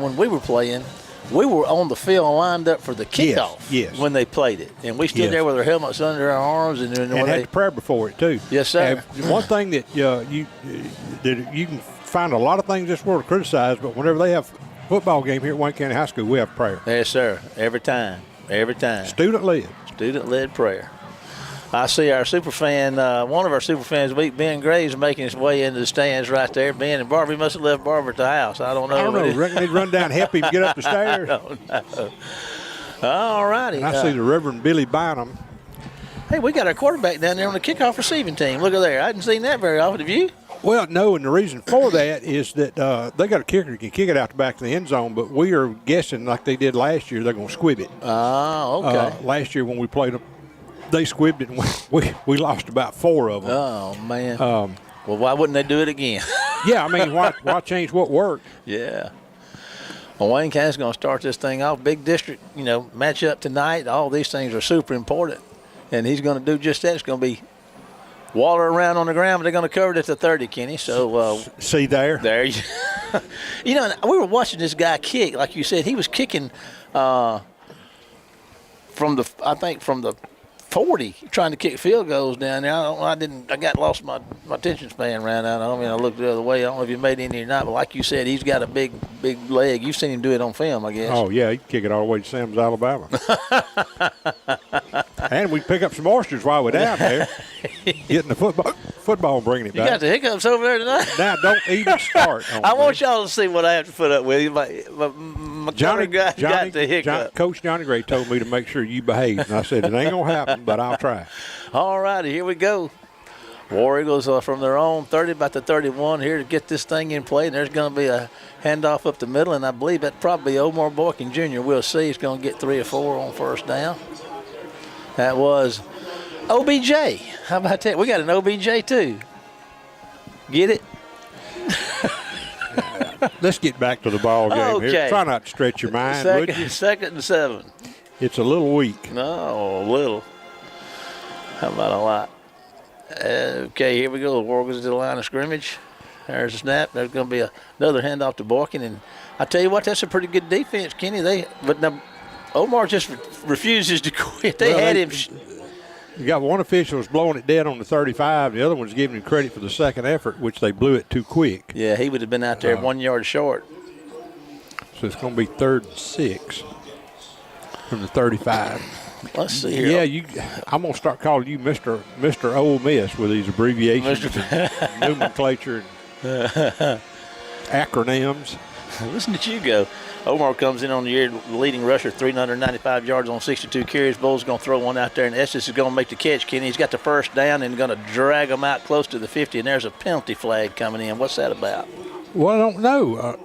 when we were playing, we were on the field lined up for the kickoff yes. when they played it. And we stood there with our helmets under our arms. And had to prayer before it, too. Yes, sir. And one thing that you can find a lot of things in this world to criticize, but whenever they have a football game here at Wayne County High School, we have prayer. Yes, sir. Every time. Student-led. Student-led prayer. I see our super fan, one of our super fans, Ben Graves, making his way into the stands right there. Ben and Barbara, he must have left Barbara at the house. I don't know. I don't know. Reckon they'd run down and help him get up the stairs. I don't know. All righty. And I see the Reverend Billy Bynum. Hey, we got our quarterback down there on the kickoff receiving team. Look at there. I hadn't seen that very often. Have you? Well, no, and the reason for that is that they got a kicker who can kick it out the back of the end zone, but we are guessing like they did last year, they're going to squib it. Oh, okay. Last year when we played them, they squibbed it, and we lost about 4 of them. Oh, man. Well, why wouldn't they do it again? Yeah, I mean, why change what worked? Yeah. Well, Wayne County's going to start this thing off. Big district, match up tonight. All these things are super important. And he's going to do just that. It's going to be water around on the ground, but they're going to cover it at the 30, Kenny. So see there? There you we were watching this guy kick. Like you said, he was kicking from the 40, trying to kick field goals down there. I got lost my attention span ran out. I looked the other way. I don't know if you made any or not, but like you said, he's got a big leg. You've seen him do it on film, I guess. Oh, yeah, he can kick it all the way to Sam's, Alabama. And we pick up some oysters while we're down there, getting the football and bringing it back. You got the hiccups over there tonight? Now, don't even start. I want y'all to see what I have to put up with. My Johnny got the hiccup. Coach Johnny Gray told me to make sure you behave. And I said, it ain't going to happen, but I'll try. All righty, here we go. War Eagles from their own 30, about the 31 here to get this thing in play. And there's going to be a handoff up the middle, and I believe that probably Omar Boykin Jr. We'll see. He's going to get 3 or 4 on first down. That was OBJ. How about that? We got an OBJ too. Get it? Let's get back to the ball game here. Try not to stretch your mind, would you? Second and 7. It's a little weak. No, a little. How about a lot? Okay, here we go. The War Eagles to the line of scrimmage. There's a snap. There's going to be another handoff to Boykin. And I tell you what, that's a pretty good defense, Kenny. But now Omar just refuses to quit. They had him. You got one official was blowing it dead on the 35. The other one's giving him credit for the second effort, which they blew it too quick. Yeah, he would have been out there 1 yard short. So it's going to be 3rd and 6 from the 35. Let's see here. Yeah, I'm going to start calling you Mr. Ole Miss with these abbreviations and nomenclature and acronyms. Listen to you go. Omar comes in on the year leading rusher, 395 yards on 62 carries. Bull's going to throw one out there, and Estes is going to make the catch, Kenny. He's got the first down and going to drag him out close to the 50, and there's a penalty flag coming in. What's that about? Well, I don't know.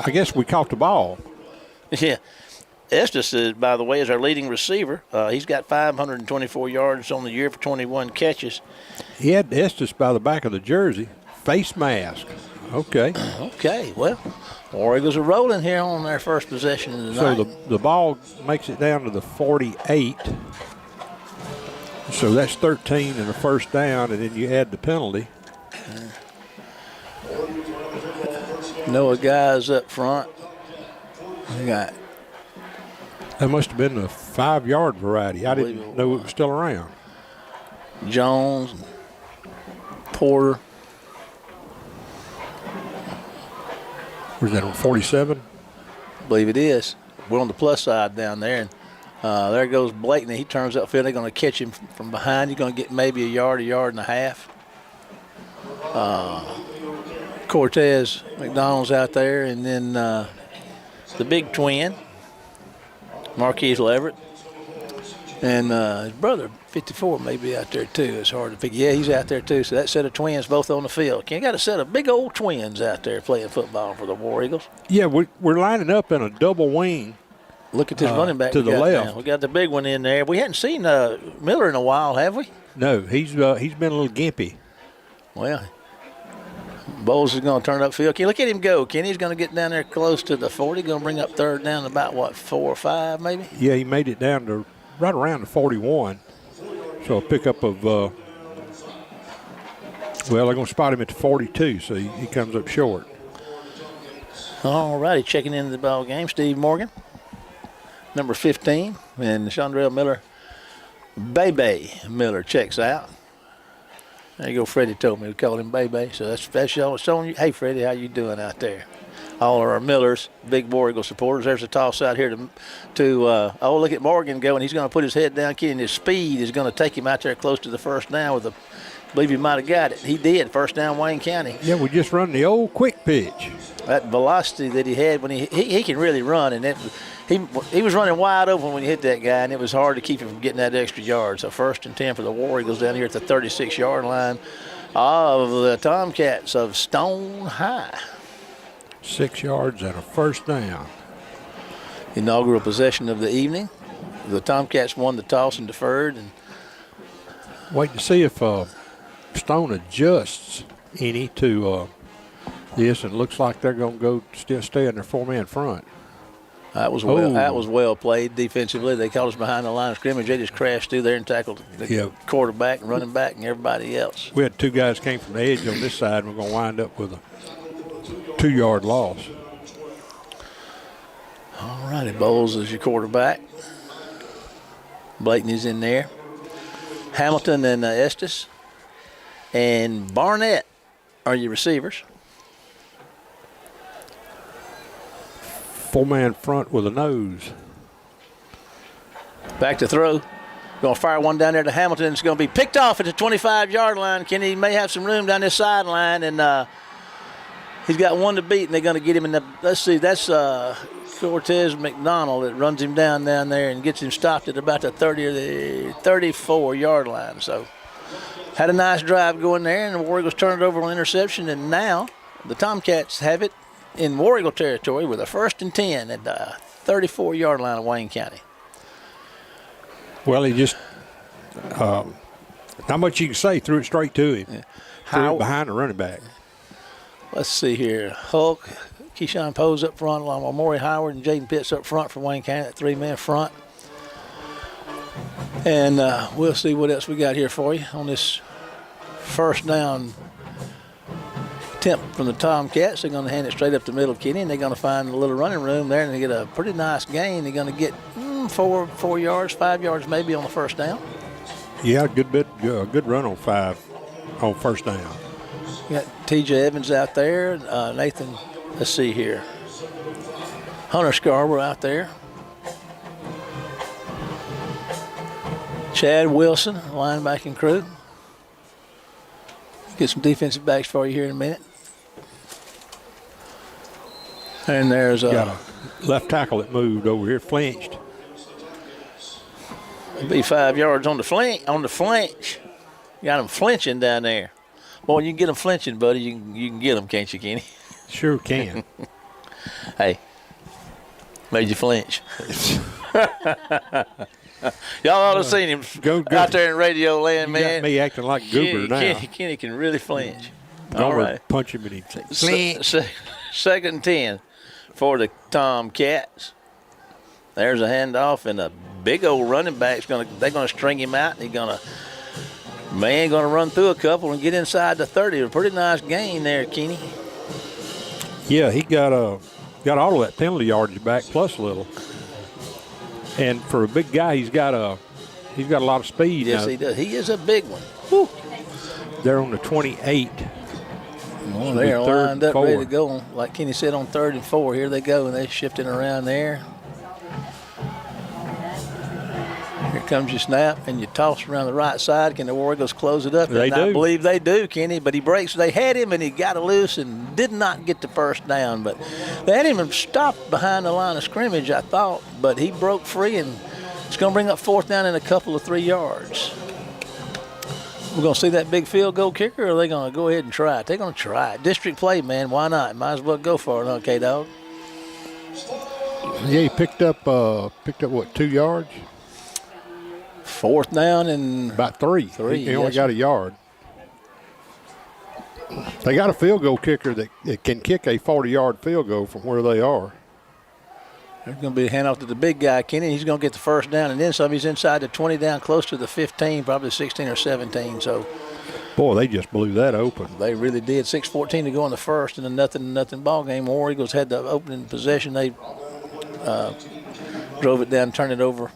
I guess we caught the ball. Yeah. Estes, by the way, is our leading receiver. He's got 524 yards on the year for 21 catches. He had Estes by the back of the jersey. Face mask. Okay. Okay, well, War Eagles are rolling here on their first possession of the night. So the ball makes it down to the 48. So that's 13 and a first down, and then you add the penalty. Noah guys up front. We got. That must have been the 5-yard variety. I didn't know it was still around. Jones, Porter. Where's that on 47? I believe it is. We're on the plus side down there, and there goes Blakeney. He turns upfield. They're going to catch him from behind. He's going to get maybe a yard and a half. Cortez McDonald's out there, and then the big twin, Marquise Leverett, and his brother, 54, may be out there too. It's hard to pick. Yeah, he's out there too. So that set of twins both on the field. You got a set of big old twins out there playing football for the War Eagles. Yeah, we're lining up in a double wing. Look at this running back to the left. Now. We got the big one in there. We hadn't seen Miller in a while, have we? No, he's been a little gimpy. Well, Bowles is going to turn upfield. Look at him go. Kenny's going to get down there close to the 40. Going to bring up third down about, 4 or 5 maybe? Yeah, he made it down to right around the 41. So a pickup of, they're going to spot him at the 42, so he comes up short. All righty, checking into the ball game, Steve Morgan, number 15, and Chandrell Miller. Bebe Miller checks out. There you go. Freddie told me to call him Bebe, so that's y'all showing you. Hey, Freddie, how you doing out there? All of our Millers, big War Eagle supporters. There's a toss out here to look at Morgan going. He's going to put his head down, kid, and his speed is going to take him out there close to the first down with a. I believe he might have got it. He did. First down, Wayne County. Yeah, we just run the old quick pitch. That velocity that he had when he can really run, and he was running wide open when he hit that guy, and it was hard to keep him from getting that extra yard. So 1st and 10 for the War Eagles down here at the 36-yard line of the Tomcats of Stone High. 6 yards and a first down. Inaugural possession of the evening. The Tomcats won the toss and deferred. And wait to see if Stone adjusts any to this, and it looks like they're going to go still stay in their 4-man front. That was well played defensively. They caught us behind the line of scrimmage. They just crashed through there and tackled the quarterback and running back and everybody else. We had 2 guys came from the edge on this side, and we're going to wind up with a 2-yard loss. All righty, Bowles is your quarterback. Blakeney's in there. Hamilton and Estes. And Barnett are your receivers. 4-man front with a nose. Back to throw. Going to fire one down there to Hamilton. It's going to be picked off at the 25-yard line. Kenny may have some room down this sideline, and he's got one to beat, and they're going to get him in the. Let's see, that's Cortez McDonald that runs him down there and gets him stopped at about the 30 or the 34-yard line. So had a nice drive going there, and the War Eagles turned it over on interception, and now the Tomcats have it in War Eagle territory with a 1st and 10 at the 34-yard line of Wayne County. Well, he just not much you can say. Threw it straight to him. Yeah. Threw it behind the running back. Let's see here. Hulk, Keyshawn Pose up front, along with Maury Howard and Jaden Pitts up front for Wayne County, that 3-man front. And we'll see what else we got here for you on this first down attempt from the Tomcats. They're going to hand it straight up the middle of Kenny, and they're going to find a little running room there, and they get a pretty nice gain. They're going to get 4 yards, 5 yards maybe on the first down. Yeah, good run on 5 on first down. You got T.J. Evans out there. Nathan, let's see here. Hunter Scarborough out there. Chad Wilson, linebacking crew. Get some defensive backs for you here in a minute. And there's got a left tackle that moved over here, flinched. It'll be 5 yards on the flinch. You got them flinching down there. Boy, you can get them flinching, buddy. You can get them, can't you, Kenny? Sure can. Hey, made you flinch. Y'all ought to have seen him out there in radio land, man. Got me acting like Goober now. Kenny can really flinch. All right. Punch him in his flinch. 2nd and 10 for the Tomcats. There's a handoff, and a big old running back's they're gonna string him out, and he's gonna run through a couple and get inside the 30. A pretty nice gain there, Kenny. Yeah, he got all of that penalty yardage back plus a little. And for a big guy, he's got a lot of speed. Yes, he does. He is a big one. Whew. They're on the 28. Well, they're lined up, ready to go. Like Kenny said, on 3rd and 4. Here they go, and they're shifting around there. Here comes your snap, and you toss around the right side. Can the War Eagles close it up? They do. I believe they do, Kenny, but he breaks. They had him, and he got it loose and did not get the first down. But they had him stopped behind the line of scrimmage, I thought, but he broke free, and it's going to bring up 4th down in a couple of 3 yards. We're going to see that big field goal kicker, or are they going to go ahead and try it? They're going to try it. District play, man. Why not? Might as well go for it, huh, K-Dog? Yeah, he picked up what, 2 yards? 4th down and about 3. He only got a yard. They got a field goal kicker that can kick a 40-yard field goal from where they are. There's going to be a handoff to the big guy, Kenny. He's going to get the first down, and then some. He's inside the 20 down, close to the 15, probably 16 or 17. So Boy, they just blew that open. They really did. 6:14 to go in the first, and a nothing ball game. War Eagles had the opening possession. They drove it down, turned it over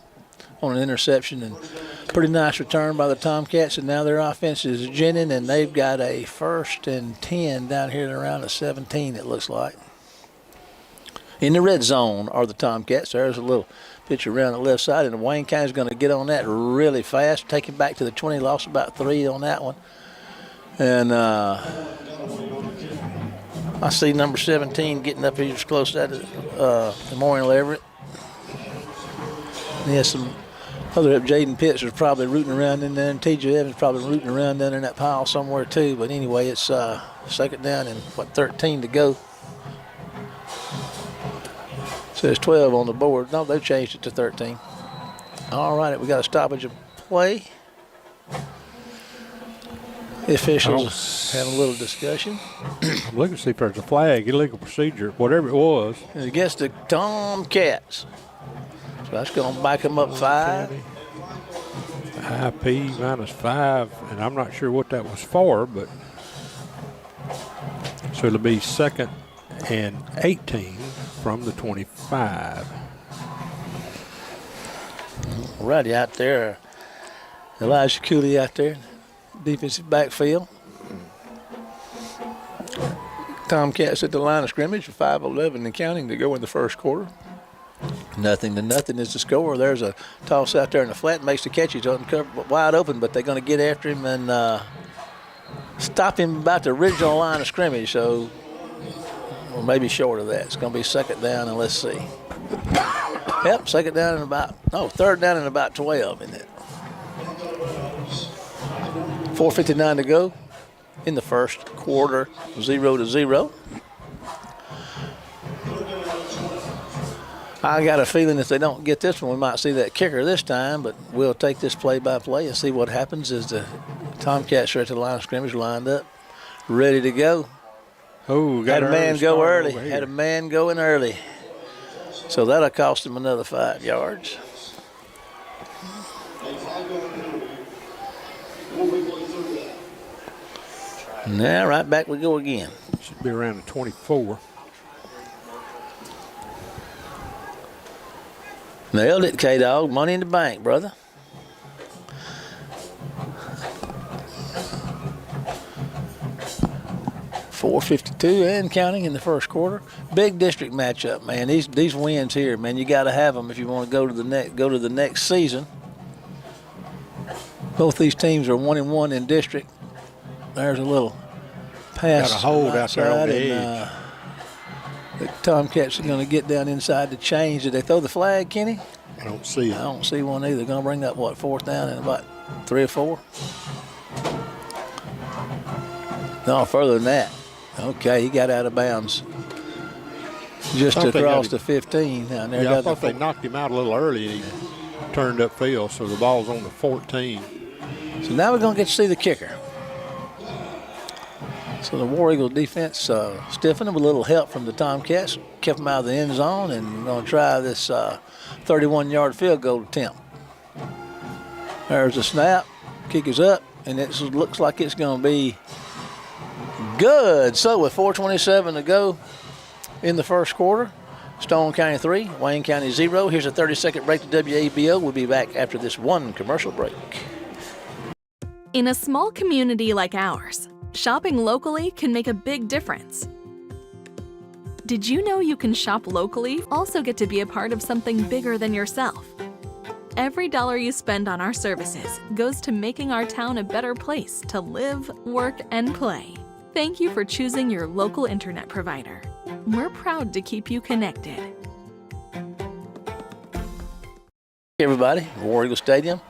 on an interception, and pretty nice return by the Tomcats. And now their offense is ginning, and they've got a 1st and 10 down here at around the 17. It looks like. In the red zone are the Tomcats. There's a little pitch around the left side, and Wayne County's going to get on that really fast. Take it back to the 20. Lost about 3 on that one. And I see number 17 getting up here as close to that Memorial Everett. And he has some other up. Jaden Pitts is probably rooting around in there, and TJ Evans probably rooting around down in that pile somewhere too. But anyway, it's 2nd down and 13 to go. Says 12 on the board. No, they've changed it to 13. All right, we got a stoppage of play. The officials having a little discussion. I'm looking to see if there's a flag, illegal procedure, whatever it was. Against the Tomcats. So that's going to back them up 5. IP -5, and I'm not sure what that was for, but so it'll be 2nd and 18 from the 25. Righty out there. Elijah Cooley out there. Defensive backfield. Tomcats at the line of scrimmage with 5:11 and counting to go in the first quarter. 0-0 is the score. There's a toss out there in the flat, makes the catch. He's wide open, but they're going to get after him and stop him about the original line of scrimmage. So, or maybe short of that. It's going to be 2nd down, and let's see. Yep, 2nd down and 3rd down and about 12, isn't it? 4:59 to go in the first quarter, 0-0. I got a feeling if they don't get this one, we might see that kicker this time, but we'll take this play-by-play and see what happens as the Tomcats are at the line of scrimmage, lined up, ready to go. Oh, got had a man go early. Had Had a man go in early. So that'll cost him another 5 yards. Now, right back we go again. Should be around the 24. Nailed it, K-Dog. Money in the bank, brother. .452 and counting in the first quarter. Big district matchup, man. These wins here, man, you got to have them if you want to go to the next season. Both these teams are 1-1 in district. There's a little pass. Got a hold out there on the edge. The Tomcats are going to get down inside to change. Did they throw the flag, Kenny? I don't see it. I don't see one either. Going to bring up, 4th down and about 3 or 4? No, further than that. Okay, he got out of bounds just across the 15. Down there. Yeah, I thought they knocked him out a little early and he turned upfield, so the ball's on the 14. So now we're going to get to see the kicker. So the War Eagle defense stiffened them with a little help from the Tomcats, kept them out of the end zone, and we're going to try this 31-yard field goal attempt. There's a snap, kick is up, and it looks like it's going to be good. So with 4:27 to go in the first quarter, Stone County 3, Wayne County 0. Here's a 30-second break to WABO. We'll be back after this one commercial break. In a small community like ours, shopping locally can make a big difference. Did you know you can shop locally, also get to be a part of something bigger than yourself? Every dollar you spend on our services goes to making our town a better place to live, work, and play. Thank you for choosing your local internet provider. We're proud to keep you connected. Hey everybody, War Eagle Stadium.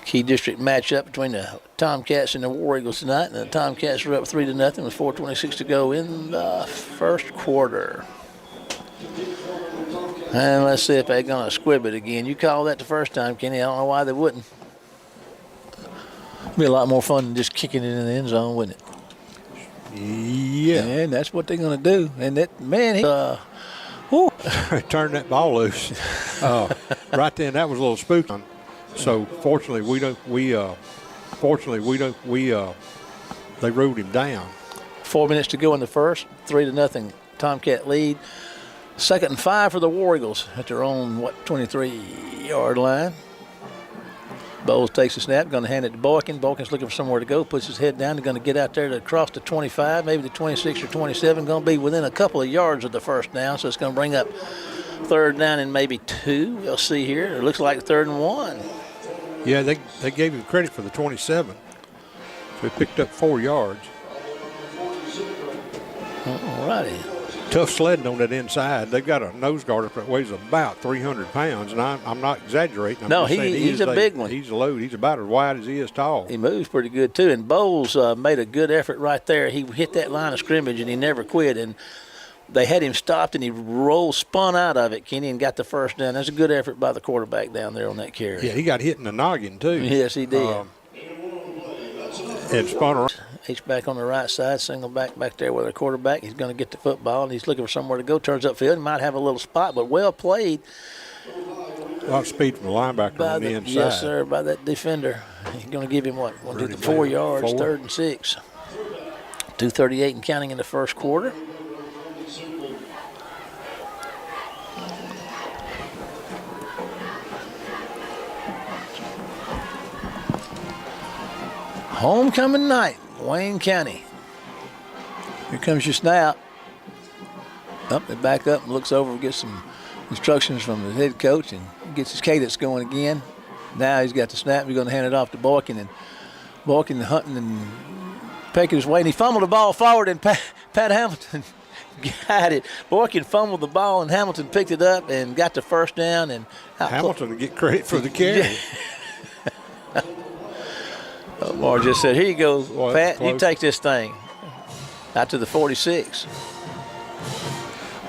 Key district matchup between the Tomcats and the War Eagles tonight. And the Tomcats are up 3-0 with 4:26 to go in the first quarter. And let's see if they're going to squib it again. You called that the first time, Kenny. I don't know why they wouldn't. It'd be a lot more fun than just kicking it in the end zone, wouldn't it? Yeah. And that's what they're going to do. And that, man, he, Turn that ball loose. Right then, that was a little spooky. So fortunately, we Fortunately, they ruled him down. 4 minutes to go in the first. 3-0 Tomcat lead. 2nd and 5 for the War Eagles at their own 23-yard line. Bowles takes the snap, going to hand it to Boykin. Boykin's looking for somewhere to go, puts his head down. He's going to get out there to across the 25, maybe the 26 or 27. Going to be within a couple of yards of the first down, so it's going to bring up 3rd down and maybe 2. We'll see here. It looks like 3rd and 1. Yeah, they gave him credit for the 27. So he picked up 4 yards. All righty. Tough sledding on that inside. They've got a nose guard up that weighs about 300 pounds, and I'm not exaggerating. I'm No, just saying he's a big one. He's a load. He's about as wide as he is tall. He moves pretty good, too. And Bowles made a good effort right there. He hit that line of scrimmage, and he never quit. And they had him stopped, and he spun out of it, Kenny, and got the first down. That's a good effort by the quarterback down there on that carry. Yeah, he got hit in the noggin, too. Yes, he did. And spun around. H-back on the right side, single back there with the quarterback. He's going to get the football, and he's looking for somewhere to go. Turns upfield. He might have a little spot, but well played. A lot of speed from the linebacker on the inside. Yes, sir, by that defender. He's going to give him, 4 yards, 4. 3rd and 6. 2:38 and counting in the first quarter. Homecoming night, Wayne County. Here comes your snap. They back up and looks over, gets some instructions from the head coach, and gets his cadence going again. Now he's got the snap. He's going to hand it off to Boykin, and Boykin hunting and pecking his way. And he fumbled the ball forward, and Pat Hamilton got it. Boykin fumbled the ball, and Hamilton picked it up and got the first down. And Hamilton to get credit for the carry. Moore just said, here you go, Well, Pat, you take this thing out to the 46.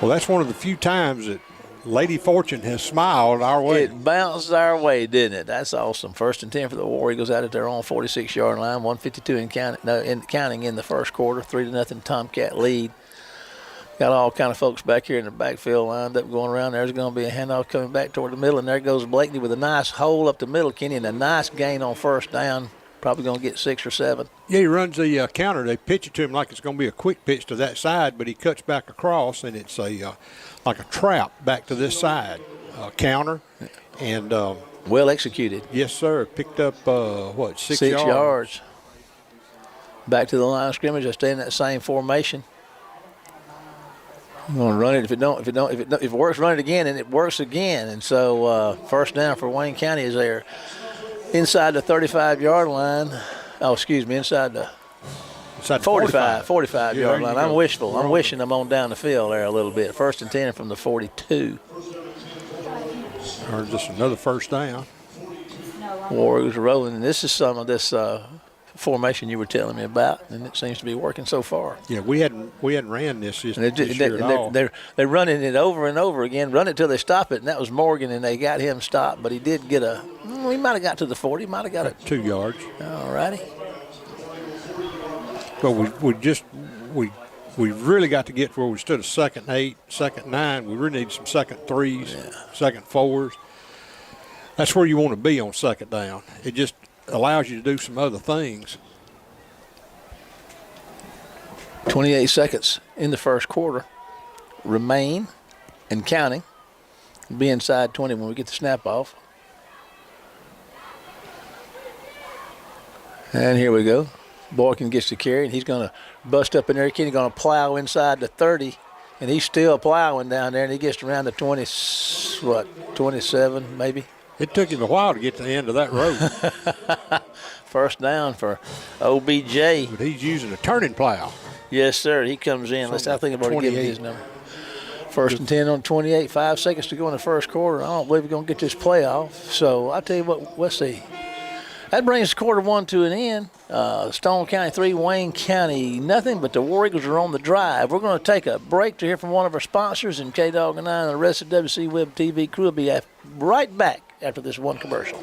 Well, that's one of the few times that Lady Fortune has smiled our way. It bounced our way, didn't it? That's awesome. 1st and 10 for the War Eagles out at their own 46-yard line. 1:52 in counting in the first quarter. 3-0 Tomcat lead. Got all kind of folks back here in the backfield lined up going around. There's going to be a handoff coming back toward the middle, and there goes Blakeney with a nice hole up the middle, Kenny, and a nice gain on first down. Probably going to get 6 or 7. Yeah, he runs the counter. They pitch it to him like it's going to be a quick pitch to that side, but he cuts back across, and it's like a trap back to this side. Counter, and well executed. Yes, sir. Picked up 6 yards. Back to the line of scrimmage. They stay in that same formation. I'm going to run it. If it works, run it again, and it works again. And so first down for Wayne County is there. Inside the 35-yard line. Oh, excuse me, inside the 45-yard line. I'm wishful. I'm wishing I'm on down the field there a little bit. 1st and 10 from the 42. Or just another first down. Warriors are rolling, and this is some of this formation you were telling me about, and it seems to be working so far. Yeah, we hadn't ran this year at all. They're running it over and over again. Run it till they stop it, and that was Morgan, and they got him stopped. But he did get he might have got to the 40. Might have got it 2 yards. All righty. But we really got to get to where we stood a 2nd and 8, 2nd and 9. We really need some 2nd 3s, 2nd 4s. That's where you want to be on 2nd down. It just allows you to do some other things. 28 seconds in the first quarter remain and counting. Be inside 20 when we get the snap off. And here we go. Boykin gets the carry, and he's going to bust up in there. Kenny going to plow inside the 30, and he's still plowing down there, and he gets around the 27 maybe. It took him a while to get to the end of that road. First down for OBJ. But he's using a turning plow. Yes, sir. He comes in. I think I'm going to give him his number. 1st and 10 on 28. 5 seconds to go in the first quarter. I don't believe we're going to get this playoff. So I'll tell you what, let's see. That brings quarter 1 to an end. Stone County 3, Wayne County nothing, but the War Eagles are on the drive. We're going to take a break to hear from one of our sponsors, and K-Dog and I and the rest of WC Web TV crew will be right back after this one commercial.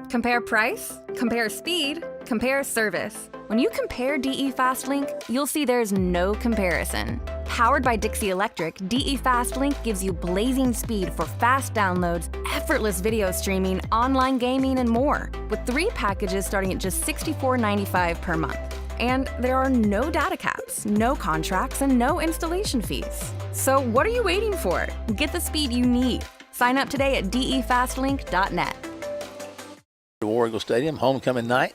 Compare price, compare speed, compare service. When you compare DE FastLink, you'll see there's no comparison. Powered by Dixie Electric, DE FastLink gives you blazing speed for fast downloads effortless video streaming, online gaming, and more, with 3 packages starting at just $64.95 per month. And there are no data caps, no contracts, and no installation fees. So what are you waiting for? Get the speed you need. Sign up today at defastlink.net. War Eagle Stadium, homecoming night.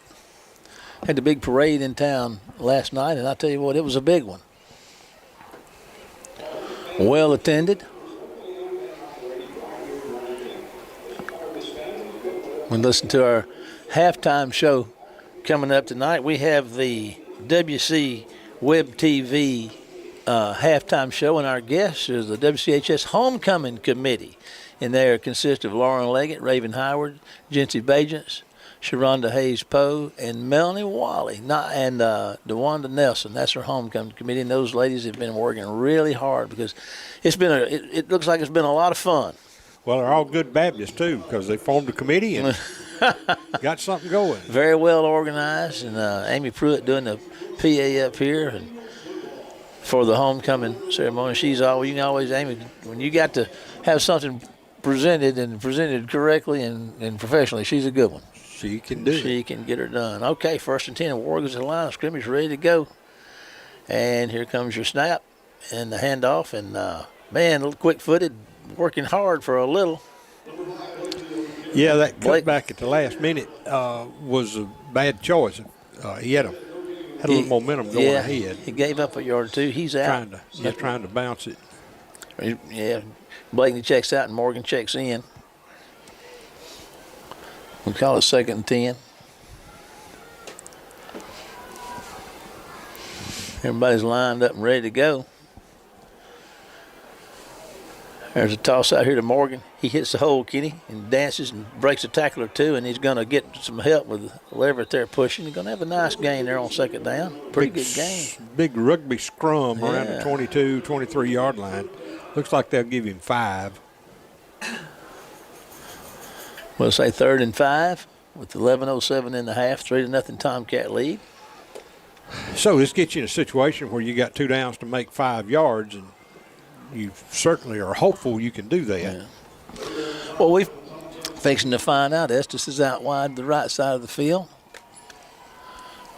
Had the big parade in town last night, and I tell you what, it was a big one. Well attended. We listen to our halftime show coming up tonight. We have the WC Web TV halftime show, and our guest is the WCHS Homecoming Committee. And there consists of Lauren Leggett, Raven Howard, Jency Bajents, Sharonda Hayes Poe, and Melanie Wally, and DeWanda Nelson. That's our homecoming committee, and those ladies have been working really hard because it's been it looks like it's been a lot of fun. Well, they're all good Baptists, too, because they formed a committee and got something going. Very well organized, and Amy Pruitt doing the PA up here and for the homecoming ceremony. You can always, Amy, when you got to have something presented correctly and professionally, she's a good one. She can do it. She can get her done. Okay, 1st and 10. War Eagles in the line of scrimmage, ready to go. And here comes your snap and the handoff. And, man, a little quick-footed, working hard for a little. Yeah, that cutback at the last minute was a bad choice. He had a little momentum going ahead. He gave up a yard or two. He's out. Trying to bounce it. Yeah, Blakeney checks out and Morgan checks in. We call it 2nd and 10. Everybody's lined up and ready to go. There's a toss out here to Morgan. He hits the hole, Kenny, and dances and breaks a tackle or two, and he's going to get some help with Leverett there pushing. He's going to have a nice gain there on 2nd down. Pretty good gain. Big rugby scrum around the 22, 23-yard line. Looks like they'll give him 5. We'll say 3rd and 5 with 11:07 in the half, 3-0 Tomcat lead. So this gets you in a situation where you got 2 downs to make 5 yards, and you certainly are hopeful you can do that. Yeah. Well, we're fixing to find out. Estes is out wide to the right side of the field.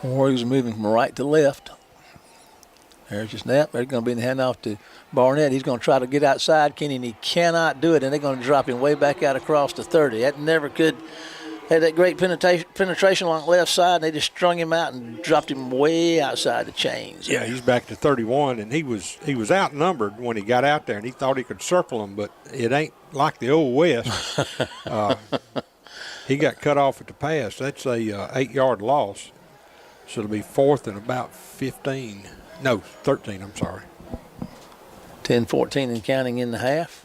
Warriors are moving from right to left. There's your snap. They're going to be in the handoff to Barnett. He's going to try to get outside, Kenny, and he cannot do it, and they're going to drop him way back out across the 30. That never could. Had that great penetration along the left side, and they just strung him out and dropped him way outside the chains. Yeah, he's back to 31, and he was outnumbered when he got out there, and he thought he could circle him, but it ain't like the old West. He got cut off at the pass. That's a 8-yard loss, so it'll be 4th and about 15. No, 13, I'm sorry. 10-14 and counting in the half.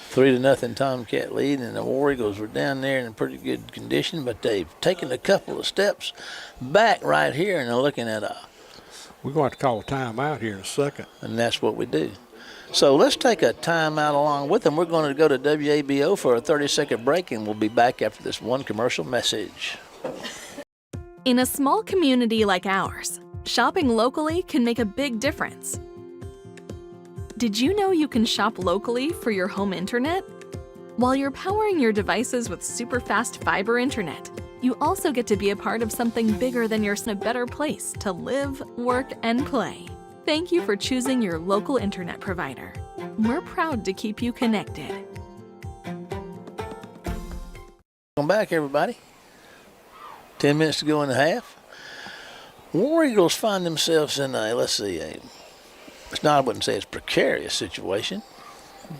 3-0 Tomcat lead, and the War Eagles were down there in pretty good condition, but they've taken a couple of steps back right here, and they're looking at we're going to have to call a timeout here in a second. And that's what we do. So let's take a timeout along with them. We're going to go to WABO for a 30-second break, and we'll be back after this one commercial message. In a small community like ours, shopping locally can make a big difference. Did you know you can shop locally for your home internet? While you're powering your devices with super fast fiber internet, you also get to be a part of something bigger than your a better place to live, work, and play. Thank you for choosing your local internet provider. We're proud to keep you connected. Welcome back, everybody. 10 minutes to go in the half. War Eagles find themselves in I wouldn't say it's a precarious situation,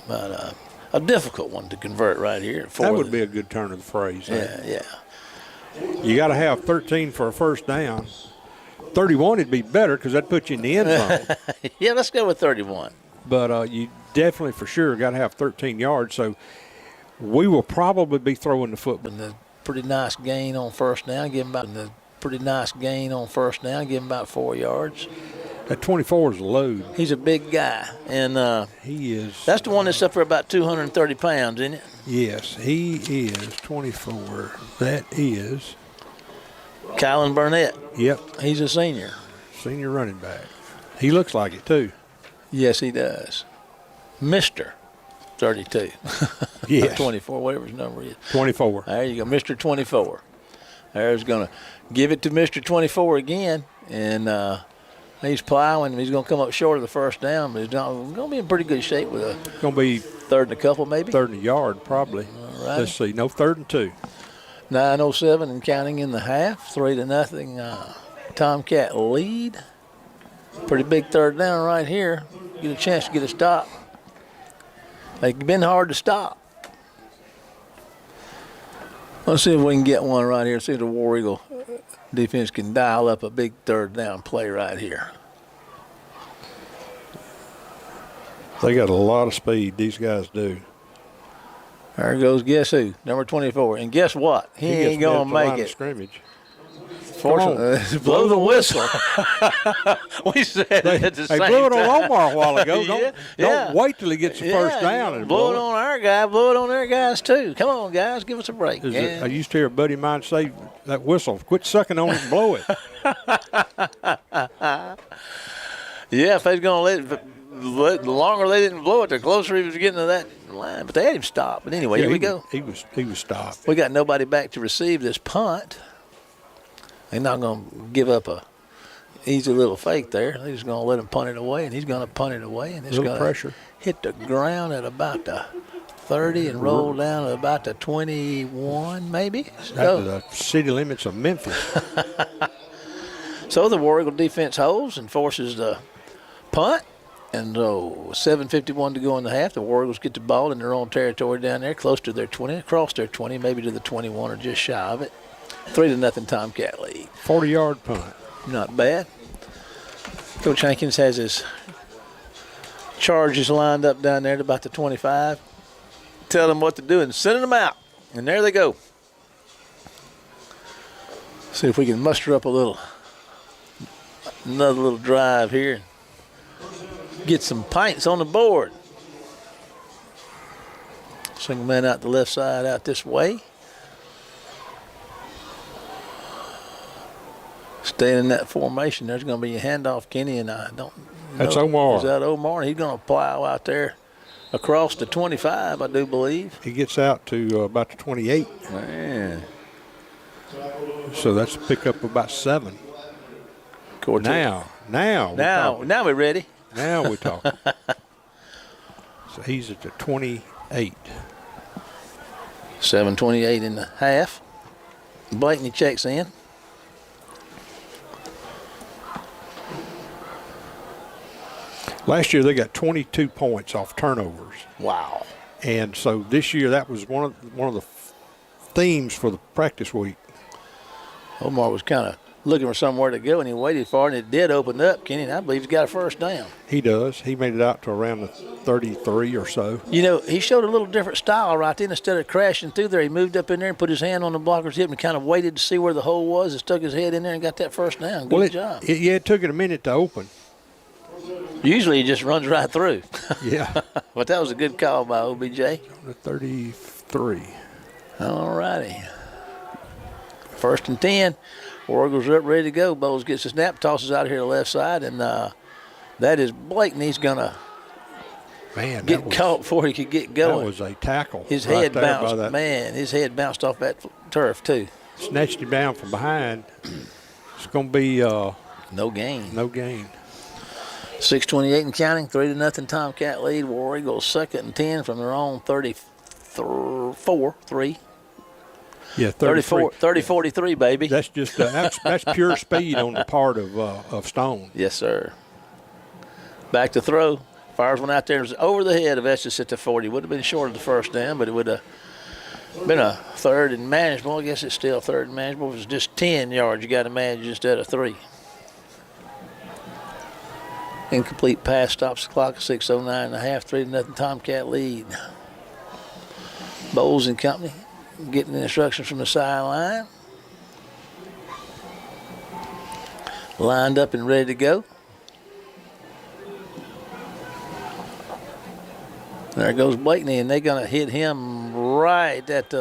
but a difficult one to convert right here. That would be a good turn of the phrase. Yeah. You got to have 13 for a 1st down. 31 would be better because that'd put you in the end zone. Yeah, let's go with 31. But you definitely for sure got to have 13 yards. So we will probably be throwing the football. And a pretty nice gain on 1st down. Give him about 4 yards. That 24 is a load. He's a big guy, and he is. That's the one that's up for about 230 pounds, isn't it? Yes, he is 24. That is Kylan Burnett. Yep. He's a senior. Senior running back. He looks like it, too. Yes, he does. Mr. 32. Yes. 24, whatever his number is. 24. There you go, Mr. 24. There's going to give it to Mr. 24 again, and he's plowing. He's going to come up short of the first down, but he's going to be in pretty good shape with a Going to be third and a couple, maybe. third and a yard, probably. right. Let's see. No, 3rd and 2. 9:07 and counting in the half. 3-0. Tomcat lead. Pretty big third down right here. Get a chance to get a stop. They've been hard to stop. Let's see if we can get one right here. See if the War Eagle defense can dial up a big third down play right here. They got a lot of speed. These guys do. There goes guess who? Number 24. And guess what? He ain't gets going to the make line of it. Scrimmage. Fortunately, blow the whistle. We said it at the They same blew it time. on Omar a while ago. Yeah, Don't wait till he gets the first down and blow blow it on our guy, blow it on their guys too. Come on, guys, give us a break. I used to hear a buddy of mine say, that whistle, quit sucking on it and blow it. Yeah, if they's going to the longer they didn't blow it, the closer he was getting to that line. But they had him stop. But anyway, here we go. He was stopped. We got nobody back to receive this punt. They're not going to give up a easy little fake there. They're just going to let him punt it away, and he's going to punt it away, and it's Little going to pressure. hit the ground at about the 30 and roll down at about the 21, maybe. After the city limits of Memphis. So the War Eagle defense holds and forces the punt. And 7:51 to go in the half. The War Eagles get the ball in their own territory down there, close to their 20, across their 20, maybe to the 21 or just shy of it. 3-0 Tomcat lead. 40-yard punt. Not bad. Coach Hankins has his charges lined up down there at about the 25. Tell them what to do and sending them out. And there they go. See if we can muster up another little drive here. Get some pints on the board. Single man out the left side, out this way. Staying in that formation, there's going to be a handoff, Kenny, and I don't know. That's Omar. Is that Omar? He's going to plow out there across the 25, I do believe. He gets out to about the 28. Man. So that's a pickup of about 7. Now we're ready. Now we're talking. So he's at the 28. 7:28 in the half. Blakeney checks in. Last year they got 22 points off turnovers. Wow. And so this year that was one of the themes for the practice week. Omar was kind of looking for somewhere to go, and he waited for it, and it did open up, Kenny, and I believe he's got a first down. He does. He made it out to around the 33 or so. You know, he showed a little different style right then. Instead of crashing through there, he moved up in there and put his hand on the blocker's hip and kind of waited to see where the hole was and stuck his head in there and got that first down. Good job. It took it a minute to open. Usually he just runs right through. Yeah. But that was a good call by OBJ. The 33. All righty. 1st and 10. War Eagles are up, ready to go. Bowles gets the snap, tosses out here to the left side, and that is Blakeney. He's going to get caught before he could get going. That was a tackle. His right head there bounced. by that. Man, his head bounced off that turf, too. Snatched him down from behind. It's going to be no gain. No gain. 6:28 and counting, 3-0 Tomcat lead. War Eagles 2nd and 10 from their own 34-3. Yeah, 30-43, baby. That's just that's pure speed on the part of Stone. Yes, sir. Back to throw. Fires one out there. It was over the head of Estes at the 40. Would have been short of the first down, but it would have been a third and manageable. I guess it's still third and manageable. It was just 10 yards you got to manage instead of 3. Incomplete pass stops the clock at 6:09 and a half. 3-0 Tomcat lead. Bowles and company getting the instructions from the sideline. Lined up and ready to go. There goes Blakeney, and they're going to hit him right at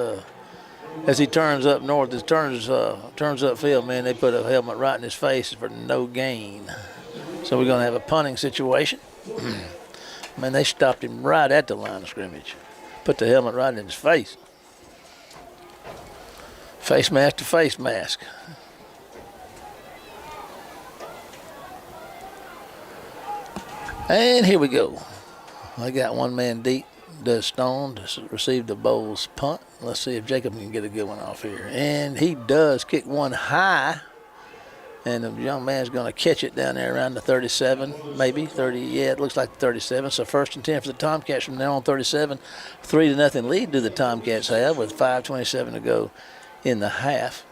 as he turns up north. As turns upfield, man, they put a helmet right in his face for no gain. So we're going to have a punting situation. Man, they stopped him right at the line of scrimmage. Put the helmet right in his face. Face mask to face mask. And here we go. They got one man deep. Does Stone to receive the Bowles punt. Let's see if Jacob can get a good one off here. And he does kick one high. And the young man's going to catch it down there around the 37, maybe 30. Yeah, it looks like 37. So 1st and 10 for the Tomcats from now on 37. 3-0 lead do the Tomcats have with 5:27 to go in the half.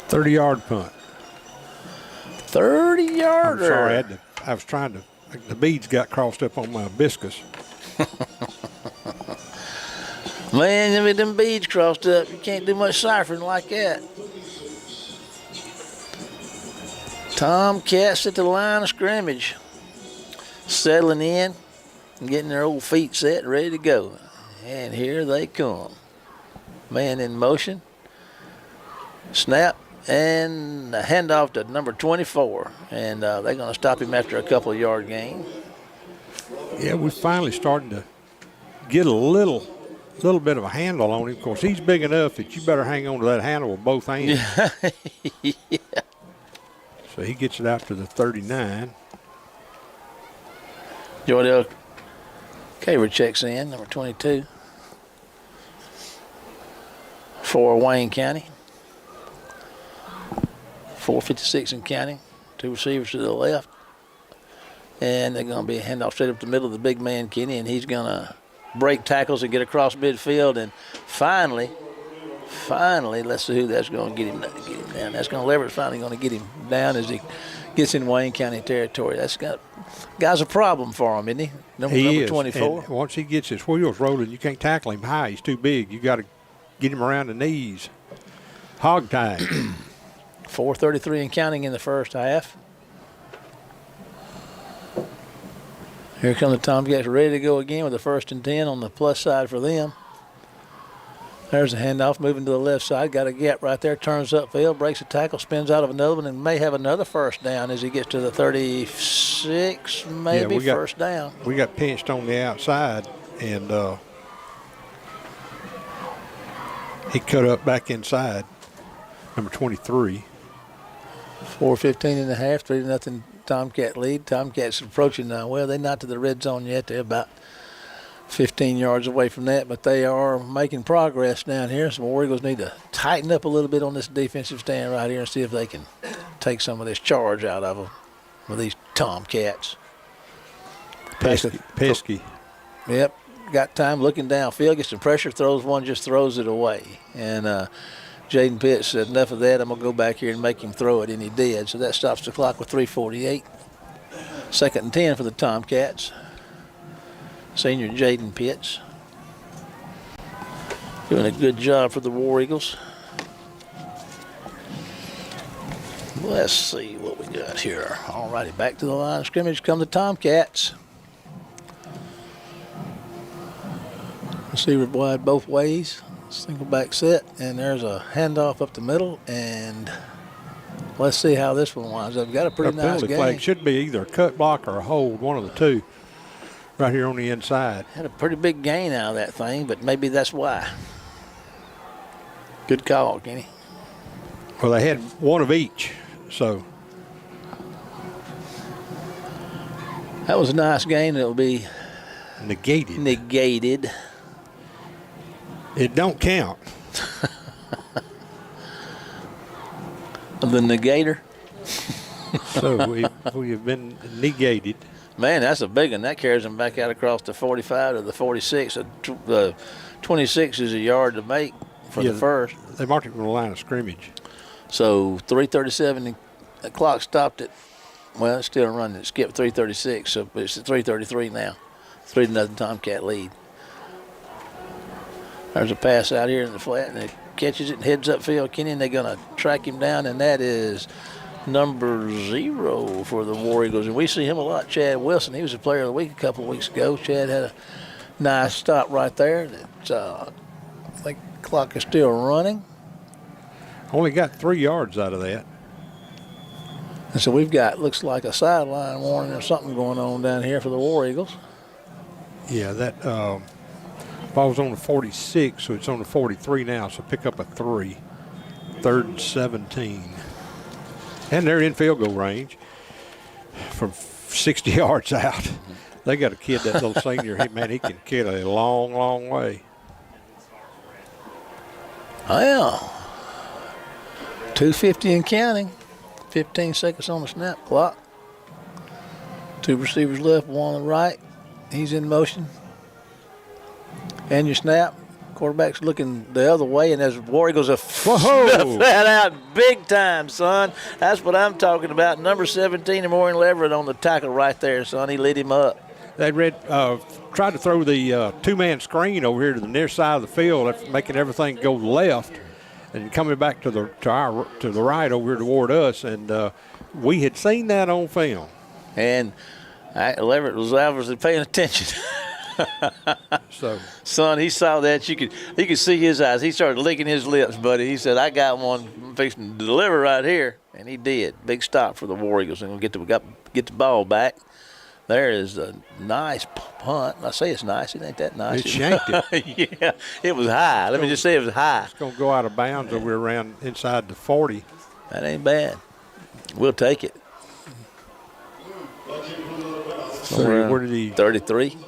"30-yard punt." 30-yarder. I'm sorry, I was trying to. The beads got crossed up on my hibiscus. Man, if them beads crossed up, you can't do much ciphering like that. Tomcats at the line of scrimmage, settling in and getting their old feet set, ready to go. And here they come. Man in motion. Snap and a handoff to number 24. And they're going to stop him after a couple of yard gain. Yeah, we're finally starting to get a little bit of a handle on him. Of course, he's big enough that you better hang on to that handle with both hands. Yeah. So he gets it out to the 39. Jordell Caver checks in, number 22. For Wayne County. 4:56 in counting. 2 receivers to the left. And they're going to be a handoff straight up the middle of the big man, Kenny, and he's going to break tackles and get across midfield. And finally, let's see who that's going to get him down. That's going to Leverett finally going to get him down as he gets in Wayne County territory. Guy's a problem for him, isn't he? Number 24. And once he gets his wheels rolling, you can't tackle him high. He's too big. You got to get him around the knees. Hog tie. 4:33 and counting in the first half. Here come the Tomcats ready to go again with the 1st and 10 on the plus side for them. There's a handoff moving to the left side. Got a gap right there. Turns upfield, breaks a tackle, spins out of another one, and may have another first down as he gets to the 36, maybe first down. We got pinched on the outside, and he cut up back inside, number 23. 4:15 and a half, 3-0 Tomcat lead. Tomcats approaching now. Well, they're not to the red zone yet. They're about 15 yards away from that, but they are making progress down here. So War Eagles need to tighten up a little bit on this defensive stand right here and see if they can take some of this charge out of them with these Tomcats. Pesky. Yep. Got time looking downfield, gets some pressure, throws one, just throws it away. And Jaden Pitts said, enough of that, I'm going to go back here and make him throw it, and he did. So that stops the clock with 3:48. 2nd and 10 for the Tomcats. Senior Jaden Pitts doing a good job for the War Eagles. Let's see what we got here. All righty, back to the line of scrimmage come the Tomcats. Receiver wide both ways. Single back set, and there's a handoff up the middle, and let's see how this one winds up. Got a pretty nice penalty game. flag should be either a cut block or a hold, one of the two, right here on the inside. Had a pretty big gain out of that thing, but maybe that's why. Good call, Kenny. Well, they had one of each, so. That was a nice game. It'll be Negated. It don't count. The negator. So we have been negated. Man, that's a big one. That carries them back out across the 45 to the 46. The 26 is a yard to make for the first. They marked it from the line of scrimmage. So 3:37, the clock stopped at, well, it's still running. It skipped 3:36, so it's at 3:33 now. 3-0 Tomcat lead. There's a pass out here in the flat, and it catches it and heads upfield. Kenny, and they're going to track him down, and that is number 0 for the War Eagles. And we see him a lot, Chad Wilson. He was a player of the week a couple of weeks ago. Chad had a nice stop right there. I think the clock is still running. Only got 3 yards out of that. And so we've got, looks like a sideline warning or something going on down here for the War Eagles. Yeah, that ball was on the 46, so it's on the 43 now, so pick up a 3. 3rd and 17. And they're in field goal range from 60 yards out. They got a kid, that little senior, man, he can kick a long, long way. Well, 2:50 and counting. 15 seconds on the snap clock. 2 receivers left, 1 on the right. He's in motion. And your snap. Quarterback's looking the other way, and as War Eagles have snuffed that out big time, son. That's what I'm talking about. Number 17, Maureen Leverett on the tackle right there, son. He lit him up. They tried to throw the two-man screen over here to the near side of the field, making everything go left, and coming back to the right over here toward us, and we had seen that on film. And Leverett was obviously paying attention. So, son, he saw that. You could see his eyes. He started licking his lips, buddy. He said, "I got one I'm fixing to deliver right here," and he did. Big stop for the War Eagles, and we'll get the ball back. There is a nice punt. I say it's nice. It ain't that nice. It shanked it. Yeah, it was high. Let me just say it was high. It's going to go out of bounds over around inside the 40. That ain't bad. We'll take it. So where did he? 33.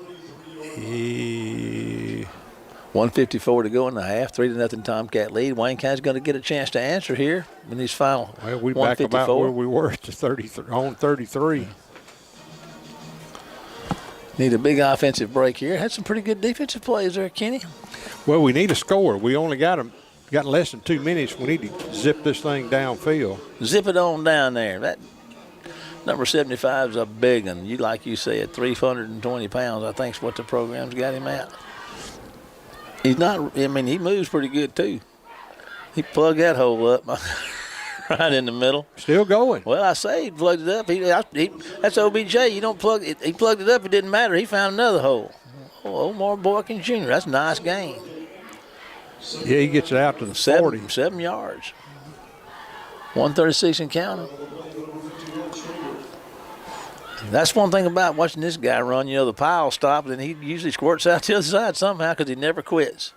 1:54 to go in the half. 3-0 Tomcat lead. Wayne County's going to get a chance to answer here in these final. Well, we back about where we were at the 33. Need a big offensive break here. Had some pretty good defensive plays there, Kenny. Well, we need a score. We only got less than 2 minutes. We need to zip this thing downfield. Zip it on down there. That number 75 is a big one. Like you said, 320 pounds, I think is what the program's got him at. He's not, he moves pretty good too. He plugged that hole up right in the middle. Still going. Well, I say he plugged it up. That's OBJ. You don't plug it. He plugged it up. It didn't matter. He found another hole. Omar Boykin Jr. That's a nice game. Yeah, he gets it out to the 40. 7 yards. 136 and counting. That's one thing about watching this guy run. The pile stops, and he usually squirts out to the other side somehow because he never quits.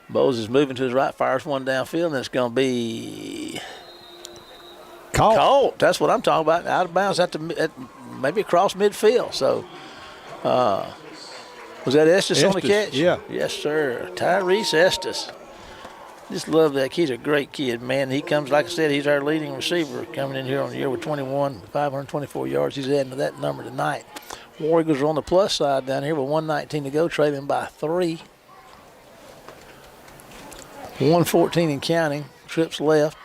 Bowes is moving to his right, fires one downfield, and it's going to be caught. That's what I'm talking about. Out of bounds maybe across midfield. So, was that Estes on the catch? Yeah. Yes, sir. Tyrese Estes. Just love that. He's a great kid, man. He comes, like I said, he's our leading receiver coming in here on the year with 524 yards. He's adding to that number tonight. War Eagles are on the plus side down here with 1:19 to go, trailing by 3. 1:14 and counting. Trips left.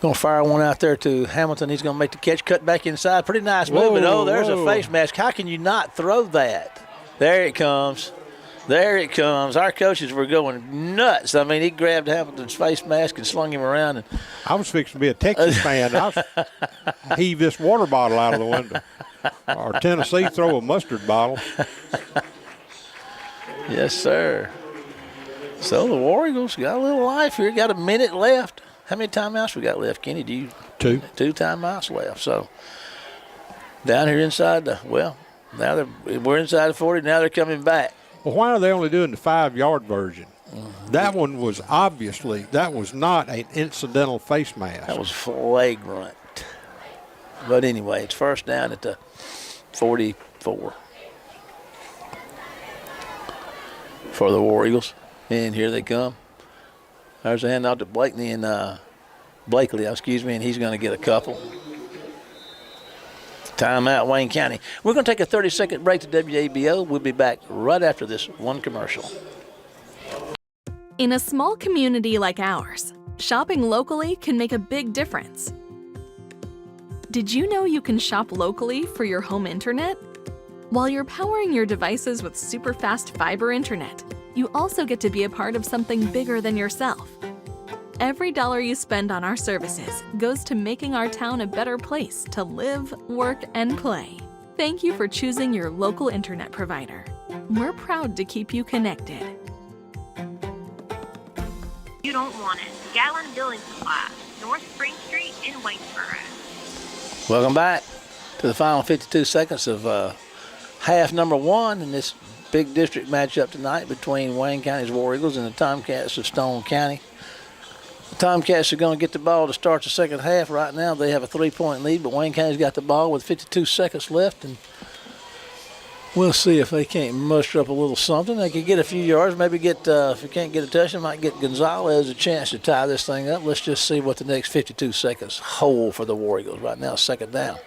Going to fire one out there to Hamilton. He's going to make the catch, cut back inside. Pretty nice movement. Oh, there's a face mask. How can you not throw that? There it comes. There it comes. Our coaches were going nuts. He grabbed Hamilton's face mask and slung him around. And I was fixing to be a Texas fan. I heave this water bottle out of the window. Or Tennessee throw a mustard bottle. Yes, sir. So the War Eagles got a little life here. Got a minute left. How many timeouts we got left, Kenny? 2. 2 timeouts left. So down here inside now we're inside the 40. Now they're coming back. Well, why are they only doing the 5-yard version? That one was that was not an incidental face mask. That was flagrant. But anyway, it's first down at the 44 for the War Eagles. And here they come. There's a handout to Blakely, and he's going to get a couple. Timeout, Wayne County. We're going to take a 30-second break to WABO. We'll be back right after this one commercial. In a small community like ours, shopping locally can make a big difference. Did you know you can shop locally for your home internet? While you're powering your devices with super fast fiber internet, you also get to be a part of something bigger than yourself. Every dollar you spend on our services goes to making our town a better place to live, work, and play. Thank you for choosing your local internet provider. We're proud to keep you connected. You don't want it. Gatlin Building Supply, North Spring Street in Welcome back to the final 52 seconds of half number one in this big district matchup tonight between Wayne County's War Eagles and the Tomcats of Stone County. The Tomcats are going to get the ball to start the second half. Right now they have a 3-point lead, but Wayne County's got the ball with 52 seconds left, and we'll see if they can't muster up a little something. They could get a few yards, maybe get, if you can't get a touchdown, might get Gonzalez a chance to tie this thing up. Let's just see what the next 52 seconds hold for the War Eagles. Right now, second down.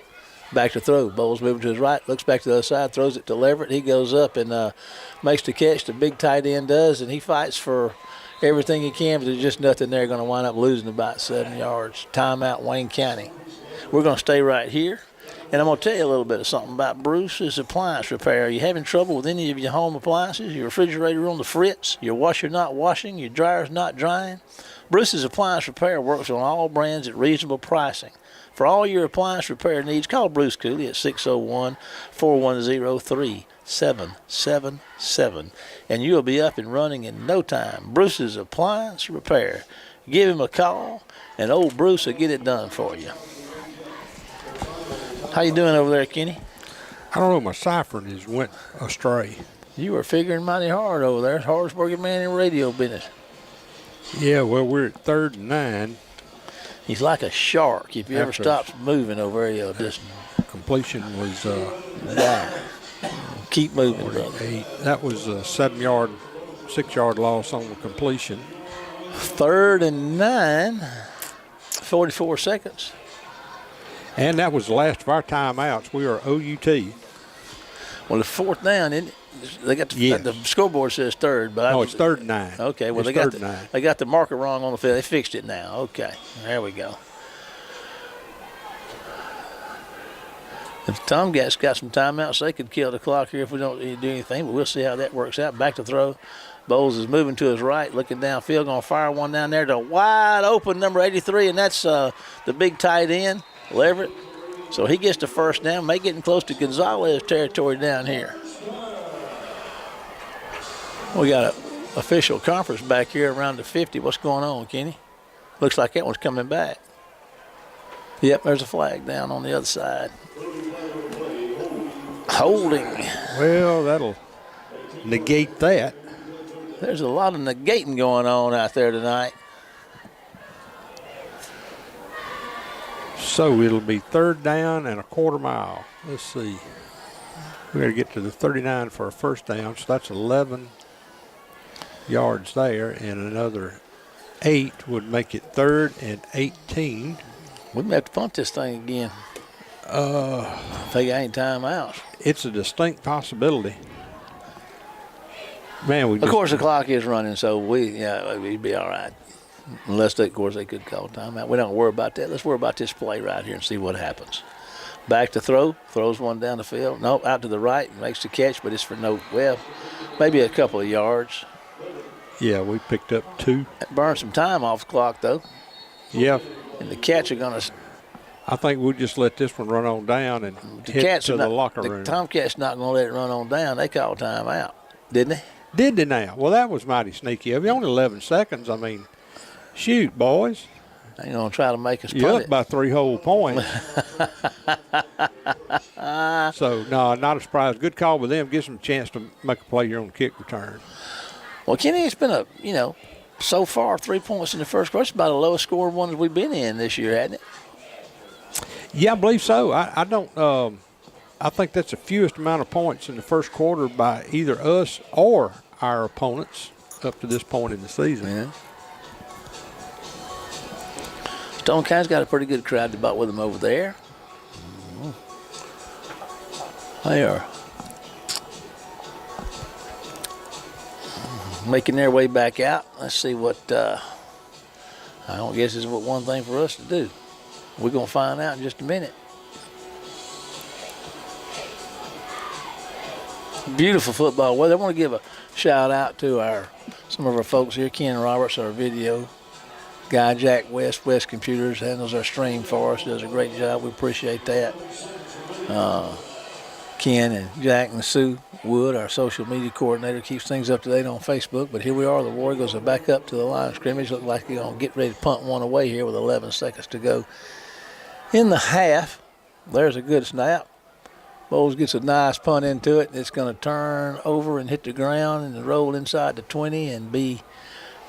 Back to throw. Bowles moving to his right, looks back to the other side, throws it to Leverett. He goes up and makes the catch. The big tight end does, and he fights for everything he can, but there's just nothing there. Going to wind up losing about 7 yards. Timeout, Wayne County. We're going to stay right here. And I'm going to tell you a little bit of something about Bruce's Appliance Repair. Are you having trouble with any of your home appliances? Your refrigerator on the fritz, your washer not washing, your dryer's not drying? Bruce's Appliance Repair works on all brands at reasonable pricing. For all your appliance repair needs, call Bruce Cooley at 601-410-3777, and you'll be up and running in no time. Bruce's Appliance Repair. Give him a call, and old Bruce will get it done for you. How you doing over there, Kenny? I don't know, my ciphering has went astray. You are figuring mighty hard over there. Hardest working man in radio business. Yeah, well, we're at 3rd and 9. He's like a shark. If you ever stops moving over there, you'll just Completion was die. Keep moving, brother. 8. That was a 6-yard loss on the completion. 3rd and 9, 44 seconds. And that was the last of our timeouts. We are OUT. Well, the fourth down, isn't it? They got the scoreboard says 3rd, but no, it's 3rd and 9. Okay, well it's they got the marker wrong on the field. They fixed it now. Okay, there we go. If Tomcats got some timeouts, they could kill the clock here if we don't do anything. But we'll see how that works out. Back to throw. Bowles is moving to his right, looking downfield, going to fire one down there to wide open number 83, and that's the big tight end, Leverett. So he gets the first down. May getting close to Gonzalez territory down here. We got an official conference back here around the 50. What's going on, Kenny? Looks like that one's coming back. Yep, there's a flag down on the other side. Holding. Well, that'll negate that. There's a lot of negating going on out there tonight. So it'll be 3rd down and a quarter mile. Let's see. We're going to get to the 39 for a first down, so that's 11 yards there, and another 8 would make it 3rd and 18. We may have to punt this thing again. If they got any timeouts. It's a distinct possibility. Man, of course the clock is running, so we'd be all right. Unless, of course, they could call timeout. We don't worry about that. Let's worry about this play right here and see what happens. Back to throw. Throws one down the field. No, out to the right. Makes the catch, but it's for maybe a couple of yards. Yeah, we picked up 2. Burned some time off the clock, though. Yeah. And the Cats are going to. I think we'll just let this one run on down and head to the locker room. The Tomcats not going to let it run on down. They called timeout, didn't they? Did they now? Well, that was mighty sneaky of you. Only 11 seconds. I mean, shoot, boys. They're going to try to make us punt You're it. up by 3 whole points. So, no, not a surprise. Good call with them. Gives them a chance to make a play here on the kick return. Well, Kenny, it's been so far 3 points in the first quarter. It's about the lowest scored ones we've been in this year, hasn't it? Yeah, I believe so. I don't. I think that's the fewest amount of points in the first quarter by either us or our opponents up to this point in the season. Yeah. Stone County's got a pretty good crowd to butt with them over there. They are making their way back out. Let's see what. I don't guess this is one thing for us to do. We're going to find out in just a minute. Beautiful football weather. I want to give a shout out to some of our folks here. Ken Roberts, our video guy. Jack West Computers handles our stream for us. Does a great job. We appreciate that. Ken and Jack and Sue Wood, our social media coordinator, keeps things up to date on Facebook. But here we are. The War Eagles are back up to the line of scrimmage. Look like they're going to get ready to punt one away here with 11 seconds to go in the half. There's a good snap. Bowles gets a nice punt into it. It's going to turn over and hit the ground and roll inside the 20 and be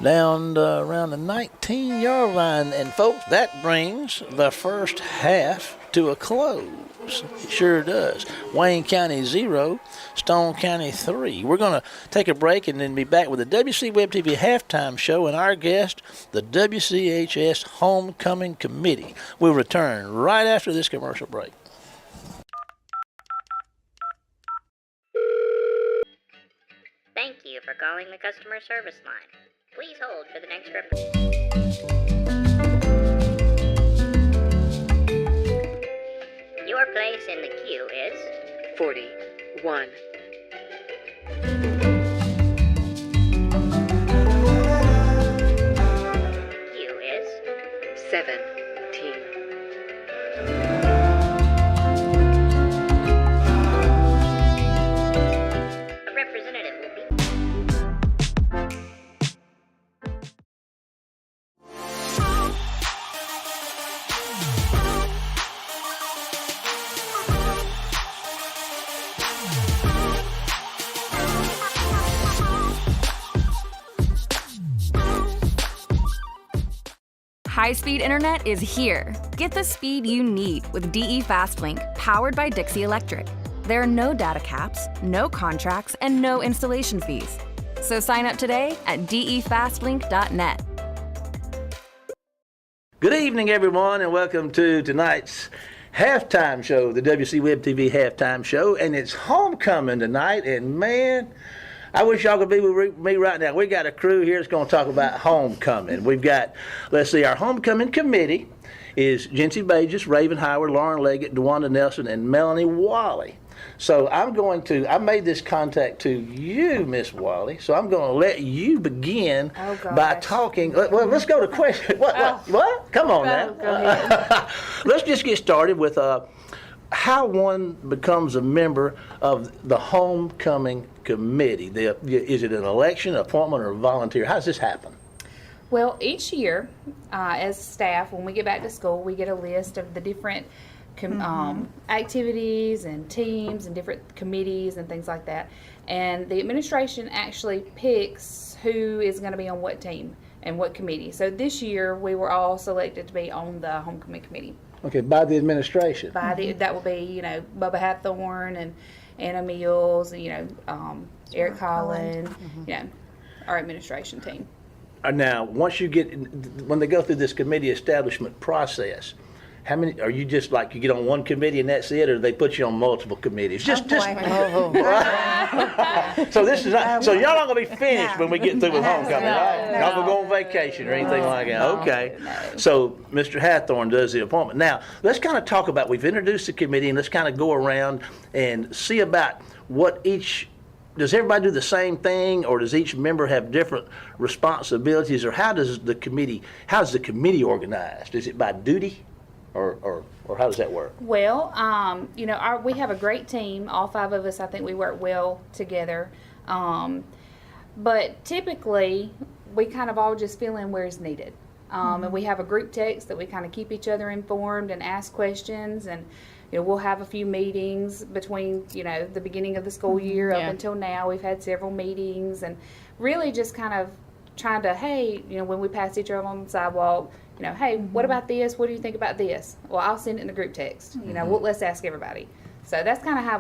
down around the 19-yard line. And, folks, that brings the first half to a close. It sure does. Wayne County 0, Stone County 3. We're going to take a break and then be back with the WC Web TV halftime show and our guest, the WCHS Homecoming Committee. We'll return right after this commercial break. Thank you for calling the customer service line. Please hold for the next representative. Your place in the queue is 41. queue is 17. a representative will be. High-speed internet is here. Get the speed you need with DE FastLink, powered by Dixie Electric. There are no data caps, no contracts, and no installation fees. So sign up today at defastlink.net. Good evening, everyone, and welcome to tonight's halftime show, the WC Web TV halftime show. And it's homecoming tonight, and man, I wish y'all could be with me right now. We got a crew here that's going to talk about homecoming. We've got, let's see, our homecoming committee is Jency Bages, Raven Howard, Lauren Leggett, DeWanda Nelson, and Melanie Wally. So I made this contact to you, Miss Wally, so I'm going to let you begin by talking. Well, let's go to question. What? Come on now. Go ahead. Let's just get started with how one becomes a member of the homecoming committee. Is it an election, appointment, or a volunteer? How does this happen? Well, each year, as staff, when we get back to school, we get a list of the different activities and teams and different committees and things like that. And the administration actually picks who is going to be on what team and what committee. So this year, we were all selected to be on the homecoming committee. Okay, by the administration. That will be, Bubba Hathorn and Anna Mills, Eric Holland, our administration team. Now, when they go through this committee establishment process, how many are you just like you get on one committee and that's it, or do they put you on multiple committees? So this is not, so y'all not gonna be finished when we get through with homecoming, right? Y'all gonna go on vacation or anything like that. Okay. So Mr. Hathorn does the appointment. Now let's kind of talk about. We've introduced the committee, and let's kind of go around and see about what each. Does everybody do the same thing, or does each member have different responsibilities, or how is the committee organized? Is it by duty? Or how does that work? Well, we have a great team. All 5 of us, I think we work well together. But typically, we kind of all just fill in where it's needed. And we have a group text that we kind of keep each other informed and ask questions. And, we'll have a few meetings between, the beginning of the school year up until now. We've had several meetings and really just kind of trying to, hey, when we pass each other on the sidewalk, hey, what about this? What do you think about this? Well, I'll send it in the group text. Let's ask everybody. So that's kind of how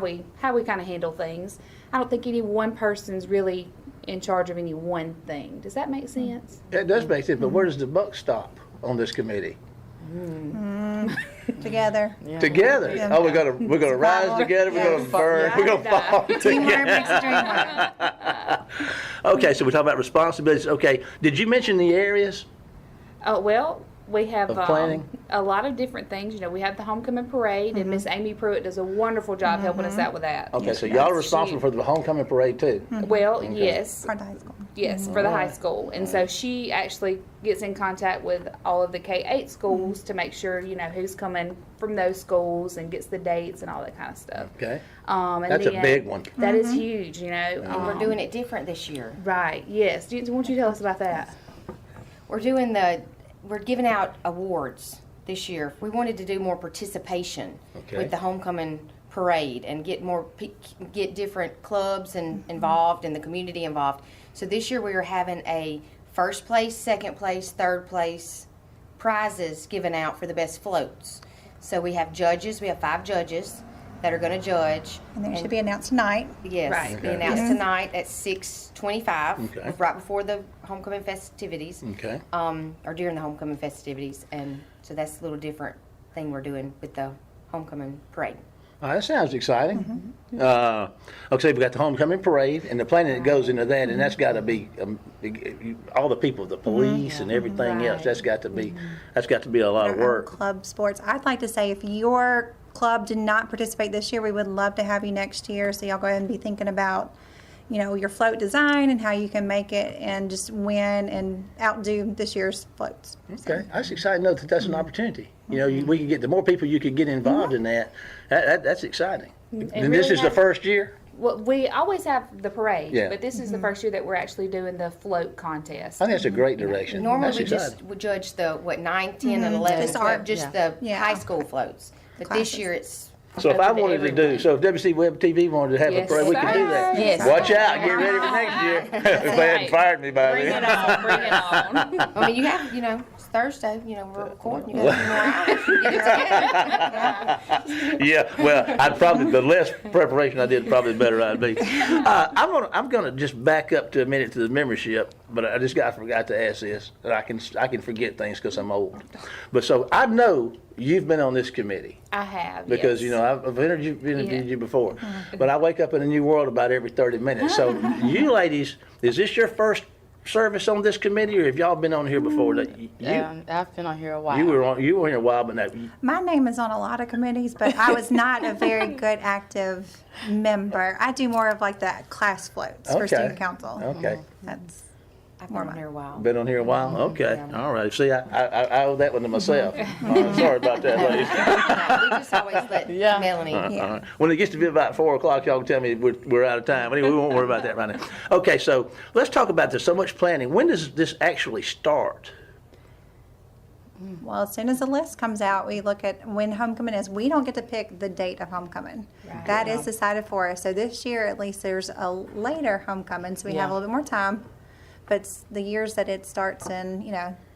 we kind of handle things. I don't think any one person's really in charge of any one thing. Does that make sense? It does make sense, but where does the buck stop on this committee? Together. Together. Yeah. Oh, we're gonna rise together. We're gonna burn. We're gonna fall Teamwork makes the dream together. work. Okay, so we talk about responsibilities. Okay, did you mention the areas? Well, we have Of planning? a lot of different things. We have the homecoming parade, and Miss Amy Pruitt does a wonderful job helping us out with that. Okay, so y'all are responsible for the homecoming parade too. Well, yes. For the high school. Yes, for the high school. And so she actually gets in contact with all of the K-8 schools to make sure, who's coming from those schools and gets the dates and all that kind of stuff. Okay, And that's a then big one. That is huge, And we're doing it different this year. Right, yes. Why don't you tell us about that? We're giving out awards this year. We wanted to do more participation Okay. with the homecoming parade and get get different clubs and involved and the community involved. So this year we are having a first place, second place, third place prizes given out for the best floats. So we have judges. We have 5 judges that are going to judge. And they should be announced tonight. Yes, Right. be announced tonight at 6:25, Okay. right before the homecoming festivities, Okay. or during the homecoming festivities, and so that's a little different thing we're doing with the homecoming parade. That sounds exciting. Okay, we got the homecoming parade and the planning that goes into that, and that's got to be all the people, the police and everything else. That's got to be a lot of Our work. club sports. I'd like to say if your club did not participate this year, we would love to have you next year. So y'all go ahead and be thinking about, your float design and how you can make it and just win and outdo this year's floats. Okay, that's exciting to know that that's an opportunity. We can get the more people you can get involved in that. That's exciting. And this really is the first year. Well, we always have the parade, Yeah. but this is the first year that we're actually doing the float contest. I think it's a great direction. Normally That's we exciting. just would judge the 9, 10, and 11, Just our- 12, just the Yeah. high school floats. But Classes. this year it's So if I open to wanted to do, everyone. so if WC Web TV wanted to have a Yes, parade, we could do that. sir. Yes. Watch out, get ready for next year. If they hadn't fired me by Bring then. it on, bring it on. I mean, you have, it's Thursday, we're recording, you got a few more hours. You get it together. Yeah, well, the less preparation I did, probably the better I'd be. I'm gonna just back up to a minute to the membership, but I forgot to ask this. And I can forget things because I'm old. But so I know you've been on this committee I have, because yes. I've interviewed Yeah. you before, but I wake up in a new world about every 30 minutes. So you ladies, is this your first service on this committee, or have y'all been on here before? That I've been on here a while. you were here a while, but now My name is on a lot of committees, but I was not a very good active member. I do more of like the class floats for Okay. student council. Okay. That's I've been on there a while. Been on here a while? Okay, Yeah. all right. See, I owe that one to myself. Sorry about that, ladies. No, we just always let Yeah. Melanie. All right. When it gets to be about 4 o'clock, y'all can tell me we're out of time. Anyway, we won't worry about that right now. Okay, so let's talk about this. So much planning. When does this actually start? Well, as soon as the list comes out, we look at when homecoming is. We don't get to pick the date of homecoming. That is decided for us. So this year, at least, there's a later homecoming, so we have a little bit more time. But it's the years that it starts in,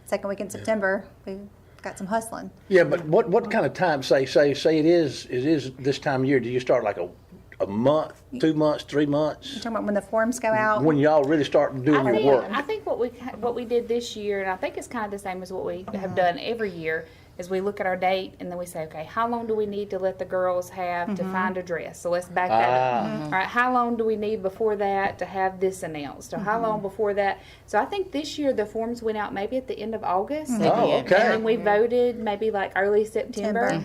second week in September, we've got some hustling. Yeah, but what kind of time? Say it is this time of year. Do you start like a month, 2 months, 3 months? You're talking about when the forms go out. When y'all really start doing your work? I think what we did this year, and I think it's kind of the same as what we have done every year, is we look at our date and then we say, okay, how long do we need to let the girls have to find a dress? So let's back that up. All right, how long do we need before that to have this announced? Or how long before that? So I think this year the forms went out maybe at the end of August. Oh, okay. And then we voted maybe like early September.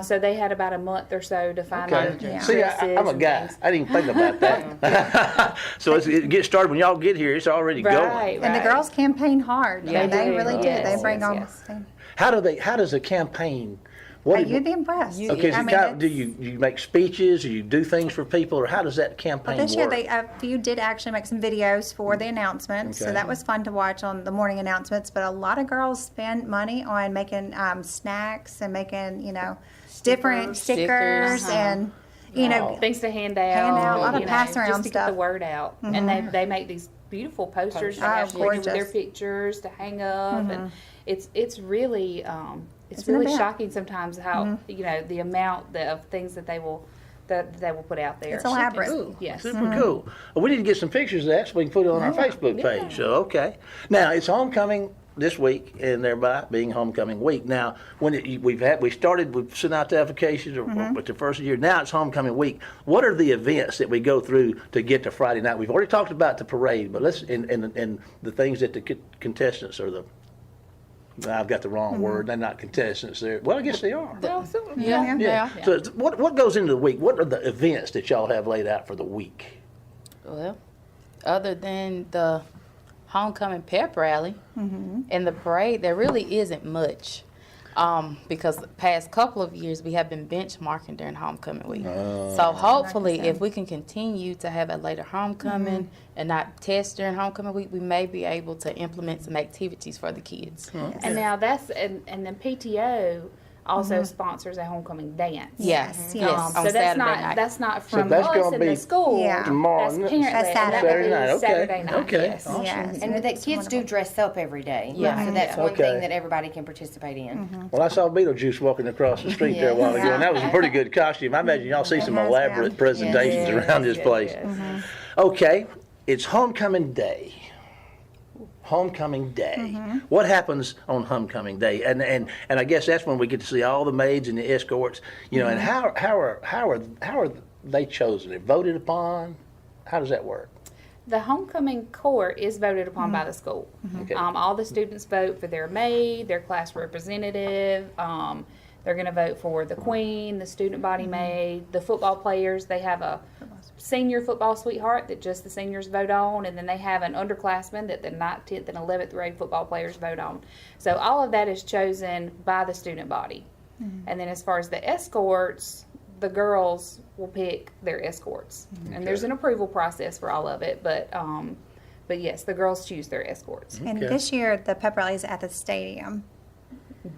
So they had about a month or so to find all the Okay. dresses. See, I'm a and guy. things. I didn't even think about that. So it gets started when y'all get here. It's already going. Right, And the girls campaign hard. Yeah, they they really do. do. Yes, They bring yes, on. yes. How does a campaign? You'd be impressed. Okay, so I mean, do you make speeches, or you do things for people, or how does that campaign This year, work? a few did actually make some videos for the announcements, so Okay. that was fun to watch on the morning announcements. But a lot of girls spend money on making snacks and making, different stickers and, things to hand out. Hand out, a lot of you know, pass around just to get stuff. the word out. And they make these beautiful posters to Oh, have with their gorgeous. pictures to hang up, and it's really it's It's an really event. shocking sometimes how the amount of things that they will put out there. It's elaborate. Cool. Yes. Super cool. Well, we need to get some pictures of that so we can put it on our Facebook page. So, okay. Now, it's homecoming this week, and thereby being homecoming week. Now, we've sent out the applications with the first year. Now it's homecoming week. What are the events that we go through to get to Friday night? We've already talked about the parade, but let's and the things that the contestants are the. I've got the wrong word. They're not contestants. Well, I guess they are. Yeah. So what goes into the week? What are the events that y'all have laid out for the week? Well, other than the homecoming pep rally and the parade, there really isn't much. Because the past couple of years we have been benchmarking during homecoming week. So hopefully, if we can continue to have a later homecoming and not test during homecoming week, we may be able to implement some activities for the kids. And now and then PTO also sponsors a homecoming dance. Yes, Yes. yes. So On that's Saturday not night. that's not from that's us gonna in be the school. Yeah. tomorrow, That's parent That's led. That Saturday would be night. Okay. Saturday night. Okay. Yes. Awesome. Yes. And the it's kids do wonderful. dress up every day. Yeah. So that's one Okay. thing that everybody can participate in. Well, I saw Beetlejuice walking across the street there a while ago, and that was a pretty good costume. I imagine y'all see some It has elaborate been. presentations Yes, around this yes, place. yes. Okay, it's homecoming day. Homecoming day. What happens on homecoming day? And I guess that's when we get to see all the maids and the escorts. You know, and how are they chosen? They're voted upon. How does that work? The homecoming court is voted upon by the school. Okay. All the students vote for their maid, their class representative. They're going to vote for the queen, the student body maid, the football players. They have a senior football sweetheart that just the seniors vote on, and then they have an underclassman that the 9th, 10th, and 11th grade football players vote on. So all of that is chosen by the student body. And then as far as the escorts, the girls will pick their escorts. And there's an approval process for all of it, but yes, the girls choose their escorts. And Okay. this year, the pep rally is at the stadium.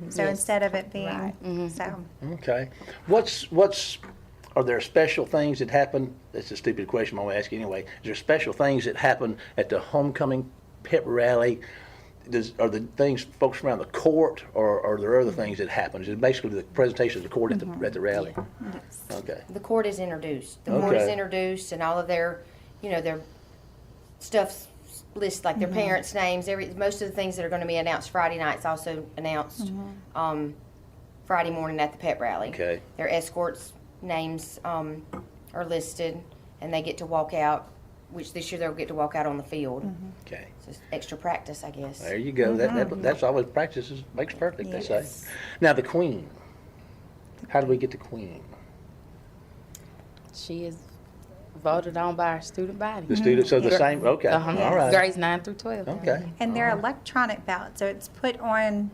So Yes. instead of it being, Right. so, Okay. Are there special things that happen? That's a stupid question I'm going to ask you anyway. Is there special things that happen at the homecoming pep rally? Are the things focused around the court, or are there other things that happen? Is it basically the presentation of the court at the rally? Okay. The court is introduced. The court is Okay. introduced, and all of their, their stuff's list, like their parents' names. Most of the things that are going to be announced Friday night's also announced Friday morning at the pep rally. Okay. Their escorts' names are listed, and they get to walk out. Which this year they'll get to walk out on the field. Okay. So it's extra practice, I guess. There you go. That's always practice makes perfect, they say. Now the queen. How do we get the queen? She is voted on by our student body. The students are the same? Okay. Uh-huh. All right. Grades 9 through 12. Okay. and they're electronic ballots, so it's put on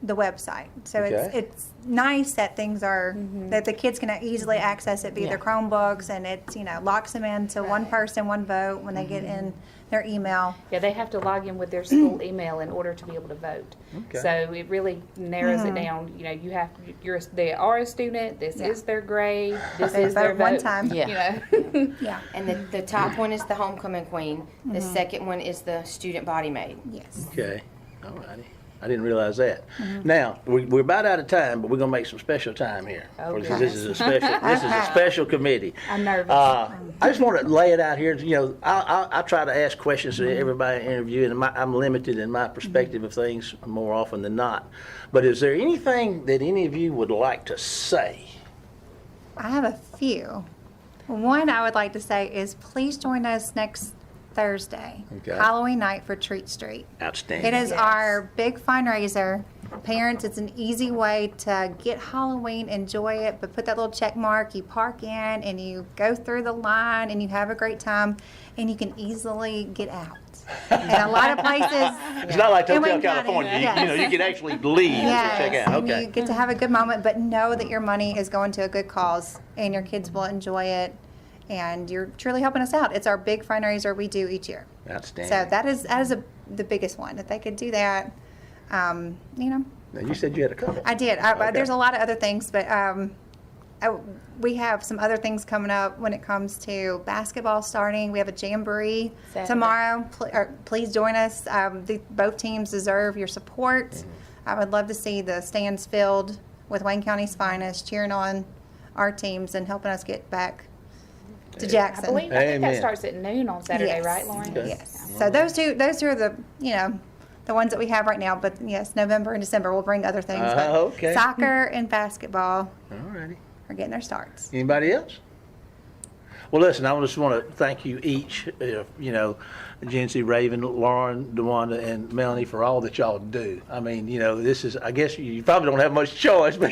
the website. So Okay. it's nice that things are, that the kids can easily access it via their Chromebooks, and it's, locks them into one person, one vote when they get in their email. Yeah, they have to log in with their school email in order to be able to vote. Okay. So it really narrows it down. They are a student. This is their grade. This They is their vote one vote. time. Yeah. Yeah, And the top one is the homecoming queen. The second one is the student body maid. yes. Okay. All righty. I didn't realize that. Now we're about out of time, but we're gonna make some special time here Oh, because this is a special committee. I'm nervous. I just want to lay it out here. I try to ask questions to everybody I interview, and I'm limited in my perspective of things more often than not. But is there anything that any of you would like to say? I have a few. One I would like to say is please join us next Thursday, Okay. Halloween night for Treat Street. Outstanding. It is our big fundraiser. Parents, it's an easy way to get Halloween, enjoy it, but put that little check mark. You park in and you go through the line and you have a great time, and you can easily get out. And a lot of places, It's not like In Hotel Wayne County, California. yes. You can actually leave yes, to check out. and Okay. you get to have a good moment, but know that your money is going to a good cause, and your kids will enjoy it, and you're truly helping us out. It's our big fundraiser we do each year. Outstanding. So that is the biggest one. If they could do that, Now, you said you had a couple. I did. Okay. There's a lot of other things, but we have some other things coming up when it comes to basketball starting. We have a jamboree Saturday. tomorrow. Please join us. Both teams deserve your support. I would love to see the stands filled with Wayne County's finest cheering on our teams and helping us get back to I Jackson. think that Amen. starts at noon on Saturday, Yes. right, Lauren? Okay. Yes. So those two are the the ones that we have right now. But yes, November and December we'll bring other things. But Okay. soccer and basketball All righty. are getting their starts. Anybody else? Well, listen, I just want to thank you each, Jency, Raven, Lauren, DeWanda, and Melanie for all that y'all do. I mean, this is, I guess you probably don't have much choice, but,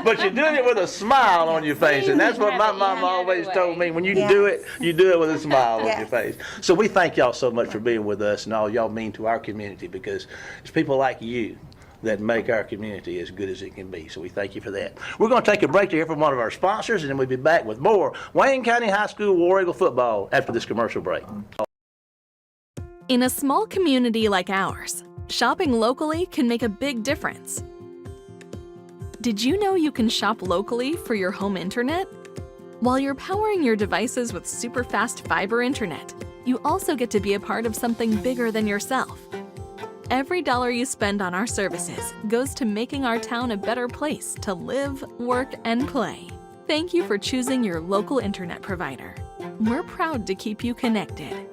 but you're doing it with a smile on your face. And that's what my mom always told me. When you do it, you do it with a smile on your face. So we thank y'all so much for being with us, and all y'all mean to our community, because it's people like you that make our community as good as it can be. So we thank you for that. We're going to take a break to hear from one of our sponsors, and then we'll be back with more Wayne County High School War Eagle football after this commercial break. In a small community like ours, shopping locally can make a big difference. Did you know you can shop locally for your home internet? While you're powering your devices with super fast fiber internet, you also get to be a part of something bigger than yourself. Every dollar you spend on our services goes to making our town a better place to live, work, and play. Thank you for choosing your local internet provider. We're proud to keep you connected.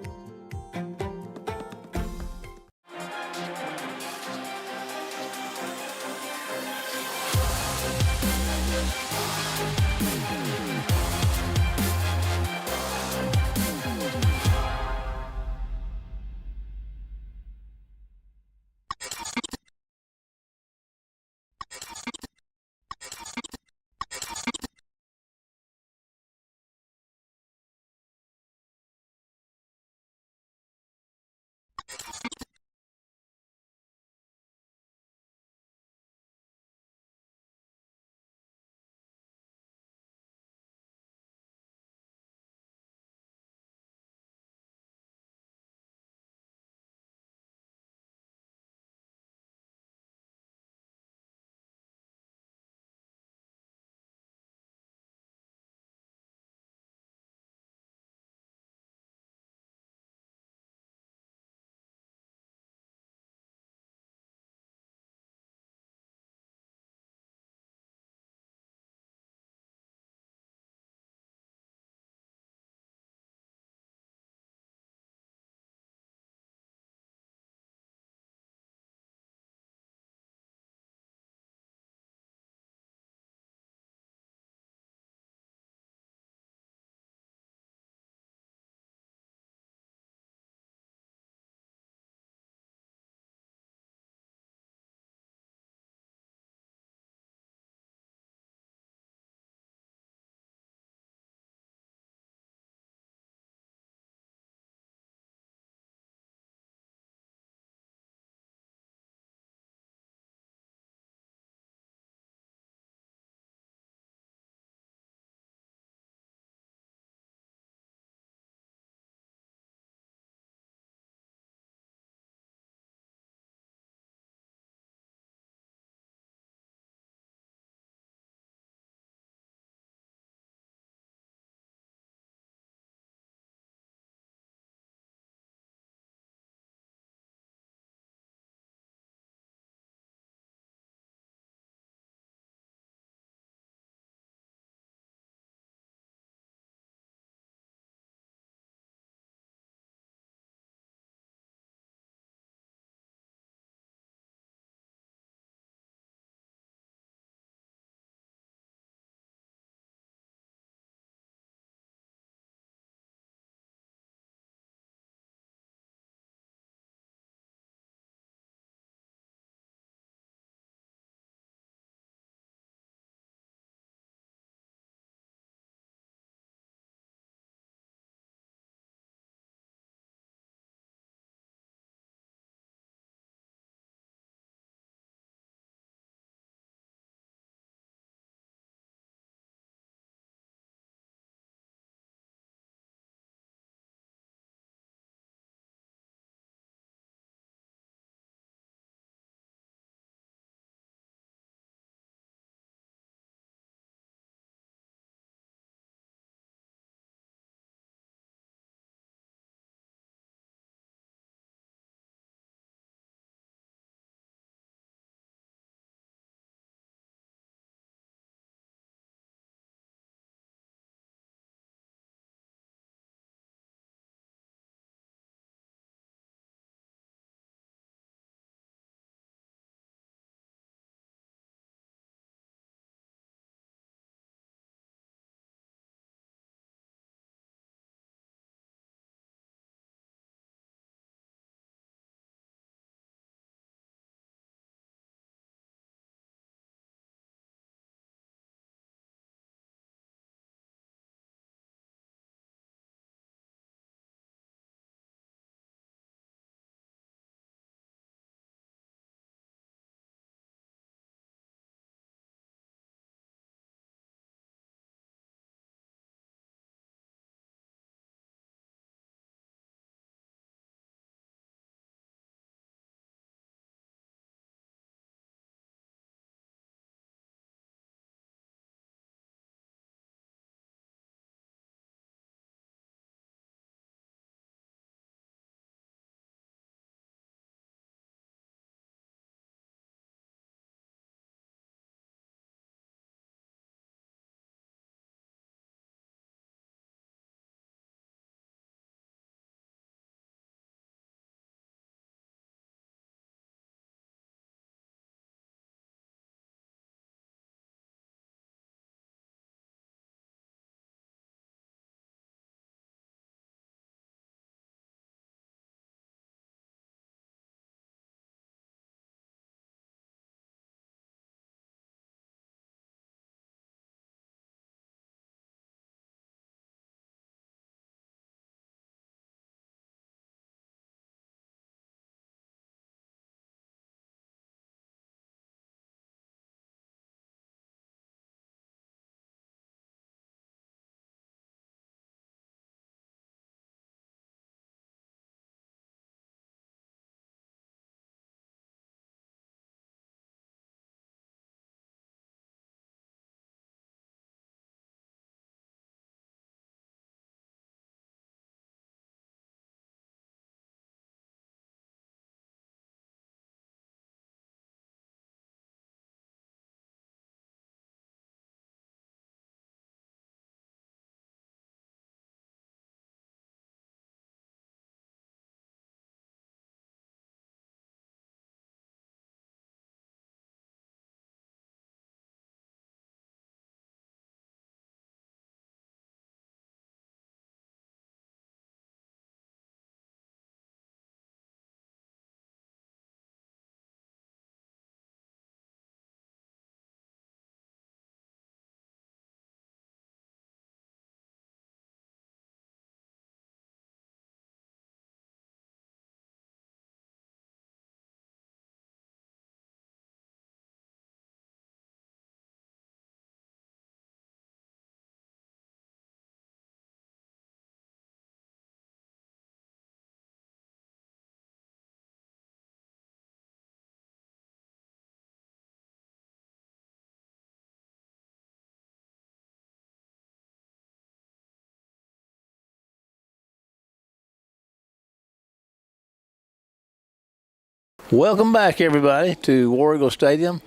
Welcome back, everybody, to War Eagle Stadium.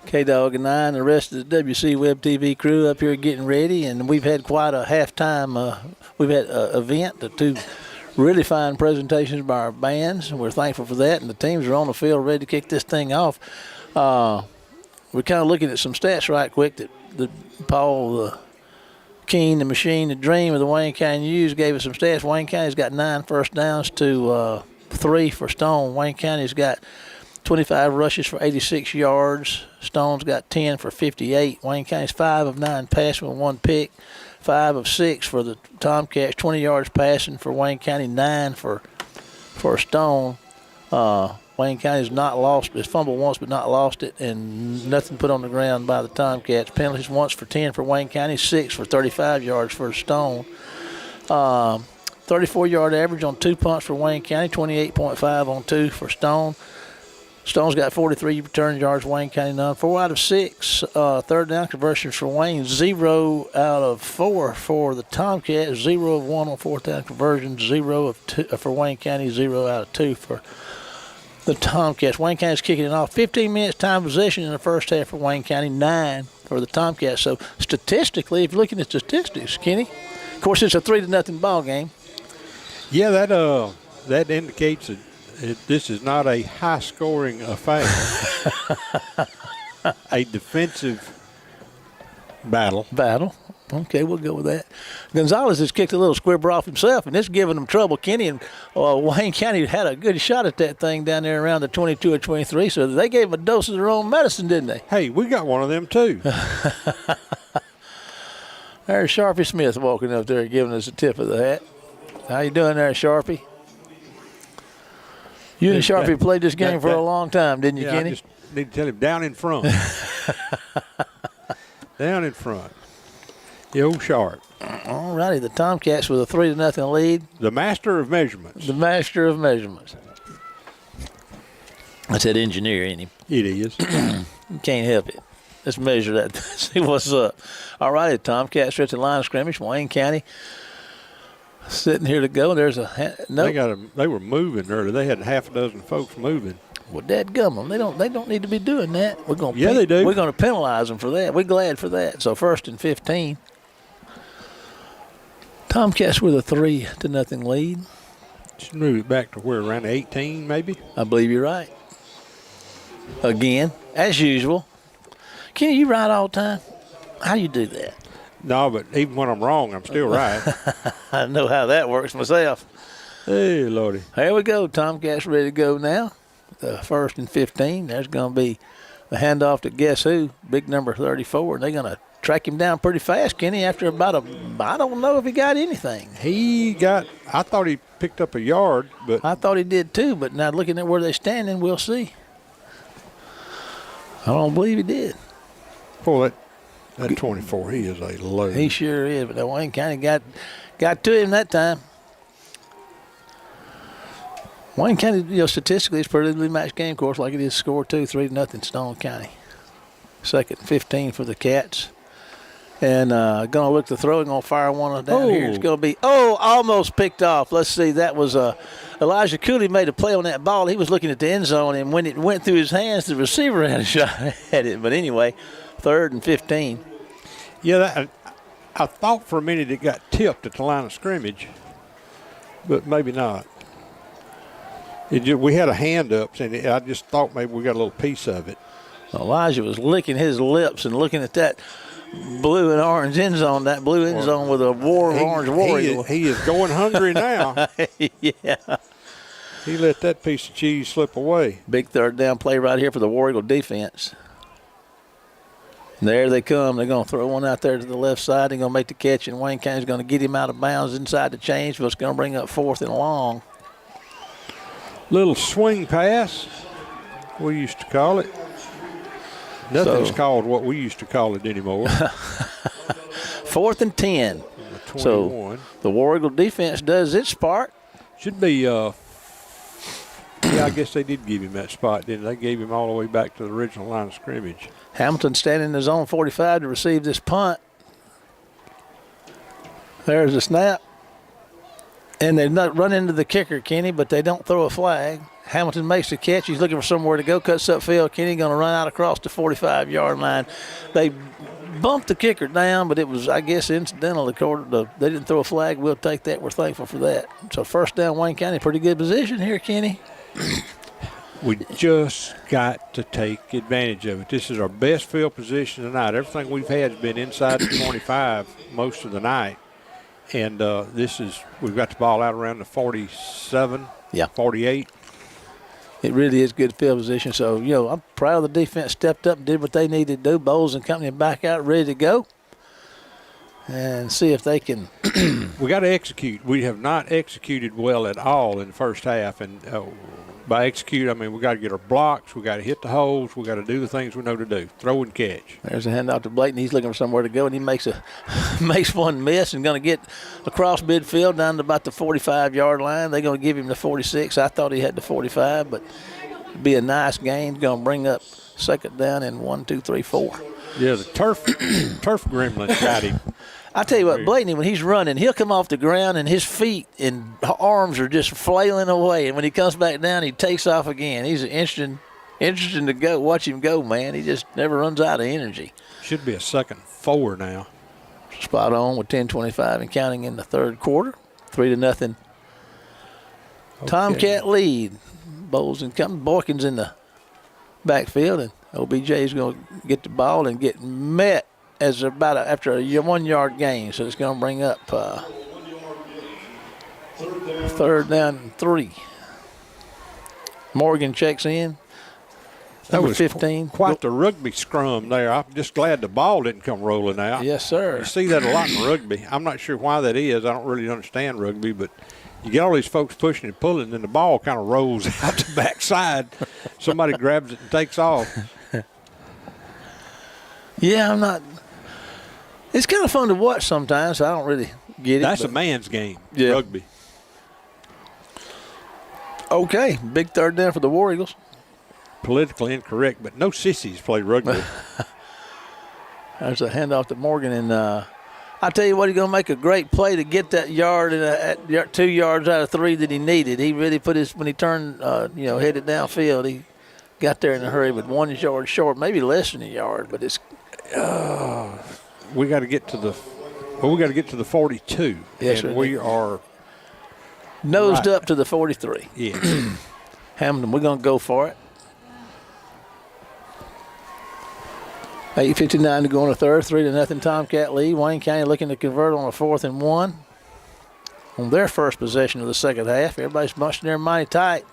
K-Dog and I and the rest of the WC Web TV crew up here getting ready, and we've had quite a halftime. We've had an event, the two really fine presentations by our bands, and we're thankful for that, and the teams are on the field ready to kick this thing off. We're kind of looking at some stats right quick that Paul Keene, the machine, the dream of the Wayne County News gave us some stats. Wayne County's got 9 first downs to 3 for Stone. Wayne County's got 25 rushes for 86 yards. Stone's got 10 for 58. Wayne County's 5 of 9 passing with 1 pick. 5 of 6 for the Tomcats. 20 yards passing for Wayne County. 9 for Stone. Wayne County's not lost. It's fumbled once, but not lost it, and nothing put on the ground by the Tomcats. Penalties once for 10 for Wayne County. 6 for 35 yards for Stone. 34-yard average on 2 punts for Wayne County. 28.5 on 2 for Stone. Stone's got 43 return yards, Wayne County none. 4 out of 6 third down conversions for Wayne. 0 out of 4 for the Tomcats. 0 of 1 on fourth down conversions. 0 of 2 for Wayne County. 0 out of 2 for the Tomcats. Wayne County's kicking it off. 15 minutes time possession in the first half for Wayne County. 9 for the Tomcats. So statistically, if you're looking at statistics, Kenny, of course it's a 3-0 ball game. Yeah, that indicates that this is not a high-scoring affair. A defensive battle. Okay, we'll go with that. Gonzalez has kicked a little squibber off himself, and it's giving them trouble. Kenny and Wayne County had a good shot at that thing down there around the 22 or 23, so they gave him a dose of their own medicine, didn't they? Hey, we got one of them, too. There's Sharpie Smith walking up there giving us a tip of the hat. How you doing there, Sharpie? You and Sharpie played this game for a long time, didn't you, Kenny? I just need to tell him down in front. Down in front. The old Sharp. All righty, the Tomcats with a 3-0 lead. The master of measurements. The master of measurements. That's that engineer in him. It is. You can't help it. Let's measure that. See what's up. All righty, the Tomcats are at the line of scrimmage. Wayne County sitting here to go. There's a They were moving early. They had half a dozen folks moving. Well, dadgummit, they don't need to be doing that. We're going. They do. We're going to penalize them for that. We're glad for that. So 1st and 15. Tomcats with a 3-0 lead. Just move it back to where, around 18 maybe? I believe you're right. Again, as usual. Kenny, you right all the time? How you do that? No, but even when I'm wrong, I'm still right. I know how that works myself. Hey, Lordy. Here we go. Tomcats ready to go now. The 1st and 15. There's going to be a handoff to guess who? Big number 34. They're going to track him down pretty fast, Kenny, after about I don't know if he got anything. I thought he picked up a yard, but. I thought he did too, but now looking at where they're standing, we'll see. I don't believe he did. Boy, that 24, he is a load. He sure is, but Wayne County got to him that time. Wayne County, statistically, it's a pretty evenly matched game, of course, like it is score 2-3-0 Stone County. 2nd and 15 for the Cats. And going to look to throw. Going to fire one down here. It's going to be, almost picked off. Let's see. That was Elijah Cooley made a play on that ball. He was looking at the end zone, and when it went through his hands, the receiver had a shot at it. But anyway, 3rd and 15. Yeah, I thought for a minute it got tipped at the line of scrimmage, but maybe not. We had a hand up, and I just thought maybe we got a little piece of it. Elijah was licking his lips and looking at that blue and orange end zone, with a orange war eagle. He is going hungry now. Yeah. He let that piece of cheese slip away. Big 3rd down play right here for the War Eagle defense. There they come. They're going to throw one out there to the left side. They're going to make the catch, and Wayne County's going to get him out of bounds inside the change, but it's going to bring up 4th and long. Little swing pass, we used to call it. Nothing's called what we used to call it anymore. 4th and 10. 21. So the War Eagle defense does its part. Should be, I guess they did give him that spot, didn't they? They gave him all the way back to the original line of scrimmage. Hamilton standing in the zone 45 to receive this punt. There's a snap. And they not run into the kicker, Kenny, but they don't throw a flag. Hamilton makes the catch. He's looking for somewhere to go. Cuts upfield. Kenny going to run out across the 45-yard line. They bumped the kicker down, but it was, I guess, incidental. They didn't throw a flag. We'll take that. We're thankful for that. So first down, Wayne County. Pretty good position here, Kenny. We just got to take advantage of it. This is our best field position tonight. Everything we've had has been inside the 25 most of the night. And we've got the ball out around the 47, 48. It really is good field position. So, I'm proud of the defense stepped up and did what they needed to do. Bowles and company back out ready to go. And see if they can. We got to execute. We have not executed well at all in the first half. And by execute, I mean we got to get our blocks. We got to hit the holes. We got to do the things we know to do. Throw and catch. There's a handout to Blayton. He's looking for somewhere to go, and he makes one miss and going to get across midfield down to about the 45-yard line. They're going to give him the 46. I thought he had the 45, but it'd be a nice game. Going to bring up second down and 1, 2, 3, 4. Yeah, the turf gremlin got him. I tell you what, Blayton, when he's running, he'll come off the ground and his feet and arms are just flailing away. And when he comes back down, he takes off again. He's interesting to go. Watch him go, man. He just never runs out of energy. Should be a 2nd 4 now. Spot on with 10:25 and counting in the third quarter. 3-0. Okay. Tomcat lead. Bowles and company. Boykins in the backfield, and OBJ is going to get the ball and get met as after a 1-yard gain. So it's going to bring up third down and 3. Morgan checks in. That was 15. Quite the rugby scrum there. I'm just glad the ball didn't come rolling out. Yes, sir. You see that a lot in rugby. I'm not sure why that is. I don't really understand rugby, but you get all these folks pushing and pulling, and then the ball kind of rolls out the backside. Somebody grabs it and takes off. Yeah, I'm not. It's kind of fun to watch sometimes. So I don't really get it. That's a man's game, rugby. Okay, big third down for the War Eagles. Politically incorrect, but no sissies play rugby. There's a handoff to Morgan, and I tell you what, he's going to make a great play to get that yard at 2 yards out of 3 that he needed. He really put when he turned, headed downfield, he got there in a hurry with 1 yard short, maybe less than a yard, but it's. We got to get to the 42. Yes, and we are nosed up to the 43. Yeah. Hamilton, we're going to go for it. 8:59 to go in the third. 3-0 Tomcat lead. Wayne County looking to convert on a 4th and 1 on their first possession of the second half. Everybody's bunching there mighty tight.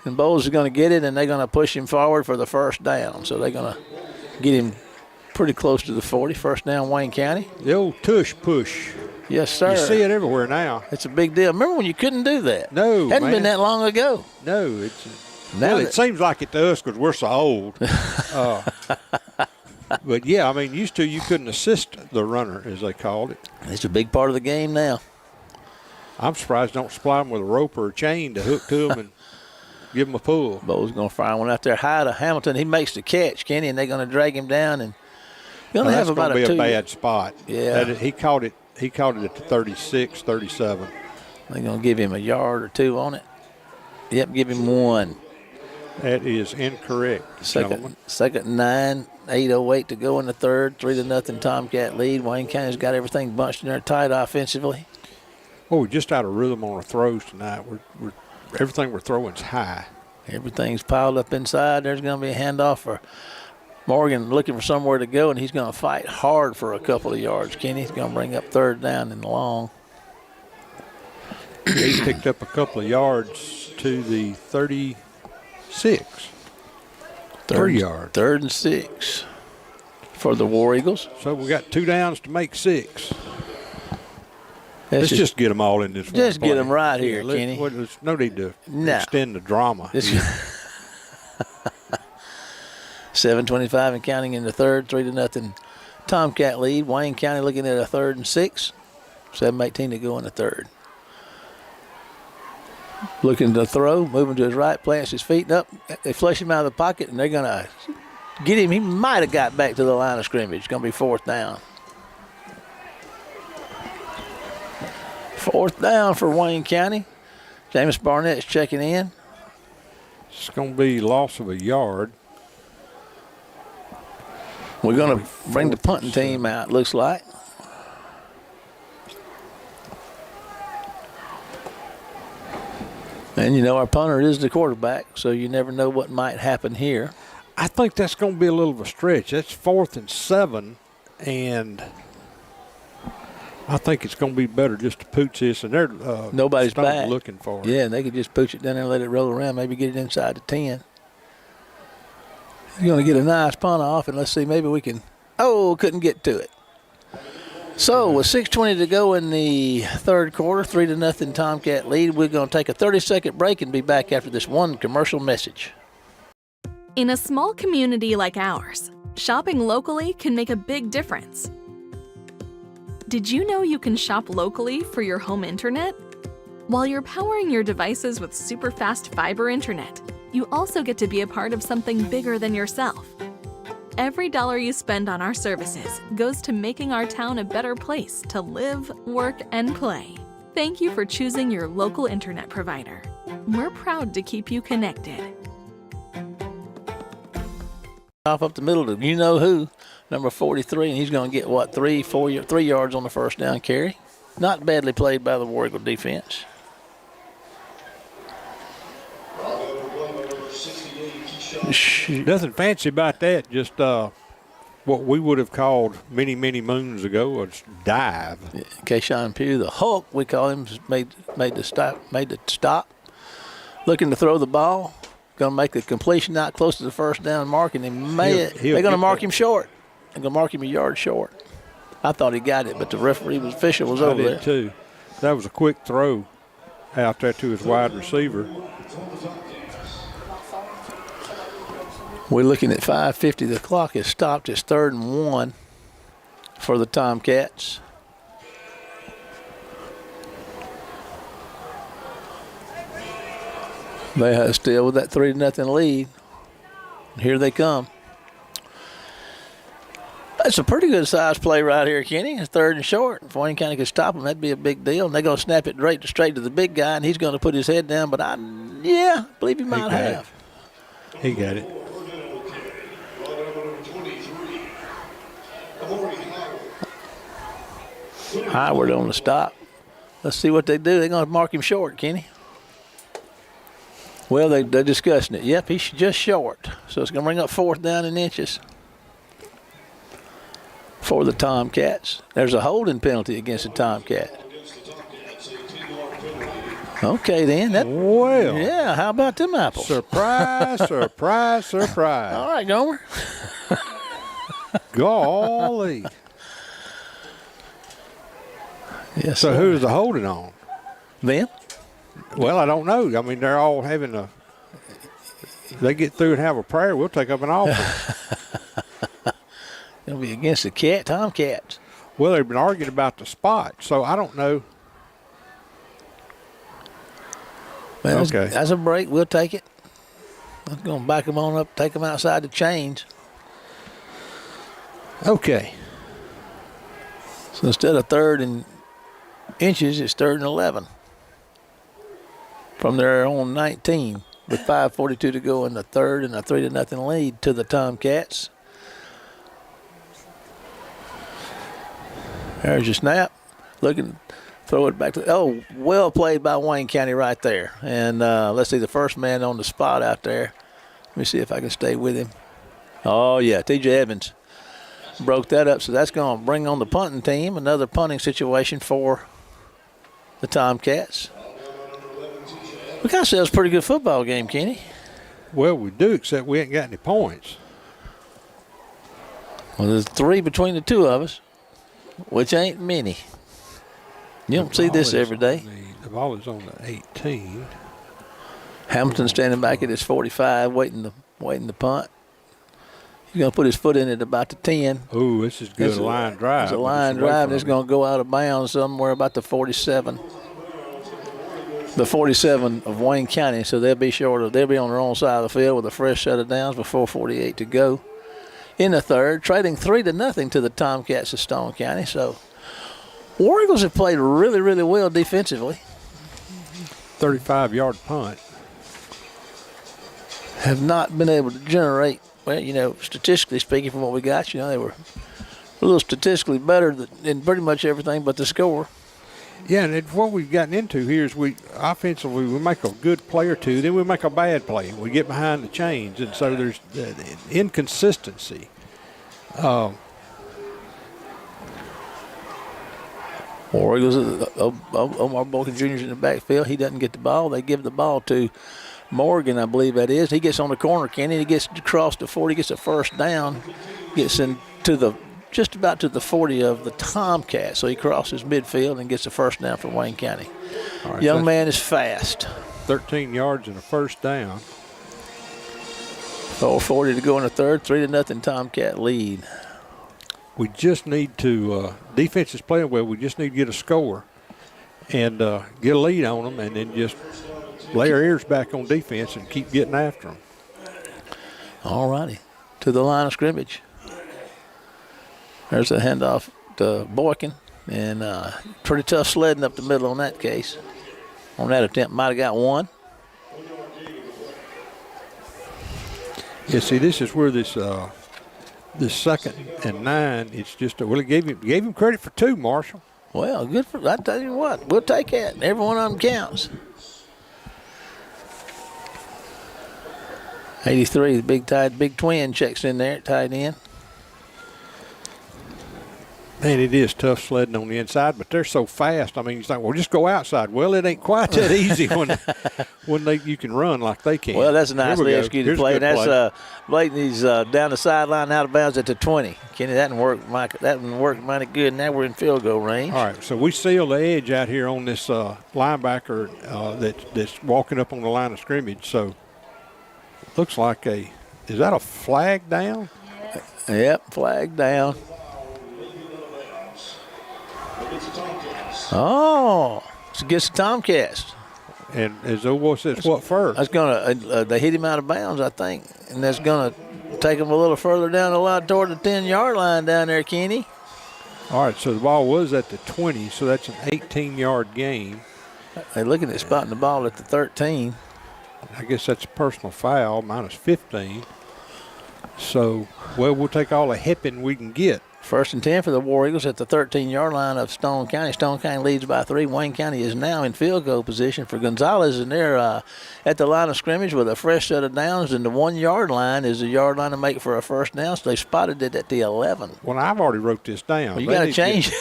And Bowles is going to get it, and they're going to push him forward for the first down. So they're going to get him pretty close to the 40. First down, Wayne County. The old tush push. Yes, sir. You see it everywhere now. It's a big deal. Remember when you couldn't do that? No, Hadn't been that long ago. No, it seems like it to us because we're so old. But, yeah, I mean, used to you couldn't assist the runner, as they called it. It's a big part of the game now. I'm surprised they don't supply them with a rope or a chain to hook to them and give them a pull. Bo's going to fire one out there high to Hamilton. He makes the catch, Kenny, and they're going to drag him down. And you're going to have about a bad spot. Yeah. He caught it at the 36, 37. They're going to give him a yard or 2 on it. Yep, give him 1. That is incorrect. Second 9, 8:08 to go in the third. 3-0 Tomcat lead. Wayne County's got everything bunched in there tight offensively. Well, we're just out of rhythm on our throws tonight. Everything we're throwing is high. Everything's piled up inside. There's going to be a handoff for Morgan looking for somewhere to go, and he's going to fight hard for a couple of yards. Kenny's going to bring up third down and long. He picked up a couple of yards to the 36. 3 yards. 3rd and 6 for the War Eagles. So we got 2 downs to make 6. Let's just get them all in this one. Just get them right here, Kenny. There's no need to extend the drama. 7:25 and counting in the third. 3-0 Tomcat lead. Wayne County looking at a 3rd and 6. 7:18 to go in the third. Looking to throw, moving to his right, plants his feet up. They flush him out of the pocket, and they're going to get him. He might have got back to the line of scrimmage. It's going to be 4th down. 4th down for Wayne County. James Barnett's checking in. It's going to be loss of a yard. We're going to bring the punting team out, looks like. And, you know, our punter is the quarterback, so you never know what might happen here. I think that's going to be a little of a stretch. That's 4th and 7, and I think it's going to be better just to pooch this. And they're nobody's back looking for it. Yeah, and they could just pooch it down there and let it roll around, maybe get it inside the 10. He's going to get a nice punt off, and let's see, maybe we can. Oh, couldn't get to it. So with 6:20 to go in the third quarter, 3-0 Tomcat lead. We're going to take a 30-second break and be back after this one commercial message. In a small community like ours, shopping locally can make a big difference. Did you know you can shop locally for your home internet? While you're powering your devices with super fast fiber internet, you also get to be a part of something bigger than yourself. Every dollar you spend on our services goes to making our town a better place to live, work, and play. Thank you for choosing your local internet provider. We're proud to keep you connected. Off up the middle to you-know-who, number 43, and he's going to get, what, 3 yards on the first down carry. Not badly played by the War Eagle defense. Nothing fancy about that. Just what we would have called many, many moons ago a dive. Kayshawn Pugh, the Hulk, we call him, made the stop. Looking to throw the ball. Going to make the completion out close to the first down mark, and they're going to mark him short. They're going to mark him a yard short. I thought he got it, but the official was over there. Too. That was a quick throw out there to his wide receiver. We're looking at 5:50. The clock has stopped. It's 3rd and 1 for the Tomcats. They are still with that 3-0 lead. Here they come. That's a pretty good size play right here, Kenny. It's 3rd and short. If Wayne County could stop them, that'd be a big deal. And they're going to snap it straight to the big guy, and he's going to put his head down. But I believe he might have. He got it. Howard on the stop. Let's see what they do. They're going to mark him short, Kenny. Well, they're discussing it. Yep, he's just short. So it's going to bring up 4th down in inches for the Tomcats. There's a holding penalty against the Tomcat. Okay, then. Well. Yeah, how about them apples? Surprise, surprise, surprise. All right, Gomer. Golly. Yes, so who's the holding on? Them? Well, I don't know. I mean, they're all having they get through and have a prayer, we'll take up an offering. It'll be against the Tomcats. Well, they've been arguing about the spot, so I don't know. Well, okay. That's a break. We'll take it. I'm going to back them on up, take them outside the chains. Okay. So instead of 3rd and inches, it's 3rd and 11. From their own 19 with 5:42 to go in the third and a 3-0 lead to the Tomcats. There's your snap. Looking, throw it back to, well played by Wayne County right there. And let's see, the first man on the spot out there. Let me see if I can stay with him. Oh, yeah, T.J. Evans broke that up. So that's going to bring on the punting team, another punting situation for the Tomcats. We got ourselves a pretty good football game, Kenny. Well, we do, except we ain't got any points. Well, there's 3 between the two of us, which ain't many. You don't see this every day. The ball is on the 18. Hamilton standing back at his 45, waiting to punt. He's going to put his foot in at about the 10. Ooh, this is good. It's a line drive. It's a line drive, and it's going to go out of bounds somewhere about the 47. The 47 of Wayne County, so they'll be on their own side of the field with a fresh set of downs with 4:48 to go in the third, trading 3-0 to the Tomcats of Stone County. So War Eagles have played really, really well defensively. 35-yard punt. have not been able to generate, well, statistically speaking from what we got, they were a little statistically better in pretty much everything but the score. Yeah, and what we've gotten into here is offensively we make a good play or two, then we make a bad play. We get behind the chains, and so there's inconsistency. War Eagles, Omar Boykin Jr. is in the backfield. He doesn't get the ball. They give the ball to Morgan, I believe that is. He gets on the corner, Kenny. He gets across the 40, gets a first down, gets into just about to the 40 of the Tomcats. So he crosses midfield and gets a first down for Wayne County. Right, Young man is fast. 13 yards and a first down. 4:40 to go in the third, 3-0 Tomcat lead. We just need to, defense is playing well, we just need to get a score and get a lead on them, and then just lay our ears back on defense and keep getting after them. All righty, to the line of scrimmage. There's a handoff to Boykin, and pretty tough sledding up the middle on that case. On that attempt, might have got one. Yeah, see, this is where this 2nd and 9, it's just, it gave him credit for 2, Marshall. Well, good for, I tell you what, we'll take that. Every one of them counts. 83, the big twin checks in there at tight end. Man, it is tough sledding on the inside, but they're so fast. I mean, you think, well, just go outside. Well, it ain't quite that easy when you can run like they can. Well, that's a nicely executed play. And that's play. Blayton. He's down the sideline, out of bounds at the 20. Kenny, that didn't work, Mike. That didn't work mighty good. Now we're in field goal range. All right, so we seal the edge out here on this linebacker that's walking up on the line of scrimmage. So looks like is that a flag down? Yep, flag down. Oh, so gets the Tomcats. And as Obo says, what first? That's gonna they hit him out of bounds, I think, and that's gonna take him a little further down the line toward the 10-yard line down there, Kenny. All right, so the ball was at the 20, so that's an 18-yard gain. They're looking at spotting the ball at the 13. I guess that's a personal foul, minus 15. So, well, we'll take all the hipping we can get. 1st and 10 for the War Eagles at the 13-yard line of Stone County. Stone County leads by 3. Wayne County is now in field goal position for Gonzales, and they're at the line of scrimmage with a fresh set of downs, and the 1-yard line is the yard line to make for a first down, so they spotted it at the 11. Well, I've already wrote this down. Well, you got to change.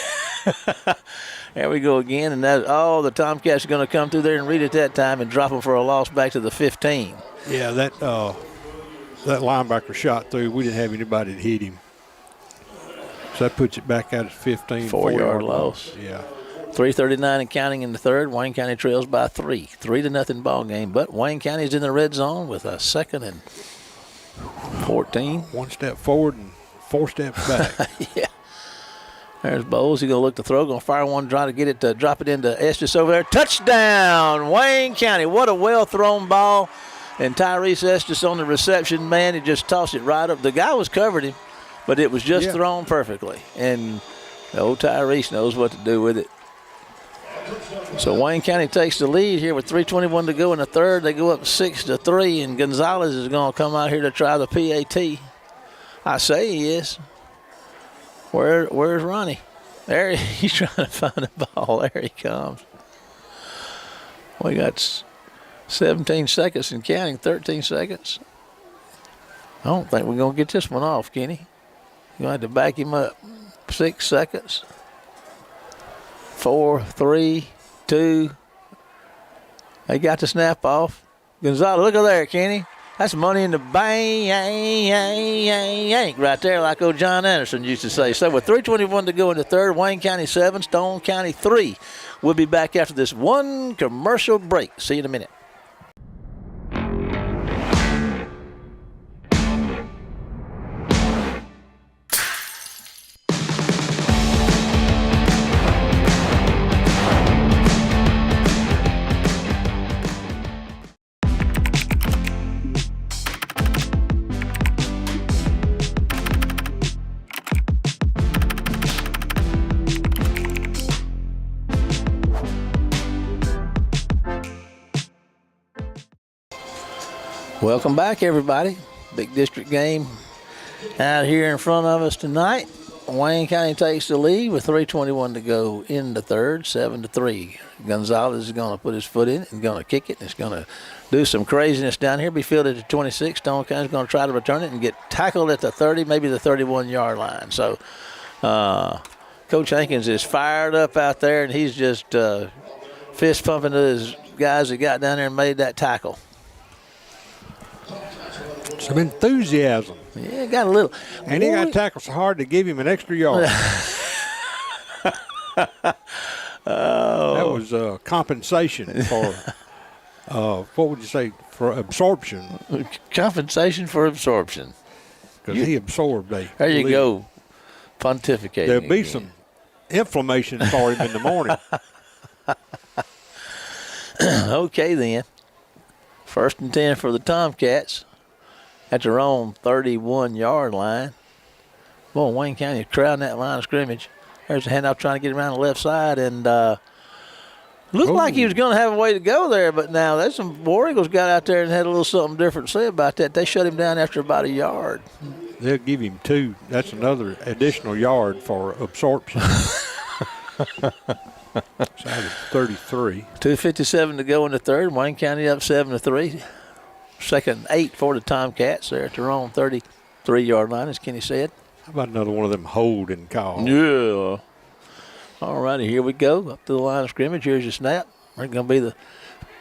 There we go again, and the Tomcats are going to come through there and read it that time and drop them for a loss back to the 15. Yeah, that linebacker shot through. We didn't have anybody to hit him. So that puts it back out at 15. 4-yard loss. Yeah. 3:39 and counting in the third. Wayne County trails by 3. 3-0 ball game. But Wayne County is in the red zone with a 2nd and 14. 1 step forward and 4 steps back. Yeah. There's Bowles. He's going to look to throw. Going to fire one, try to get it to drop it into Estes over there. Touchdown, Wayne County. What a well-thrown ball. And Tyrese Estes on the reception, man, he just tossed it right up. The guy was covered him, but it was just thrown perfectly. And old Tyrese knows what to do with it. So Wayne County takes the lead here with 3:21 to go in the third. They go up 6-3, and Gonzales is going to come out here to try the PAT. I say he is. Where's Ronnie? There he's trying to find the ball. There he comes. We got 17 seconds and counting, 13 seconds. I don't think we're going to get this one off, Kenny. You're going to have to back him up. 6 seconds. 4, 3, 2. They got the snap off. Gonzales, look at there, Kenny. That's money in the bank right there, like old John Anderson used to say. So with 3:21 to go in the third, Wayne County 7, Stone County 3. We'll be back after this one commercial break. See you in a minute. Welcome back, everybody. Big district game out here in front of us tonight. Wayne County takes the lead with 3:21 to go in the third, 7-3. Gonzalez is going to put his foot in it and going to kick it. It's going to do some craziness down here. Be fielded at 26. Stone County is going to try to return it and get tackled at the 30, maybe the 31-yard line. So Coach Hankins is fired up out there, and he's just fist pumping to his guys that got down there and made that tackle. Some enthusiasm. Yeah, got a little. And he got tackled so hard to give him an extra yard. That was compensation for, what would you say, for absorption. Compensation for absorption. Because he absorbed There you go, pontificating. There'll be some inflammation for him in the morning. Okay, then. 1st and 10 for the Tomcats at their own 31-yard line. Boy, Wayne County is crowding that line of scrimmage. There's a handoff trying to get around the left side, and looked like he was going to have a way to go there, but now there's some War Eagles got out there and had a little something different to say about that. They shut him down after about a yard. They'll give him 2. That's another additional yard for absorption. So that was 33. 2:57 to go in the third. Wayne County up 7-3. 2nd and 8 for the Tomcats. They're at their own 33-yard line, as Kenny said. How about another one of them holding calls? Yeah. All righty, here we go. Up to the line of scrimmage. Here's your snap. There's going to be the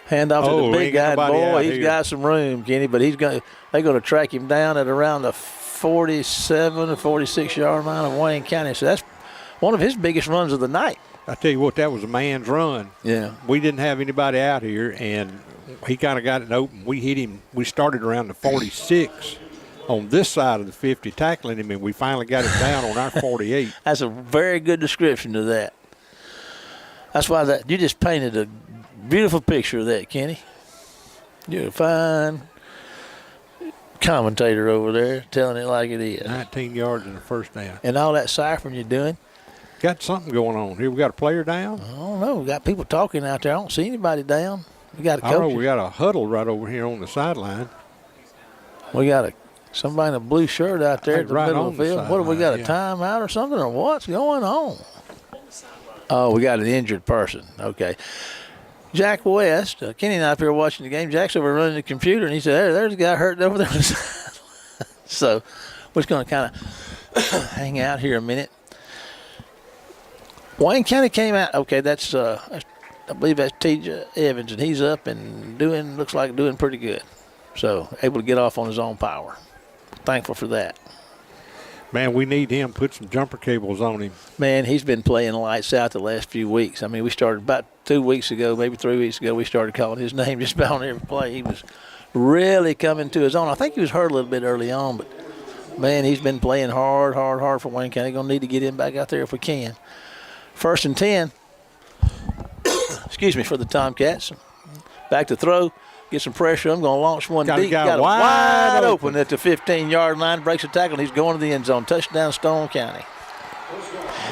handoff to the big guy. Boy, he's got some room, Kenny, but they're going to track him down at around the 47 or 46-yard line of Wayne County. So that's one of his biggest runs of the night. I tell you what, that was a man's run. Yeah. We didn't have anybody out here, and he kind of got it open. We hit him. We started around the 46 on this side of the 50, tackling him, and we finally got it down on our 48. That's a very good description of that. That's why you just painted a beautiful picture of that, Kenny. You're a fine commentator over there telling it like it is. 19 yards and a first down. And all that ciphering you're doing. Got something going on here. We got a player down? I don't know. We got people talking out there. I don't see anybody down. We got a coach. I know we got a huddle right over here on the sideline. We got somebody in a blue shirt out there at the middle of the field. What have we got, a timeout or something, or what's going on? Oh, we got an injured person. Okay. Jack West, Kenny and I up here watching the game. Jack's over running the computer, and he said, there's a guy hurt over there on the sideline. So we're just going to kind of hang out here a minute. Wayne County came out. Okay, that's I believe that's T.J. Evans, and he's up and looks like doing pretty good. So able to get off on his own power. Thankful for that. Man, we need him. Put some jumper cables on him. Man, he's been playing lights out the last few weeks. I mean, we started about 2 weeks ago, maybe 3 weeks ago, we started calling his name just about on every play. He was really coming to his own. I think he was hurt a little bit early on, but, man, he's been playing hard for Wayne County. Going to need to get him back out there if we can. 1st and 10, excuse me, for the Tomcats. Back to throw, get some pressure. I'm going to launch one deep. Got it wide open at the 15-yard line. Breaks a tackle, and he's going to the end zone. Touchdown, Stone County.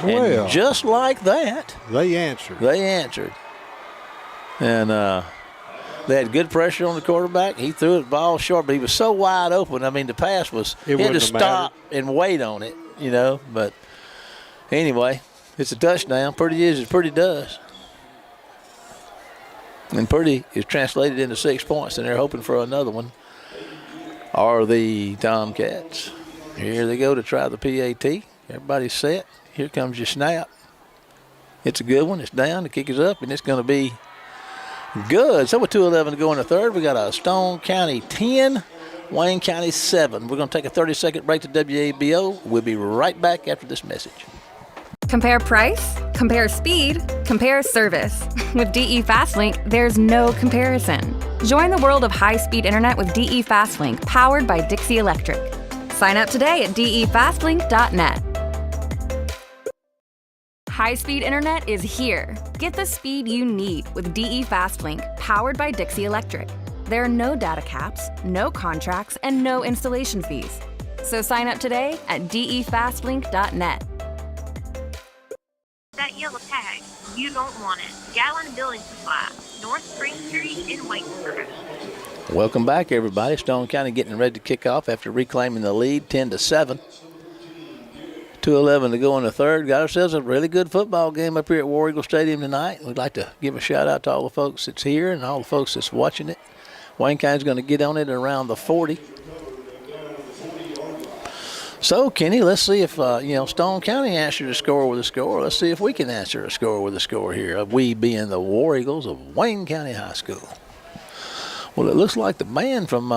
Well, and just like that, they answered. And they had good pressure on the quarterback. He threw it ball short, but he was so wide open. I mean, the pass was, he had to stop and wait on it, But anyway, it's a touchdown. Pretty is as pretty does. And pretty is translated into 6 points, and they're hoping for another one. Are the Tomcats. Here they go to try the PAT. Everybody's set. Here comes your snap. It's a good one. It's down. The kick is up, and it's going to be good. So with 2:11 to go in the third, we got a Stone County 10, Wayne County 7. We're going to take a 30-second break to WABO. We'll be right back after this message. Compare price, compare speed, compare service. With DE FastLink, there's no comparison. Join the world of high-speed internet with DE FastLink, powered by Dixie Electric. Sign up today at defastlink.net. High-speed internet is here. Get the speed you need with DE FastLink, powered by Dixie Electric. There are no data caps, no contracts, and no installation fees. So sign up today at defastlink.net. That yellow tag, you don't want it. Gallon Building Supply, North Spring Street in Waynesboro. Welcome back, everybody. Stone County getting ready to kick off after reclaiming the lead 10-7. 2:11 to go in the third. Got ourselves a really good football game up here at War Eagle Stadium tonight. We'd like to give a shout out to all the folks that's here and all the folks that's watching it. Wayne County's going to get on it around the 40. So, Kenny, let's see if, Stone County answered a score with a score. Let's see if we can answer a score with a score here. We being the War Eagles of Wayne County High School. Well, it looks like the band from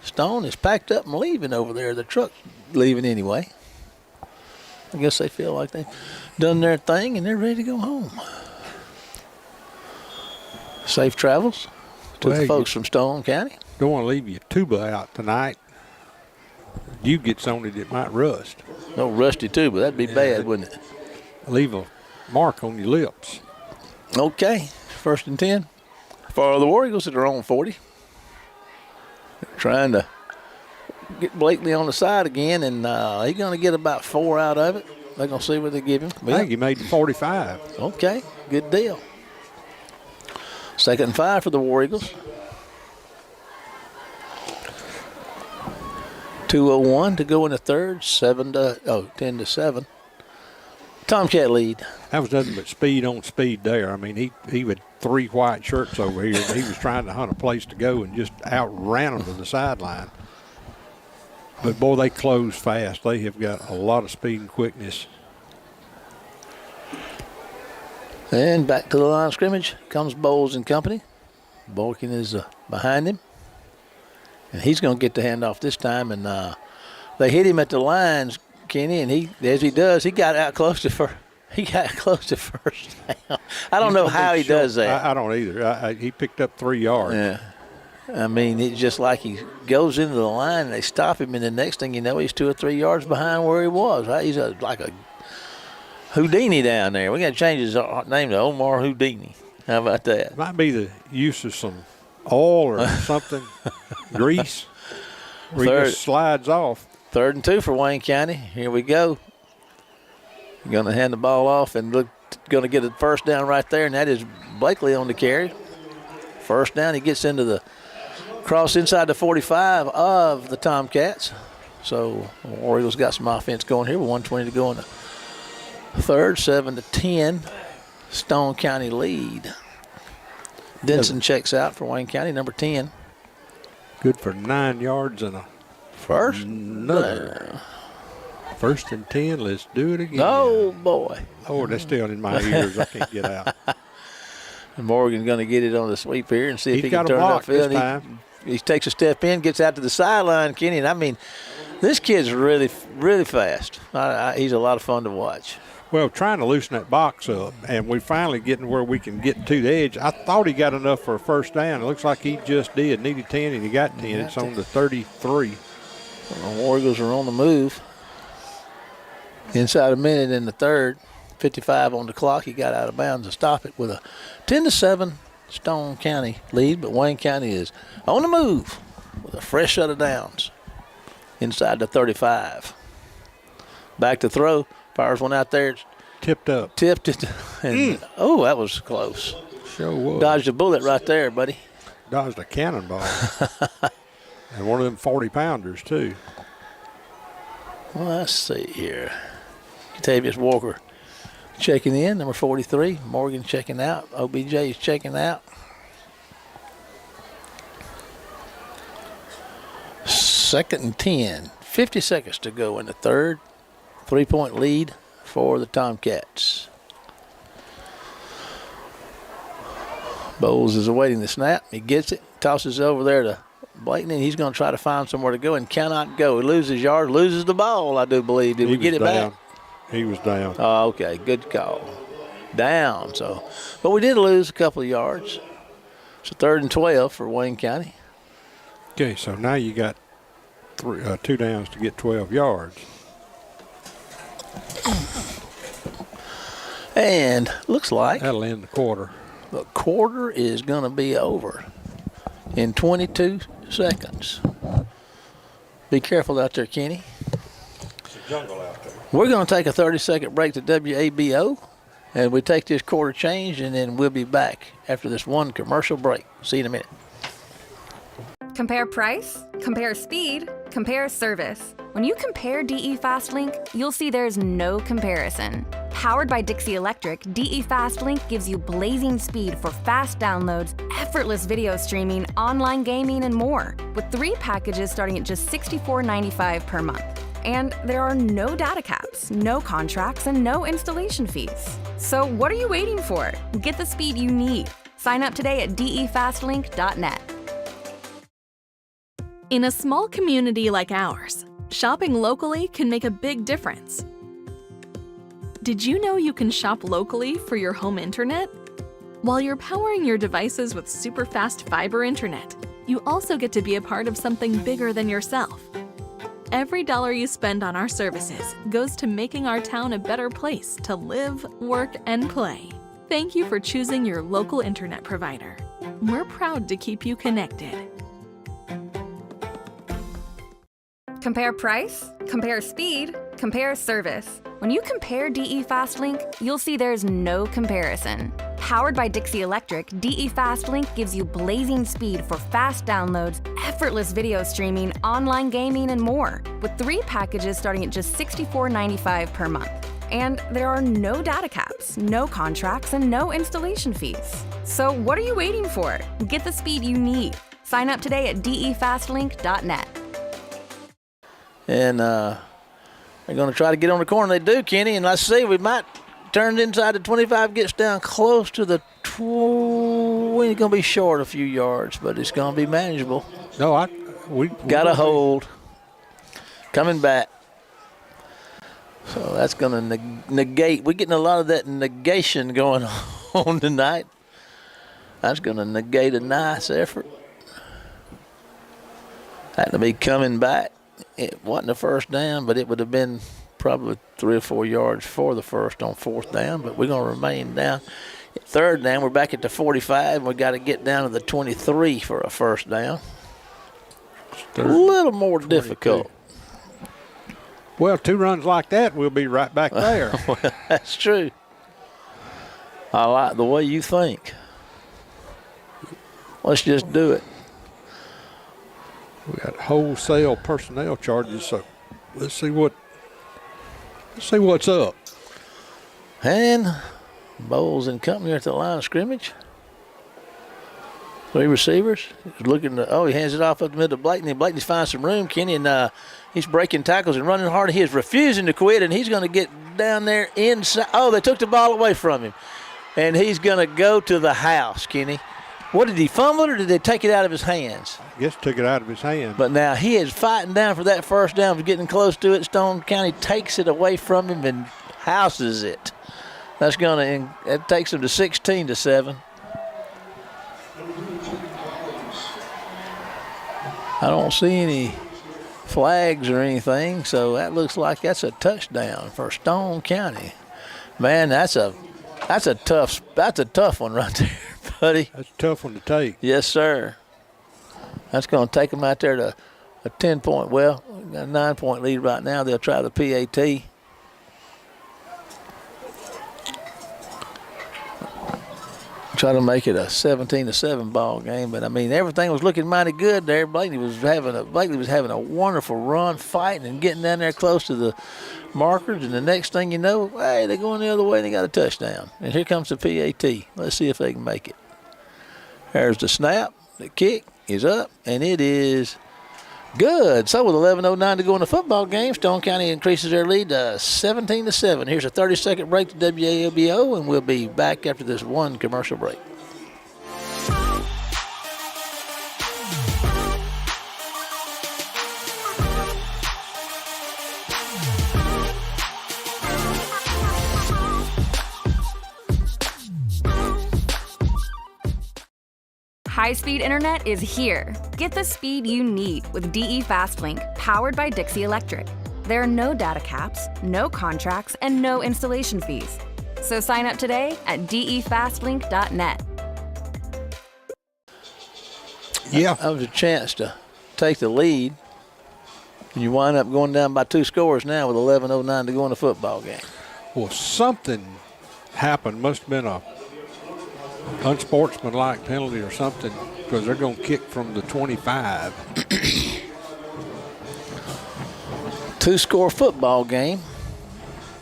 Stone is packed up and leaving over there. The truck's leaving anyway. I guess they feel like they've done their thing and they're ready to go home. Safe travels to the folks from Stone County. Don't want to leave your tuba out tonight. You gets on it might rust. No rusty tuba. That'd be bad, wouldn't it? Leave a mark on your lips. Okay, 1st and 10. For the War Eagles at their own 40. They're trying to get Blakely on the side again, and he's going to get about 4 out of it. They're going to see what they give him. I think he made the 45. Okay, good deal. 2nd and 5 for the War Eagles. 2:01 to go in the third. 10-7. Tomcat lead. That was nothing but speed on speed there. I mean, he had 3 white shirts over here, and he was trying to hunt a place to go and just outran them to the sideline. But, boy, they close fast. They have got a lot of speed and quickness. And back to the line of scrimmage comes Bowles and company. Boykin is behind him. And he's going to get the handoff this time. And they hit him at the lines, Kenny, and as he does, he got out close to first. He got close to first down. I don't know how he does that. I don't either. He picked up 3 yards. Yeah. I mean, it's just like he goes into the line and they stop him, and the next thing you know, he's 2 or 3 yards behind where he was. Right? He's like a Houdini down there. We got to change his name to Omar Houdini. How about that? Might be the use of some oil or something, grease, where he just slides off. 3rd and 2 for Wayne County. Here we go. Going to hand the ball off and going to get a first down right there, and that is Blakely on the carry. First down, he gets into the cross inside the 45 of the Tomcats. So War Eagles got some offense going here with 1:20 to go in the third. 7-10, Stone County lead. Denson checks out for Wayne County, number 10. Good for 9 yards and a first. Another. 1st and 10. Let's do it again. Oh boy! Oh, that's still in my ears. I can't get out. And Morgan's going to get it on the sweep here and see if he can turn it upfield. He takes a step in, gets out to the sideline, Kenny. And I mean, this kid's really, really fast. He's a lot of fun to watch. Well, trying to loosen that box up, and we're finally getting where we can get to the edge. I thought he got enough for a first down. It looks like he just did. Needed 10, and he got 10. It's on the 33. Well, the War Eagles are on the move. Inside a minute in the third. 55 on the clock. He got out of bounds to stop it with a 10-7 Stone County lead, but Wayne County is on the move with a fresh set of downs inside the 35. Back to throw. Fires one out there. Tipped up. Tipped it. And oh, that was close. Sure was. Dodged a bullet right there, buddy. Dodged a cannonball. And one of them 40-pounders, too. Well, let's see here. Octavius Walker checking in, number 43. Morgan checking out. OBJ is checking out. 2nd and 10. 50 seconds to go in the third. 3-point lead for the Tomcats. Bowles is awaiting the snap. He gets it, tosses it over there to Blakeney. He's going to try to find somewhere to go and cannot go. He loses yards, loses the ball, I do believe. Did we get it back? He was down. Oh, okay. Good call. Down. But we did lose a couple of yards. So 3rd and 12 for Wayne County. Okay, so now you got 2 downs to get 12 yards. And looks like that'll end the quarter. The quarter is going to be over in 22 seconds. Be careful out there, Kenny. It's a jungle out there. We're going to take a 30-second break to WABO, and we take this quarter change, and then we'll be back after this one commercial break. See you in a minute. Compare price, compare speed, compare service. When you compare DE FastLink, you'll see there's no comparison. Powered by Dixie Electric, DE FastLink gives you blazing speed for fast downloads, effortless video streaming, online gaming, and more, with 3 packages starting at just $64.95 per month. And there are no data caps, no contracts, and no installation fees. So what are you waiting for? Get the speed you need. Sign up today at defastlink.net. In a small community like ours, shopping locally can make a big difference. Did you know you can shop locally for your home internet? While you're powering your devices with super fast fiber internet, you also get to be a part of something bigger than yourself. Every dollar you spend on our services goes to making our town a better place to live, work, and play. Thank you for choosing your local internet provider. We're proud to keep you connected. Compare price, compare speed, compare service. When you compare DE FastLink, you'll see there's no comparison. Powered by Dixie Electric, DE FastLink gives you blazing speed for fast downloads, effortless video streaming, online gaming, and more, with 3 packages starting at just $64.95 per month. And there are no data caps, no contracts, and no installation fees. So what are you waiting for? Get the speed you need. Sign up today at defastlink.net. And they're going to try to get on the corner. They do, Kenny. And let's see, we might turn it inside the 25, gets down close to the 20. It's going to be short a few yards, but it's going to be manageable. No, we got a hold. Coming back. So that's going to negate. We're getting a lot of that negation going on tonight. That's going to negate a nice effort. Had to be coming back. It wasn't a first down, but it would have been probably 3 or 4 yards for the first on 4th down, but we're going to remain down. At 3rd down, we're back at the 45. We've got to get down to the 23 for a first down. A little more difficult. Well, 2 runs like that, we'll be right back there. Well, that's true. I like the way you think. Let's just do it. We got wholesale personnel charges, so let's see what's up. And Bowles and company are at the line of scrimmage. 3 receivers. He's looking to, he hands it off up the middle to Blakeney. Blakeney's finding some room, Kenny, and he's breaking tackles and running hard. He is refusing to quit, and he's going to get down there inside. Oh, they took the ball away from him. And he's going to go to the house, Kenny. What, did he fumble it or did they take it out of his hands? I guess took it out of his hand. But now he is fighting down for that first down, getting close to it. Stone County takes it away from him and houses it. That takes him to 16-7. I don't see any flags or anything, so that looks like that's a touchdown for Stone County. Man, that's a tough one right there, buddy. That's a tough one to take. Yes, sir. That's going to take them out there to a 10-point. Well, we got a 9-point lead right now. They'll try the PAT. Try to make it a 17-7 ball game, but I mean everything was looking mighty good there. Blakeney was having a wonderful run, fighting and getting down there close to the markers, and the next thing you know, hey, they're going the other way and they got a touchdown. And here comes the PAT. Let's see if they can make it. There's the snap. The kick is up, and it is good. So with 11:09 to go in the football game, Stone County increases their lead to 17-7. Here's a 30-second break to WAOBO, and we'll be back after this one commercial break. High-speed internet is here. Get the speed you need with DE FastLink, powered by Dixie Electric. There are no data caps, no contracts, and no installation fees. So sign up today at defastlink.net. Yeah. That was a chance to take the lead. And you wind up going down by 2 scores now with 11:09 to go in the football game. Well, something happened. Must have been a unsportsmanlike penalty or something. because they're going to kick from the 25. Two-score football game.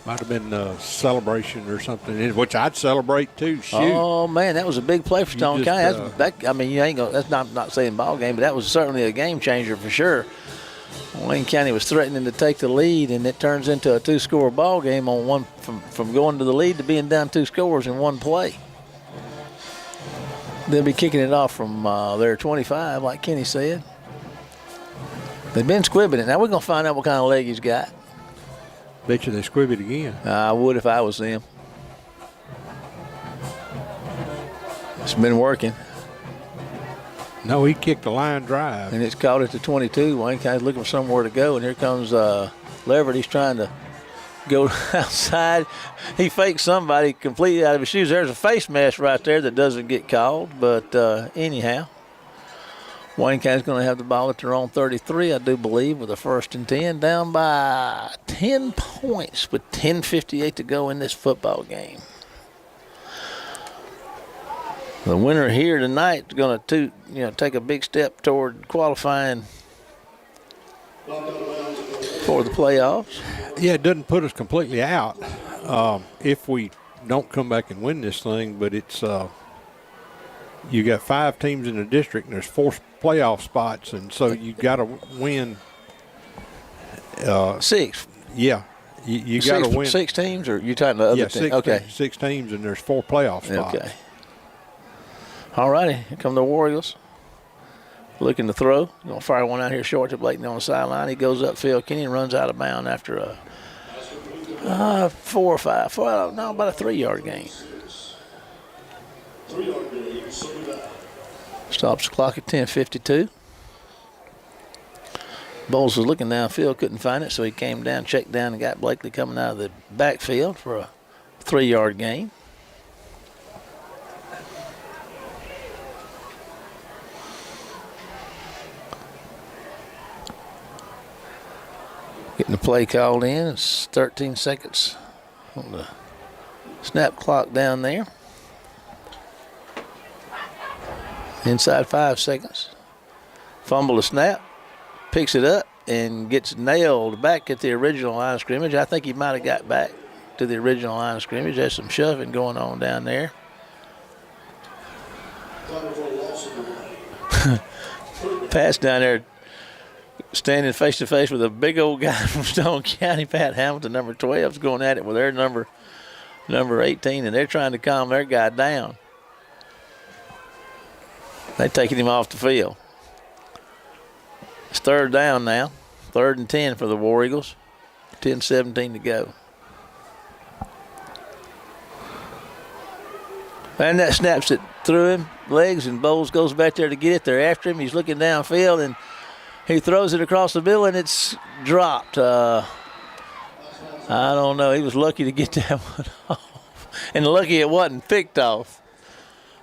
Might have been a celebration or something, which I'd celebrate too. Shoot. Oh man, that was a big play for Stone just, County. I mean, you ain't gonna. That's not saying ball game, but that was certainly a game changer for sure. Wayne County was threatening to take the lead, and it turns into a two-score ball game on one from going to the lead to being down 2 scores in one play. They'll be kicking it off from their 25, like Kenny said. They've been squibbing it. Now we're gonna find out what kind of leg he's got. Bet you they squib it again. I would if I was them. It's been working. No, he kicked a line drive. And it's caught at the 22. Wayne County's looking for somewhere to go, and here comes Leverett. He's trying to go outside. He fakes somebody completely out of his shoes. There's a face mask right there that doesn't get called, but anyhow. Wayne County's going to have the ball at their own 33, I do believe, with a 1st and 10, down by 10 points with 10:58 to go in this football game. The winner here tonight is going to take a big step toward qualifying for the playoffs. Yeah, it doesn't put us completely out if we don't come back and win this thing, but it's you got 5 teams in the district, and there's 4 playoff spots, and so you got to win 6. Yeah, you got to win 6 teams, or you talking the other team? Okay, 6 teams, and there's 4 playoff spots. Okay. All righty, here come the War Eagles. Looking to throw. Going to fire one out here short to Blakeney on the sideline. He goes upfield. Kenny runs out of bounds after a 4 or 5. About a 3-yard gain. Stops the clock at 10:52. Bowles was looking downfield, couldn't find it, so he came down, checked down, and got Blakely coming out of the backfield for a 3-yard gain. Getting the play called in. It's 13 seconds on the snap clock down there. Inside 5 seconds. Fumble the snap, picks it up, and gets nailed back at the original line of scrimmage. I think he might have got back to the original line of scrimmage. There's some shoving going on down there. Pass down there, standing face to face with a big old guy from Stone County, Pat Hamilton, number 12, is going at it with their number 18, and they're trying to calm their guy down. They're taking him off the field. It's 3rd down now. 3rd and 10 for the War Eagles. 10:17 to go. And that snaps it through him, legs, and Bowles goes back there to get it. They're after him. He's looking downfield, and he throws it across the middle, and it's dropped. I don't know. He was lucky to get that one off. And lucky it wasn't picked off.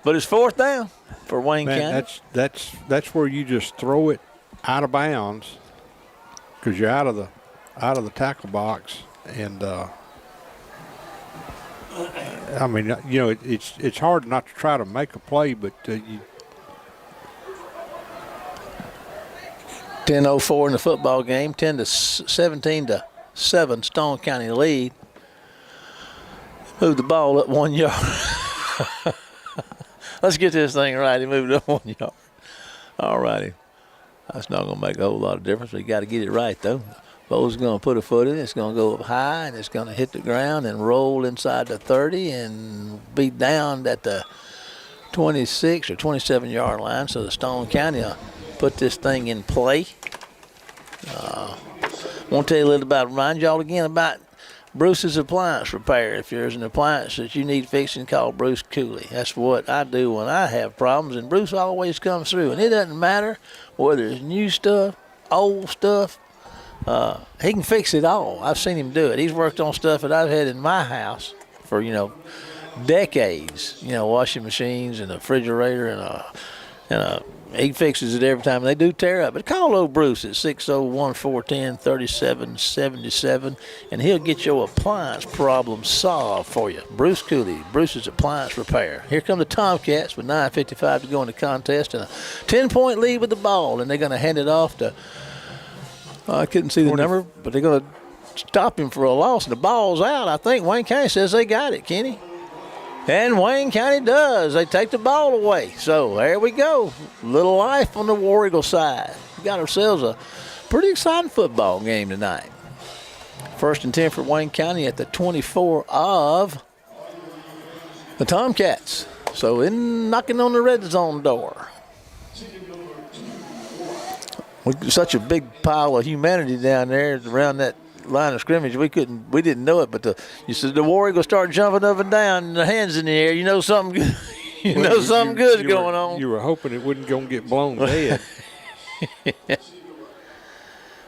But it's 4th down for Wayne County. That's where you just throw it out of bounds because you're out of the tackle box, and I mean, it's hard not to try to make a play, but you. 10:04 in the football game. 17-7 Stone County lead. Moved the ball up 1 yard. Let's get this thing right. He moved up 1 yard. All righty. That's not going to make a whole lot of difference. We got to get it right, though. Bowles is going to put a foot in it. It's going to go up high, and it's going to hit the ground and roll inside the 30 and be down at the 26 or 27-yard line. So the Stone County will put this thing in play. I want to tell you a little about, remind y'all again about Bruce's Appliance Repair. If there's an appliance that you need fixing, call Bruce Cooley. That's what I do when I have problems, and Bruce always comes through. And it doesn't matter whether it's new stuff, old stuff. He can fix it all. I've seen him do it. He's worked on stuff that I've had in my house for, decades. Washing machines and a refrigerator and And he fixes it every time. And they do tear up. But call old Bruce at 601-410-3777, and he'll get your appliance problem solved for you. Bruce Cooley, Bruce's Appliance Repair. Here come the Tomcats with 9:55 to go in the contest and a 10-point lead with the ball. And they're going to hand it off to, I couldn't see the number, but they're going to stop him for a loss. And the ball's out. I think Wayne County says they got it, Kenny. And Wayne County does. They take the ball away. So there we go. Little life on the War Eagle side. We got ourselves a pretty exciting football game tonight. 1st and 10 for Wayne County at the 24 of the Tomcats. So in knocking on the red zone door. Such a big pile of humanity down there around that line of scrimmage, we didn't know it, but you said the War Eagle start jumping up and down and the hands in the air. You know something good. Something good's going on. You were hoping it wasn't going to get blown dead.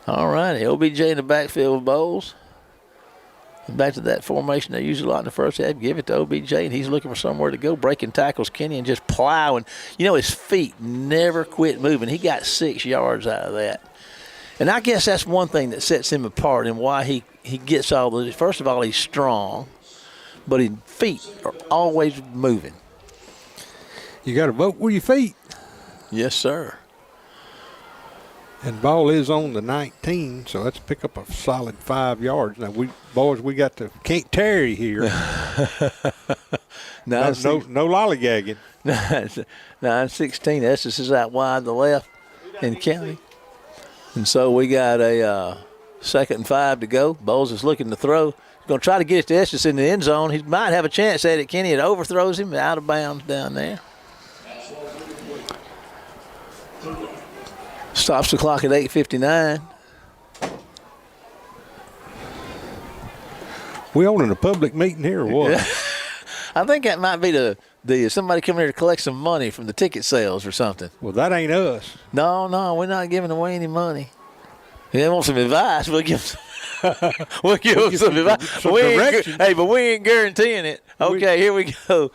All righty, OBJ in the backfield with Bowles. Back to that formation they used a lot in the first half. Give it to OBJ, and he's looking for somewhere to go. Breaking tackles, Kenny, and just plowing. You know, his feet never quit moving. He got 6 yards out of that. And I guess that's one thing that sets him apart and why he gets all those. First of all, he's strong, but his feet are always moving. You got to vote with your feet. Yes, sir. And the ball is on the 19, so let's pick up a solid 5 yards. Now, we got the Can't Terry here. no lollygagging. 9-16. Estes is out wide the left in County. And so we got a 2nd and 5 to go. Bowles is looking to throw. He's going to try to get it to Estes in the end zone. He might have a chance at it, Kenny. It overthrows him out of bounds down there. Stops the clock at 8:59. We owning a public meeting here or what? I think that might be the somebody coming here to collect some money from the ticket sales or something. Well, that ain't us. No, we're not giving away any money. If they want some advice, we'll give them some advice. But we ain't guaranteeing it. Okay, here we go.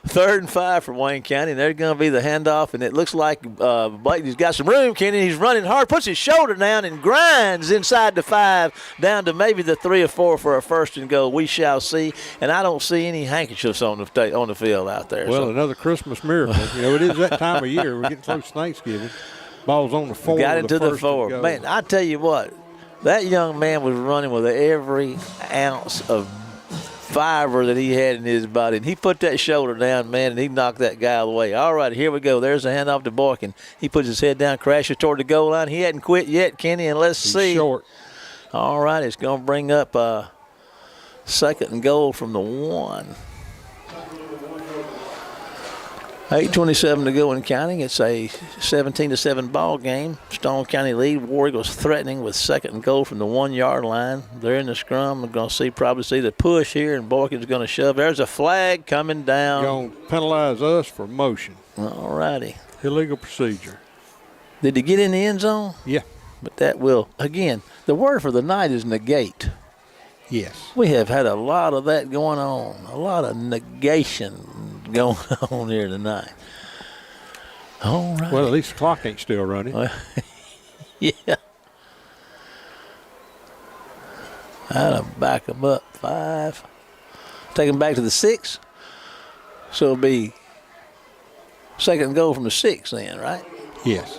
3rd and 5 for Wayne County, and there's going to be the handoff, and it looks like Blakeney's got some room, Kenny. He's running hard, puts his shoulder down, and grinds inside the 5 down to maybe the 3 or 4 for a 1st and goal. We shall see, and I don't see any handkerchiefs on the field out there. Well, another Christmas miracle. You know, it is that time of year. We're getting close to Thanksgiving. Ball's on the 4. Got it to the 4. Man, I tell you what, that young man was running with every ounce of fiber that he had in his body, and he put that shoulder down, man, and he knocked that guy away. All right, here we go. There's a handoff to Boykin. He puts his head down, crashes toward the goal line. He hadn't quit yet, Kenny, and let's see. Short. All right, it's going to bring up 2nd and goal from the 1. 8:27 to go in counting. It's a 17-7 ball game. Stone County lead. War Eagles threatening with 2nd and goal from the 1-yard line. They're in the scrum. We're going to probably see the push here, and Boykin's going to shove. There's a flag coming down. Going to penalize us for motion. All righty. Illegal procedure. Did he get in the end zone? Yeah. But that will, again, the word for the night is negate. Yes. We have had a lot of that going on, a lot of negation going on here tonight. All right. Well, at least the clock ain't still running. Yeah. I'll back them up 5. Take them back to the 6. So it'll be 2nd and goal from the 6 then, right? Yes.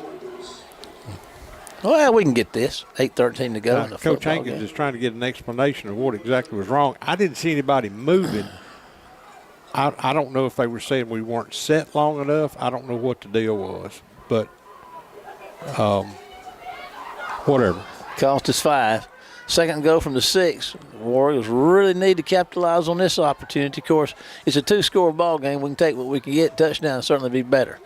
Well, we can get this. 8:13 to go in the Coach football Hankins game. is trying to get an explanation of what exactly was wrong. I didn't see anybody moving. I don't know if they were saying we weren't set long enough. I don't know what the deal was, but whatever. Cost us 5. 2nd and goal from the 6. Warriors really need to capitalize on this opportunity. Of course, it's a 2-score ball game. We can take what we can get. Touchdown would certainly be better.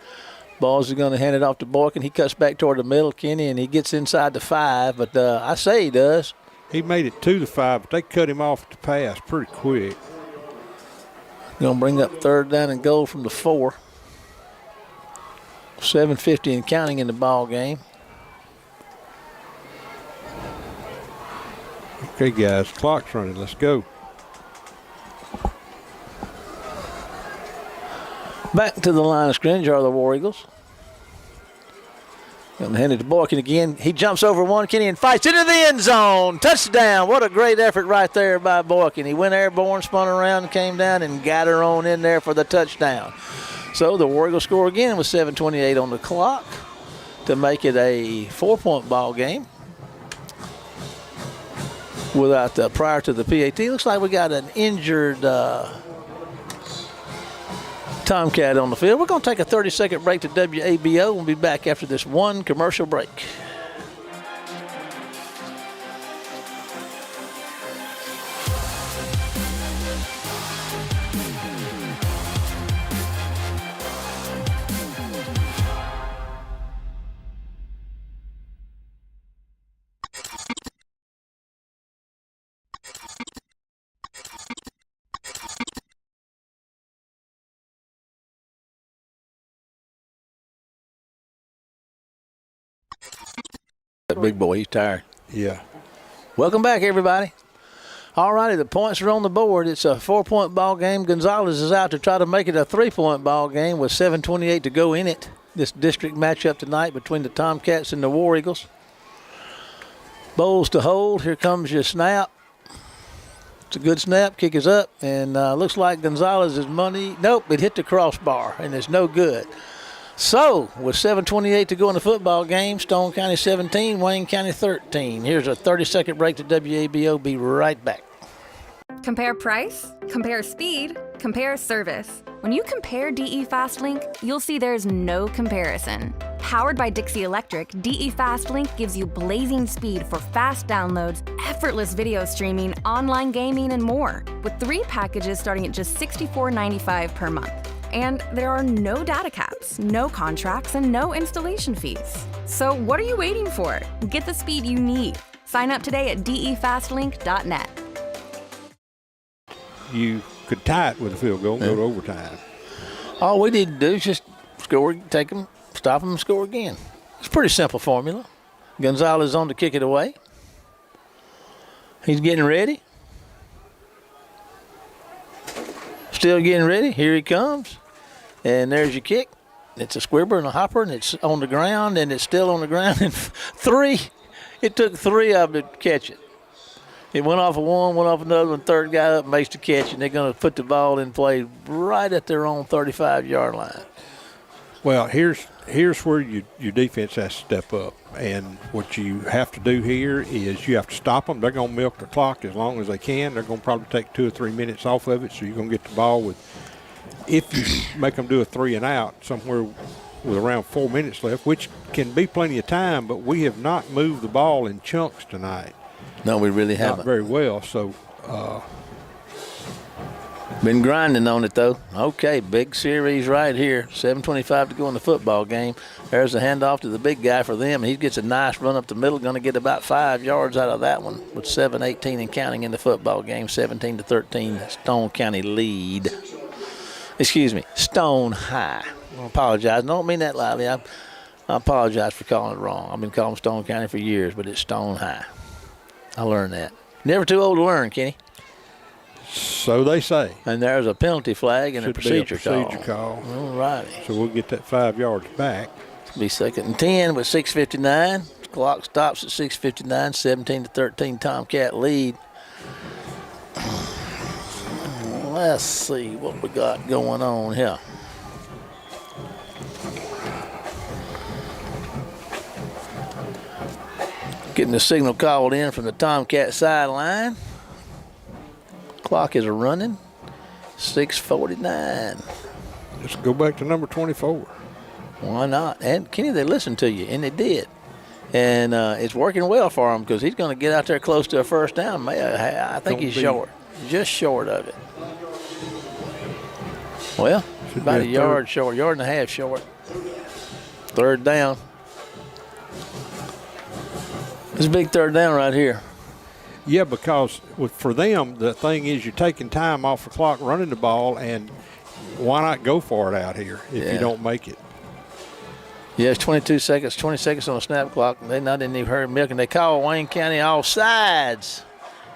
Balls are going to hand it off to Boykin. He cuts back toward the middle, Kenny, and he gets inside the 5. But I say he does. He made it to the 5, but they cut him off at the pass pretty quick. Going to bring up 3rd down and goal from the 4. 7:50 and counting in the ball game. Okay, guys, clock's running. Let's go. Back to the line of scrimmage are the War Eagles. And hand it to Boykin again. He jumps over one, Kenny, and fights into the end zone. Touchdown. What a great effort right there by Boykin. He went airborne, spun around, came down, and got her on in there for the touchdown. So the War Eagles score again with 7:28 on the clock to make it a 4-point ball game. Without prior to the PAT. Looks like we got an injured Tomcat on the field. We're going to take a 30-second break to WABO. We'll be back after this one commercial break. That big boy, he's tired. Yeah. Welcome back, everybody. All righty, the points are on the board. It's a 4-point ball game. Gonzalez is out to try to make it a 3-point ball game with 7:28 to go in it. This district matchup tonight between the Tomcats and the War Eagles. Bowles to hold. Here comes your snap. It's a good snap. Kick is up, and looks like Gonzalez is money. Nope, it hit the crossbar, and it's no good. So, with 7:28 to go in the football game, Stone County 17, Wayne County 13. Here's a 30-second break to WABO. Be right back. Compare price, compare speed, compare service. When you compare DE FastLink, you'll see there's no comparison. Powered by Dixie Electric, DE FastLink gives you blazing speed for fast downloads, effortless video streaming, online gaming, and more, with 3 packages starting at just $64.95 per month. And there are no data caps, no contracts, and no installation fees. So what are you waiting for? Get the speed you need. Sign up today at defastlink.net. You could tie it with a field goal and go to overtime. All we need to do is just score, take them, stop them, and score again. It's a pretty simple formula. Gonzalez on to kick it away. He's getting ready. Still getting ready. Here he comes. And there's your kick. It's a squibber and a hopper, and it's on the ground, and it's still on the ground. And it took 3 of them to catch it. It went off of one, went off another one, third guy up makes the catch, and they're going to put the ball in play right at their own 35-yard line. Well, here's where your defense has to step up. And what you have to do here is you have to stop them. They're going to milk the clock as long as they can. They're going to probably take 2 or 3 minutes off of it, so you're going to get the ball with – if you make them do a 3 and out somewhere with around 4 minutes left, which can be plenty of time, but we have not moved the ball in chunks tonight. No, we really haven't. Not very well, so been grinding on it, though. Okay, big series right here. 7:25 to go in the football game. There's a handoff to the big guy for them. He gets a nice run up the middle. Going to get about 5 yards out of that one with 7:18 and counting in the football game. 17-13, Stone County lead. Excuse me, Stone High. I apologize. I don't mean that loudly. I apologize for calling it wrong. I've been calling Stone County for years, but it's Stone High. I learned that. Never too old to learn, Kenny. So they say. And there's a penalty flag and a procedure call. All righty. So we'll get that 5 yards back. It'll be 2nd and 10 with 6:59. Clock stops at 6:59. 17-13 Tomcat lead. Let's see what we got going on here. Getting the signal called in from the Tomcat sideline. Clock is running. 6:49. Let's go back to number 24. Why not? And Kenny, they listened to you, and they did. And it's working well for him because he's going to get out there close to a first down. I think he's short, just short of it. Well, about a yard short, yard and a half short. 3rd down. It's a big 3rd down right here. Yeah, because for them, the thing is you're taking time off the clock running the ball, and why not go for it out here if you don't make it? Yeah, it's 22 seconds, 20 seconds on the snap clock. They not in any hurry milking. They call Wayne County offsides.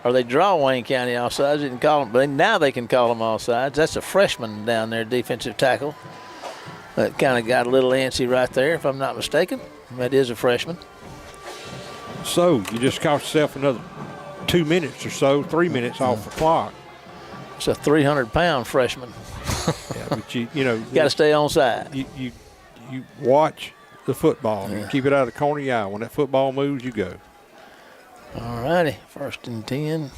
Or they draw Wayne County offsides. They didn't call them, but now they can call them offsides. That's a freshman down there, defensive tackle. That kind of got a little antsy right there, if I'm not mistaken. That is a freshman. So you just cost yourself another 2 minutes or so, 3 minutes off the clock. It's a 300-pound freshman. Yeah, but you know, Got to stay on side. You watch the football. You keep it out of the corner of your eye. When that football moves, you go. All righty, 1st and 10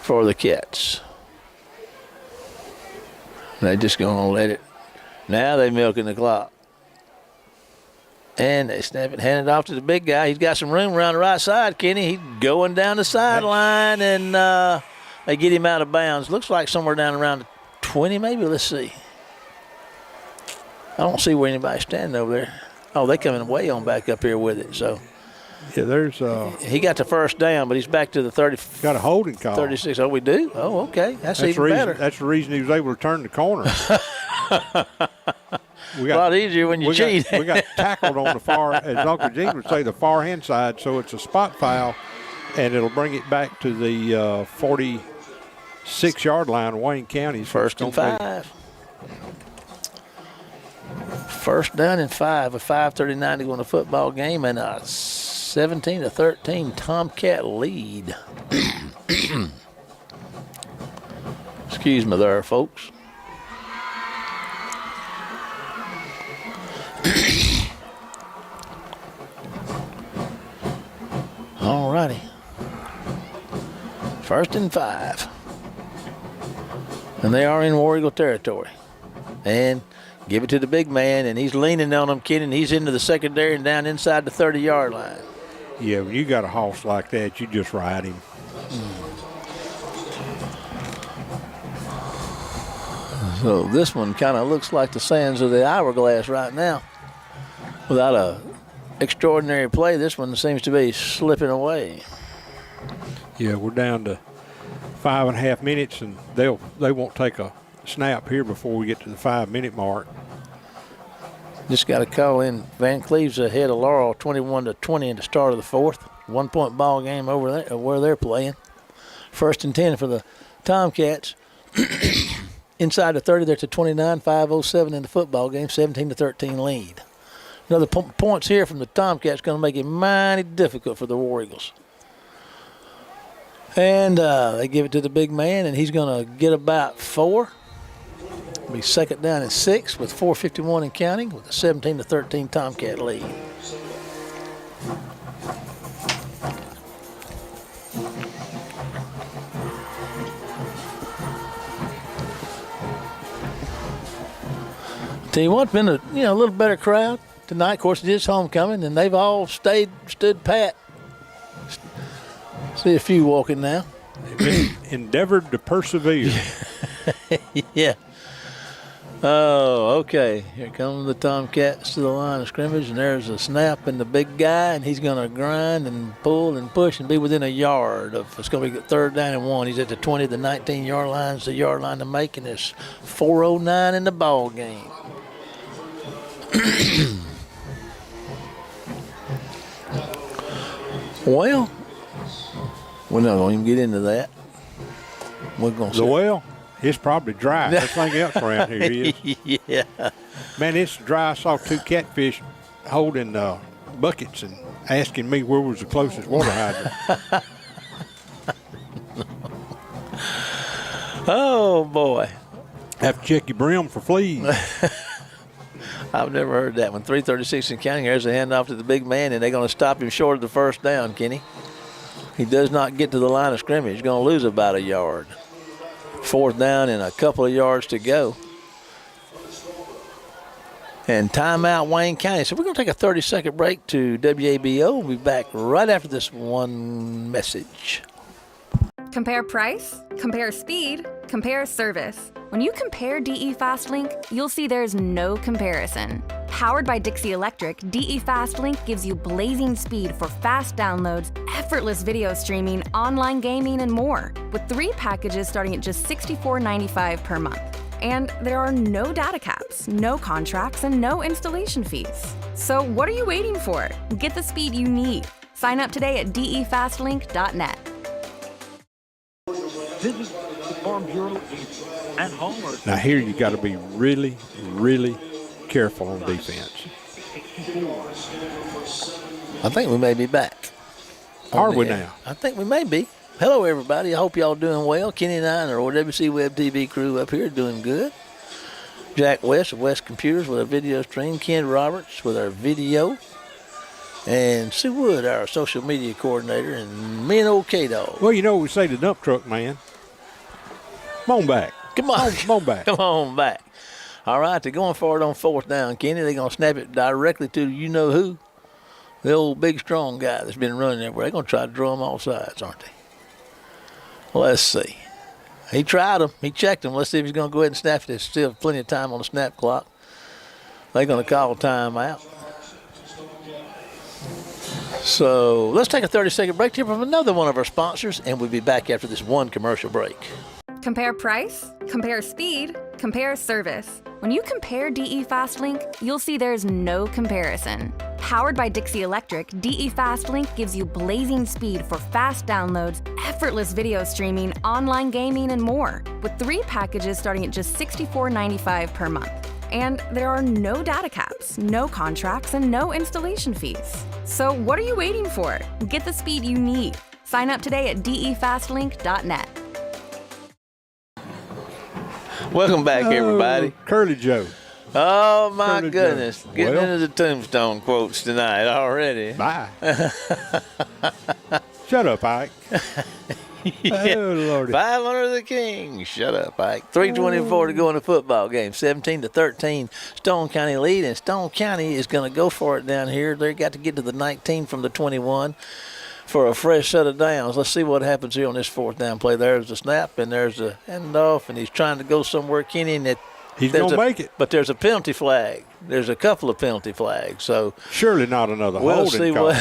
for the Cats. They're just going to let it. Now they're milking the clock. And they snap it, hand it off to the big guy. He's got some room around the right side, Kenny. He's going down the sideline, and they get him out of bounds. Looks like somewhere down around 20 maybe. Let's see. I don't see where anybody's standing over there. Oh, they coming way on back up here with it. So yeah, there's he got the first down, but he's back to the 30. Got a holding call. 36. Oh, we do? Oh, okay. That's even better. That's the reason he was able to turn the corner. A lot easier when you cheat. We got tackled on the far, as Uncle Gene would say, the far hand side, so it's a spot foul, and it'll bring it back to the 46-yard line, Wayne County. 1st and 5. 1st down and 5 with 5:39 to go in the football game, and a 17-13 Tomcat lead. Excuse me there, folks. All righty. 1st and 5. And they are in War Eagle territory. And give it to the big man, and he's leaning on him, Kenny, and he's into the secondary and down inside the 30-yard line. Yeah, when you got a hoss like that, you just ride him. So this one kind of looks like the sands of the hourglass right now. Without a extraordinary play, this one seems to be slipping away. Yeah, we're down to 5.5 minutes, and they won't take a snap here before we get to the 5-minute mark. Just got to call in. Van Cleve's ahead of Laurel 21-20 in the start of the 4th. 1-point ball game over there where they're playing. 1st and 10 for the Tomcats. Inside the 30, they're to 29, 5:07 in the football game, 17-13 lead. Another points here from the Tomcats going to make it mighty difficult for the War Eagles. And they give it to the big man, and he's going to get about 4. It'll be 2nd down and 6 with 4:51 and counting with a 17-13 Tomcat lead. Tell you what, been a little better crowd tonight. Of course, it is homecoming, and they've all stood pat. See a few walking now. They've endeavored to persevere. Yeah. Oh, okay. Here come the Tomcats to the line of scrimmage, and there's a snap and the big guy, and he's going to grind and pull and push and be within a yard of. It's going to be 3rd down and 1. He's at the 20, the 19-yard line. It's the yard line to make, and it's 4:09 in the ball game. Well, we're not going to even get into that. We're going to well, it's probably dry. Everything else around here is. Yeah. Man, it's dry. I saw 2 catfish holding buckets and asking me where was the closest water hydrant. Oh, boy. Have to check your brim for fleas. I've never heard that one. 3:36 and counting. There's a handoff to the big man, and they're going to stop him short of the 1st down, Kenny. He does not get to the line of scrimmage. He's going to lose about a yard. 4th down and a couple of yards to go. And timeout, Wayne County. So we're going to take a 30-second break to WABO. We'll be back right after this one message. Compare price, compare speed, compare service. When you compare DE FastLink, you'll see there's no comparison. Powered by Dixie Electric, DE FastLink gives you blazing speed for fast downloads, effortless video streaming, online gaming, and more, with 3 packages starting at just $64.95 per month. And there are no data caps, no contracts, and no installation fees. So what are you waiting for? Get the speed you need. Sign up today at defastlink.net. Visit the Farm Bureau at home. Now here you got to be really, really careful on defense. I think we may be back. Are on we the air. now? I think we may be. Hello, everybody. I hope y'all doing well. Kenny and I and our WC Web TV crew up here doing good. Jack West of West Computers with our video stream. Ken Roberts with our video. And Sue Wood, our social media coordinator. And me and old K-Dog. Well, you know what we say to dump truck man. Come on back. Come on. Come on back. Come on back. All right, they're going for it on 4th down, Kenny. They're going to snap it directly to you-know-who. The old big, strong guy that's been running everywhere. They're going to try to draw him off sides, aren't they? Let's see. He tried them. He checked them. Let's see if he's going to go ahead and snap it. There's still plenty of time on the snap clock. They're going to call timeout. So let's take a 30-second break here from another one of our sponsors, and we'll be back after this one commercial break. Compare price, compare speed, compare service. When you compare DE FastLink, you'll see there's no comparison. Powered by Dixie Electric, DE FastLink gives you blazing speed for fast downloads, effortless video streaming, online gaming, and more, with 3 packages starting at just $64.95 per month. And there are no data caps, no contracts, and no installation fees. So what are you waiting for? Get the speed you need. Sign up today at defastlink.net. Welcome back, everybody. Curly Joe. Oh, my Curly goodness. Joe. Getting Well. into the tombstone quotes tonight already. Bye. Shut up, Ike. Oh, Lordy. 500 the King. Shut up, Ike. 3:24 to go in the football game. 17-13. Stone County lead, and Stone County is going to go for it down here. They got to get to the 19 from the 21 for a fresh set of downs. Let's see what happens here on this 4th down play. There's the snap, and there's the handoff, and he's trying to go somewhere, Kenny, and He's going to make it. But there's a penalty flag. There's a couple of penalty flags. So Surely not another holding call.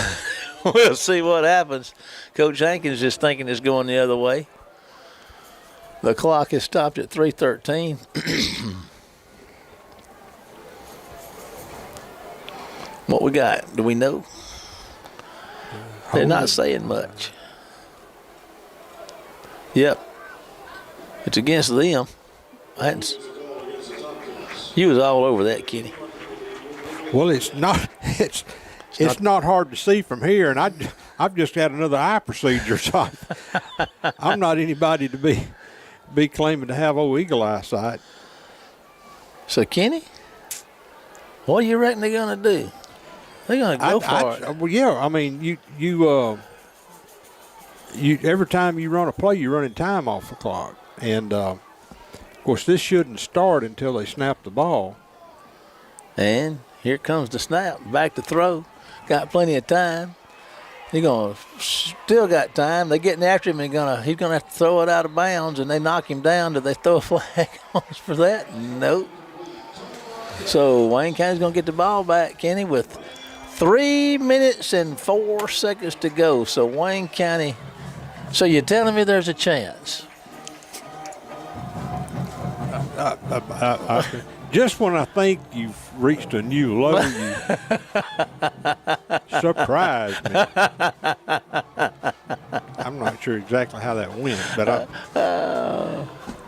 We'll see what happens. Coach Hankins just thinking it's going the other way. The clock is stopped at 3:13. What we got? Do we know? They're not saying much. Yep. It's against them. You was all over that, Kenny. Well, it's not. It's not hard to see from here, and I've just had another eye procedure, so I'm not anybody to be claiming to have old eagle eyesight. So, Kenny, what do you reckon they're going to do? They're going to go for it. Well, yeah. I mean, you every time you run a play, you're running time off the clock, and of course, this shouldn't start until they snap the ball. And here comes the snap. Back to throw. Got plenty of time. He's gonna still got time. They're getting after him, and he's gonna have to throw it out of bounds, and they knock him down. Did they throw a flag on us for that? Nope. So Wayne County's gonna get the ball back, Kenny, with 3 minutes and 4 seconds to go. So Wayne County. So you're telling me there's a chance? Just when I think you've reached a new low, you surprise me. I'm not sure exactly how that went, but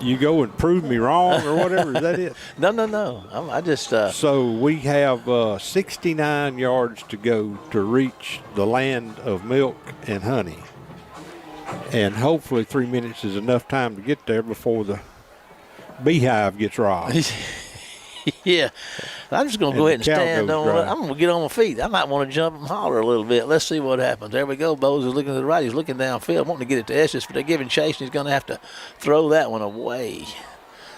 you go and prove me wrong or whatever. Is that it? No. I just. So we have 69 yards to go to reach the land of milk and honey. And hopefully 3 minutes is enough time to get there before the beehive gets robbed. Yeah, I'm just going to go ahead and stand on. dry. I'm going to get on my feet. I might want to jump and holler a little bit. Let's see what happens. There we go. Bowes is looking to the right. He's looking downfield, wanting to get it to Estes, but they're giving chase, and he's going to have to throw that one away.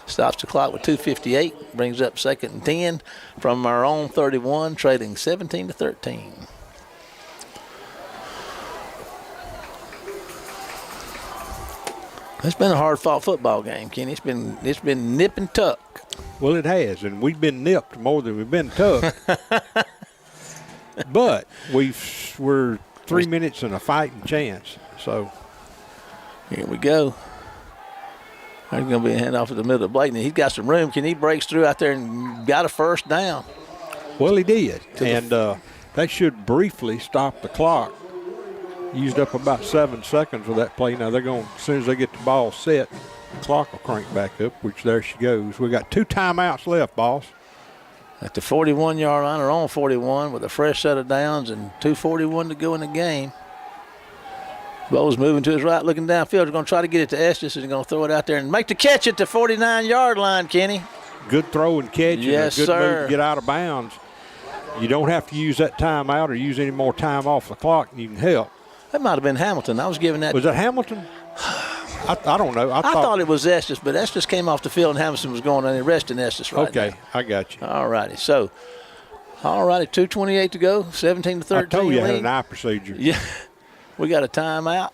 Stops the clock with 2:58. Brings up 2nd and 10 from our own 31, trailing 17-13. It's been a hard-fought football game, Kenny. It's been nip and tuck. Well, it has, and we've been nipped more than we've been tucked. But we're 3 minutes and a fighting chance. So here we go. There's going to be a handoff at the middle of Blakeney. He's got some room. He breaks through out there and got a first down. Well, he did, and that should briefly stop the clock. Used up about 7 seconds with that play. Now they're going, as soon as they get the ball set, the clock will crank back up, which there she goes. We got 2 timeouts left, boss. at the 41-yard line, or on 41, with a fresh set of downs and 2:41 to go in the game. Bo's moving to his right, looking downfield. He's going to try to get it to Estes, and he's going to throw it out there and make the catch at the 49-yard line, Kenny. Good throw and catch. Yes, and a good sir. move to get out of bounds. You don't have to use that timeout or use any more time off the clock, and you can help. That might have been Hamilton. I was giving that. Was that Hamilton? I don't know. I thought it was Estes, but Estes came off the field and Hamilton was going and arresting Estes right Okay, now. I got you. All righty. So, 2:28 to go, 17-13 I told you I had lead. an eye procedure. Yeah. We got a timeout.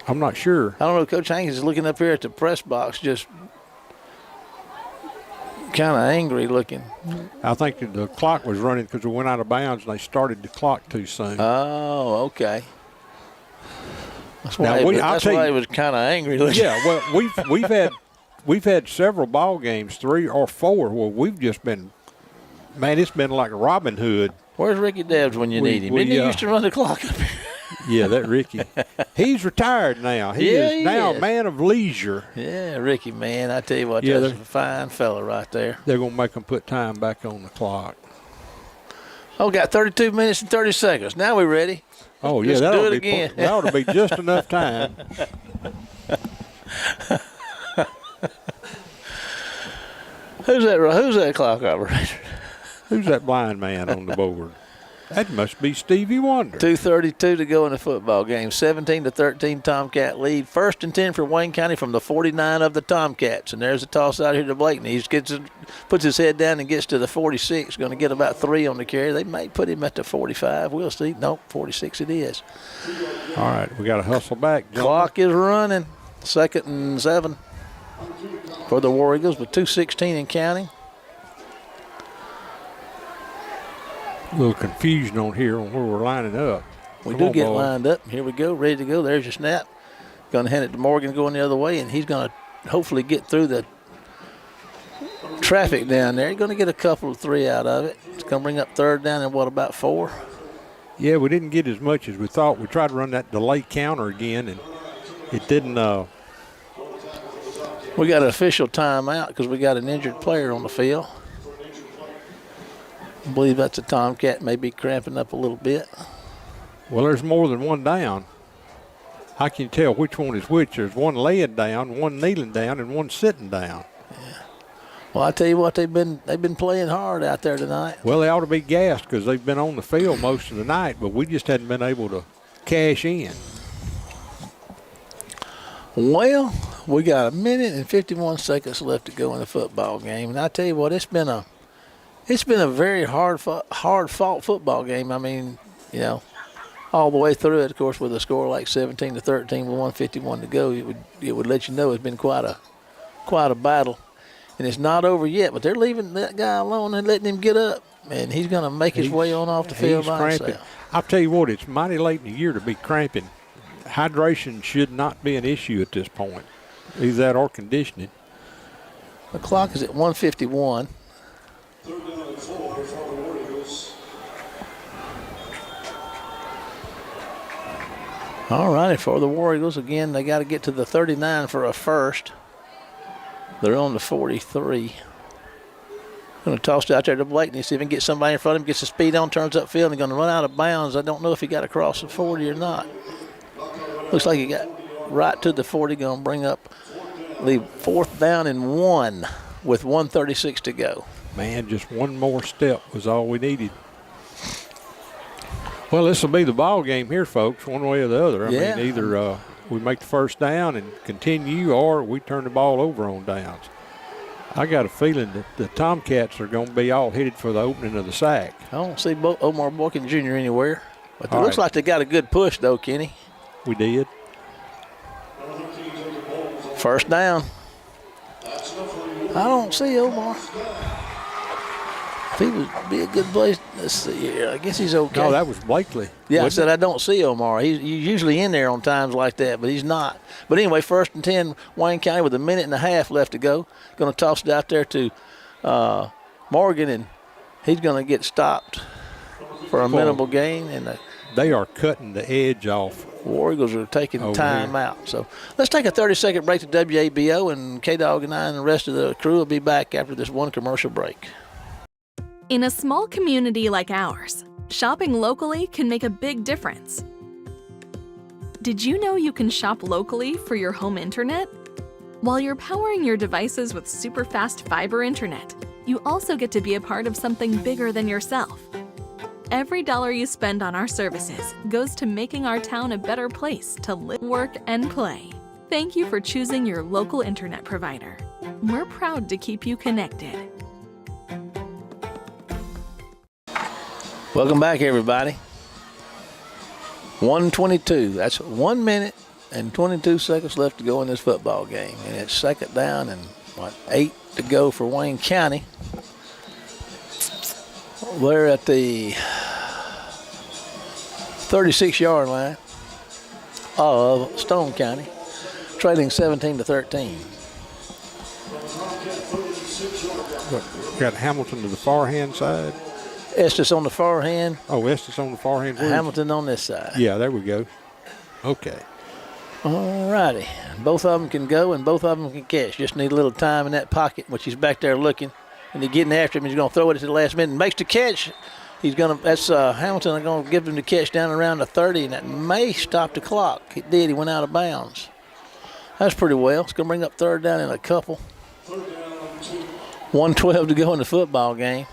I'm not sure. I don't know. Coach Hankins is looking up here at the press box, just kind of angry looking. I think that the clock was running because we went out of bounds and they started the clock too soon. Oh, okay. That's why, Now, that's why he was kind of angry looking. Yeah, well, we've had several ball games, 3 or 4, where we've just been, man, it's been like Robin Hood. Where's Ricky Debs when you need him? Didn't he used to run the clock up here? Yeah, that Ricky. He's retired now. He is now a man of leisure. Yeah, Ricky, man. I tell you what, that's a fine fella right there. They're going to make him put time back on the clock. Oh, got 32 minutes and 30 seconds. Now we're ready. Oh, yeah, Let's that do ought it to again. that ought to be just enough time. Who's that clock operator? Who's that blind man on the board? That must be Stevie Wonder. 2:32 to go in the football game. 17-13 Tomcat lead. 1st and 10 for Wayne County from the 49 of the Tomcats. And there's a toss out here to Blakeney. He puts his head down and gets to the 46. Going to get about 3 on the carry. They may put him at the 45. We'll see. Nope, 46 it is. All right, we got to hustle back. gentlemen. Clock is running. 2nd and 7 for the War Eagles with 2:16 and counting. A little confusion on here on where we're lining up. We Come do on, get boys. lined up. Here we go, ready to go. There's your snap. Going to hand it to Morgan going the other way, and he's going to hopefully get through the traffic down there. He's going to get a couple of 3 out of it. It's going to bring up 3rd down and what, about 4? Yeah, we didn't get as much as we thought. We tried to run that delay counter again, and it didn't. We got an official timeout because we got an injured player on the field. I believe that's a Tomcat, maybe cramping up a little bit. Well, there's more than one down. I can tell which one is which. There's one laying down, one kneeling down, and one sitting down. Yeah. Well, I tell you what, they've been playing hard out there tonight. Well, they ought to be gassed because they've been on the field most of the night, but we just hadn't been able to cash in. Well, we got 1 minute and 51 seconds left to go in the football game, and I tell you what, it's been a very hard fought football game. I mean, you know, all the way through it. Of course, with a score like 17-13 with 1:51 to go, it would let you know it's been quite a battle, and it's not over yet. But they're leaving that guy alone and letting him get up, and he's going to make his way on off the field by himself. I'll tell you what, it's mighty late in the year to be cramping. Hydration should not be an issue at this point, either that or conditioning. The clock is at 1:51. All righty, for the War Eagles, again, they got to get to the 39 for a first. They're on the 43. Going to toss it out there to Blakeney, see if he can get somebody in front of him, gets the speed on, turns upfield, and going to run out of bounds. I don't know if he got across the 40 or not. Looks like he got right to the 40, going to bring up the 4th down and 1 with 1:36 to go. Man, just one more step was all we needed. Well, this will be the ball game here, folks, one way or the other. I mean, either we make the first down and continue, or we turn the ball over on downs. I got a feeling that the Tomcats are going to be all headed for the opening of the sack. I don't see Omar Boykin Jr. anywhere. But it looks like they got a good push, though, Kenny. We did. First down. I don't see Omar. If he would be a good place, let's see here. I guess he's okay. No, that was Blakely. Yeah, I said I don't see Omar. He's usually in there on times like that, but he's not. But anyway, 1st and 10, Wayne County with 1.5 minutes left to go. Going to toss it out there to Morgan, and he's going to get stopped for a minimal gain. And they are cutting the edge off. War Eagles are taking time out. So let's take a 30-second break to WABO, and K-Dog and I and the rest of the crew will be back after this one commercial break. In a small community like ours, shopping locally can make a big difference. Did you know you can shop locally for your home internet? While you're powering your devices with super fast fiber internet, you also get to be a part of something bigger than yourself. Every dollar you spend on our services goes to making our town a better place to live, work, and play. Thank you for choosing your local internet provider. We're proud to keep you connected. Welcome back, everybody. 1:22. That's 1 minute and 22 seconds left to go in this football game. And it's second down and 8 to go for Wayne County. We're at the 36-yard line of Stone County, trailing 17-13. Got Hamilton to the far hand side. Estes on the far hand. Oh, Estes on the far hand. Hamilton on this side. Yeah, there we go. Okay. All righty. Both of them can go and both of them can catch. Just need a little time in that pocket, which he's back there looking. And he's getting after him. He's going to throw it at the last minute. Makes the catch. He's going to. That's Hamilton. I'm going to give him the catch down around the 30, and that may stop the clock. It did. He went out of bounds. That's pretty well. It's going to bring up third down in a couple. 1:12 to go in the football game.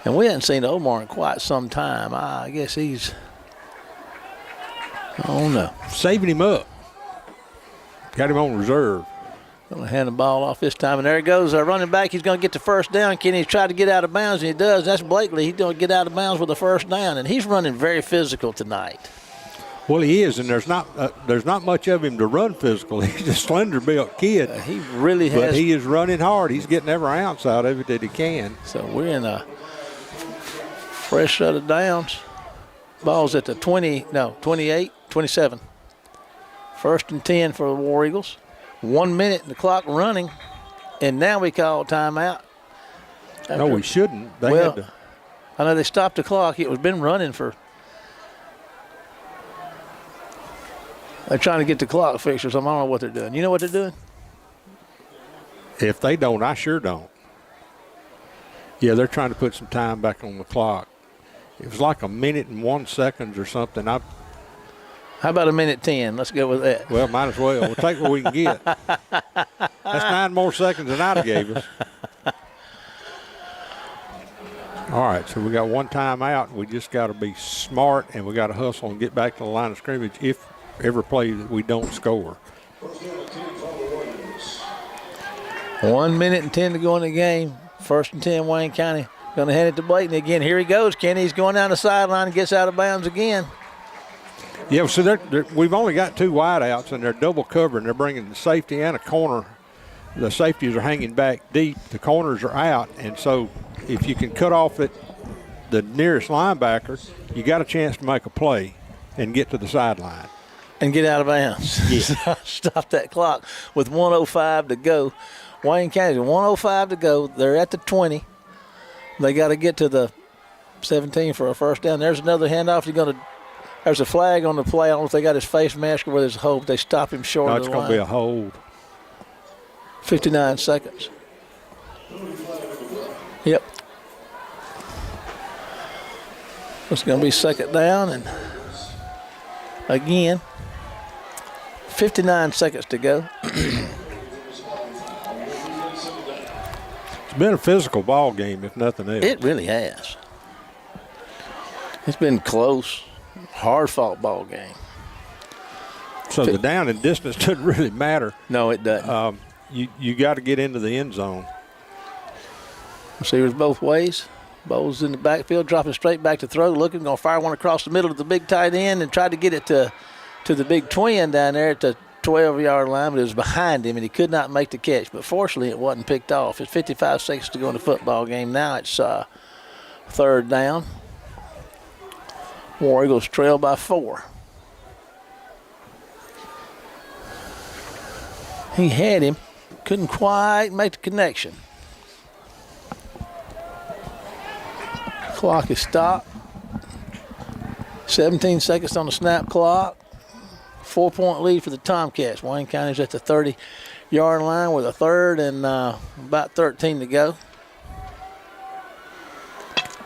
And we hadn't seen Omar in quite some time. I guess he's, I don't know. Saving him up. Got him on reserve. Going to hand the ball off this time. And there he goes, running back. He's going to get the first down. Kenny's tried to get out of bounds, and he does. That's Blakely. He's going to get out of bounds with the first down. And he's running very physical tonight. Well, he is, and there's not much of him to run physical. He's a slender-built kid. He really has. But he is running hard. He's getting every ounce out of it that he can. So we're in a fresh set of downs. Ball's at the 28, 27. First and 10 for the War Eagles. 1 minute and the clock running, and now we call timeout. No, we shouldn't. I know they stopped the clock. It was been running for. They're trying to get the clock fixed or something. I don't know what they're doing. You know what they're doing? If they don't, I sure don't. Yeah, they're trying to put some time back on the clock. It was like 1 minute and 1 second or something. How about 1:10? Let's go with that. Well, might as well. We'll take what we can get. That's 9 more seconds than I'd have gave us. All right, so we got one timeout. We just got to be smart, and we got to hustle and get back to the line of scrimmage if every play that we don't score. 1 minute and 10 to go in the game. First and 10, Wayne County. Going to hand it to Blakeney again. Here he goes. Kenny's going down the sideline and gets out of bounds again. Yeah, so we've only got 2 wideouts, and they're double covering. They're bringing the safety and a corner. The safeties are hanging back deep. The corners are out, and so if you can cut off the nearest linebacker, you got a chance to make a play and get to the sideline. And get out of bounds. Yeah. Stop that clock with 1:05 to go. Wayne County, 1:05 to go. They're at the 20. They got to get to the 17 for a first down. There's another handoff. There's a flag on the play. I don't know if they got his face mask or whether it's a hold. They stop him short of the line. No, it's going to be a hold. 59 seconds. Yep. It's going to be second down, and again, 59 seconds to go. It's been a physical ball game, if nothing else. It really has. It's been close, hard-fought ball game. So the down and distance doesn't really matter. No, it doesn't. You got to get into the end zone. Receivers both ways. Bowles in the backfield, dropping straight back to throw, looking, going to fire one across the middle of the big tight end and try to get it to the big twin down there at the 12-yard line, but it was behind him, and he could not make the catch. But fortunately, it wasn't picked off. It's 55 seconds to go in the football game. Now it's third down. War Eagles trail by 4. He had him. Couldn't quite make the connection. Clock is stopped. 17 seconds on the snap clock. 4-point lead for the Tomcats. Wayne County's at the 30-yard line with a third and about 13 to go.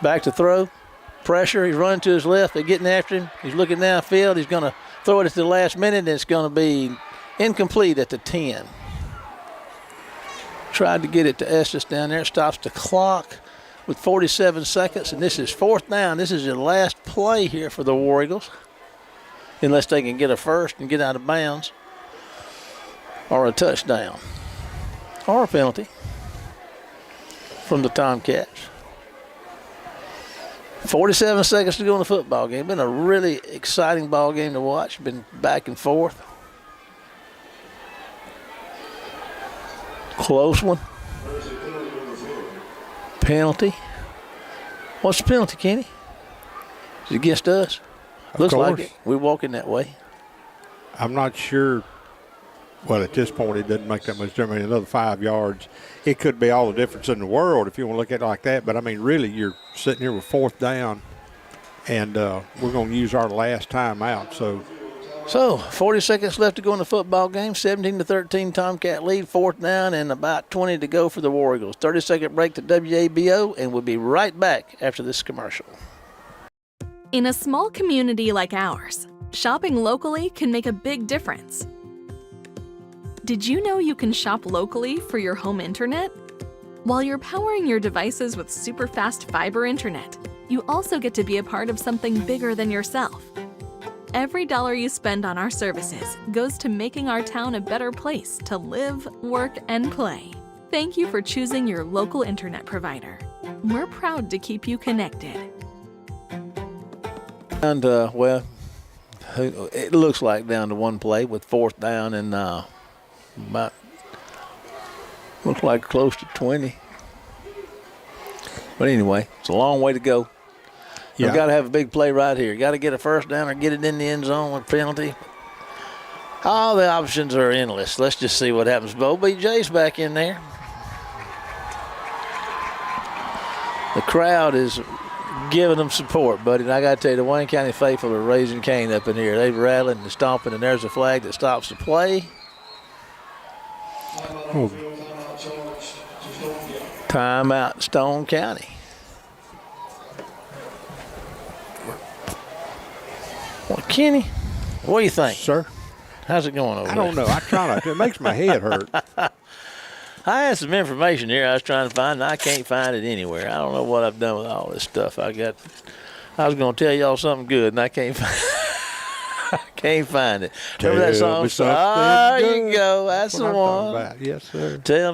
Back to throw. Pressure. He's running to his left. They're getting after him. He's looking downfield. He's going to throw it at the last minute, and it's going to be incomplete at the 10. Tried to get it to Estes down there. Stops the clock with 47 seconds, and this is 4th down. This is the last play here for the War Eagles, unless they can get a first and get out of bounds, or a touchdown, or a penalty from the Tomcats. 47 seconds to go in the football game. Been a really exciting ball game to watch. Been back and forth. Close one. Penalty. What's the penalty, Kenny? Is it against us? Looks like it. We're walking that way. I'm not sure. Well, at this point, it doesn't make that much difference. Another 5 yards. It could be all the difference in the world if you want to look at it like that. But, I mean, really, you're sitting here with 4th down, and we're going to use our last time out. So 40 seconds left to go in the football game. 17-13 Tomcat lead. 4th down and about 20 to go for the War Eagles. 30-second break to WABO, and we'll be right back after this commercial. In a small community like ours, shopping locally can make a big difference. Did you know you can shop locally for your home internet? While you're powering your devices with super fast fiber internet, you also get to be a part of something bigger than yourself. Every dollar you spend on our services goes to making our town a better place to live, work, and play. Thank you for choosing your local internet provider. We're proud to keep you connected. And, well, it looks like down to one play with 4th down and about, looks like close to 20. But anyway, it's a long way to go. You've got to have a big play right here. You got to get a first down or get it in the end zone with penalty. All the options are endless. Let's just see what happens. Bo BJ's back in there. The crowd is giving them support, buddy. And I got to tell you, the Wayne County faithful are raising Cain up in here. They're rattling and stomping, and there's a flag that stops the play. Oh. Timeout, Stone County. Well, Kenny, what do you think? Sir? How's it going over there? I don't know. I try not to. It makes my head hurt. I had some information here I was trying to find, and I can't find it anywhere. I don't know what I've done with all this stuff. I was going to tell y'all something good, and I can't find it. Remember that song? There you go. That's the one. Yes, sir. Tell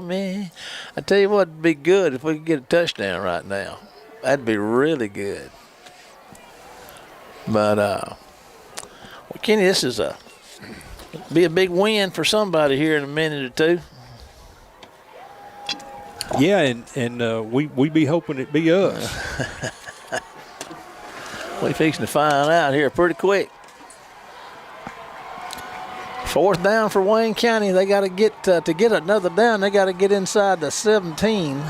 me. I tell you what would be good if we could get a touchdown right now. That'd be really good. But, well, Kenny, this is be a big win for somebody here in a minute or two. Yeah, and we be hoping it be us. We fixing to find out here pretty quick. 4th down for Wayne County. They got to get another down. They got to get inside the 17.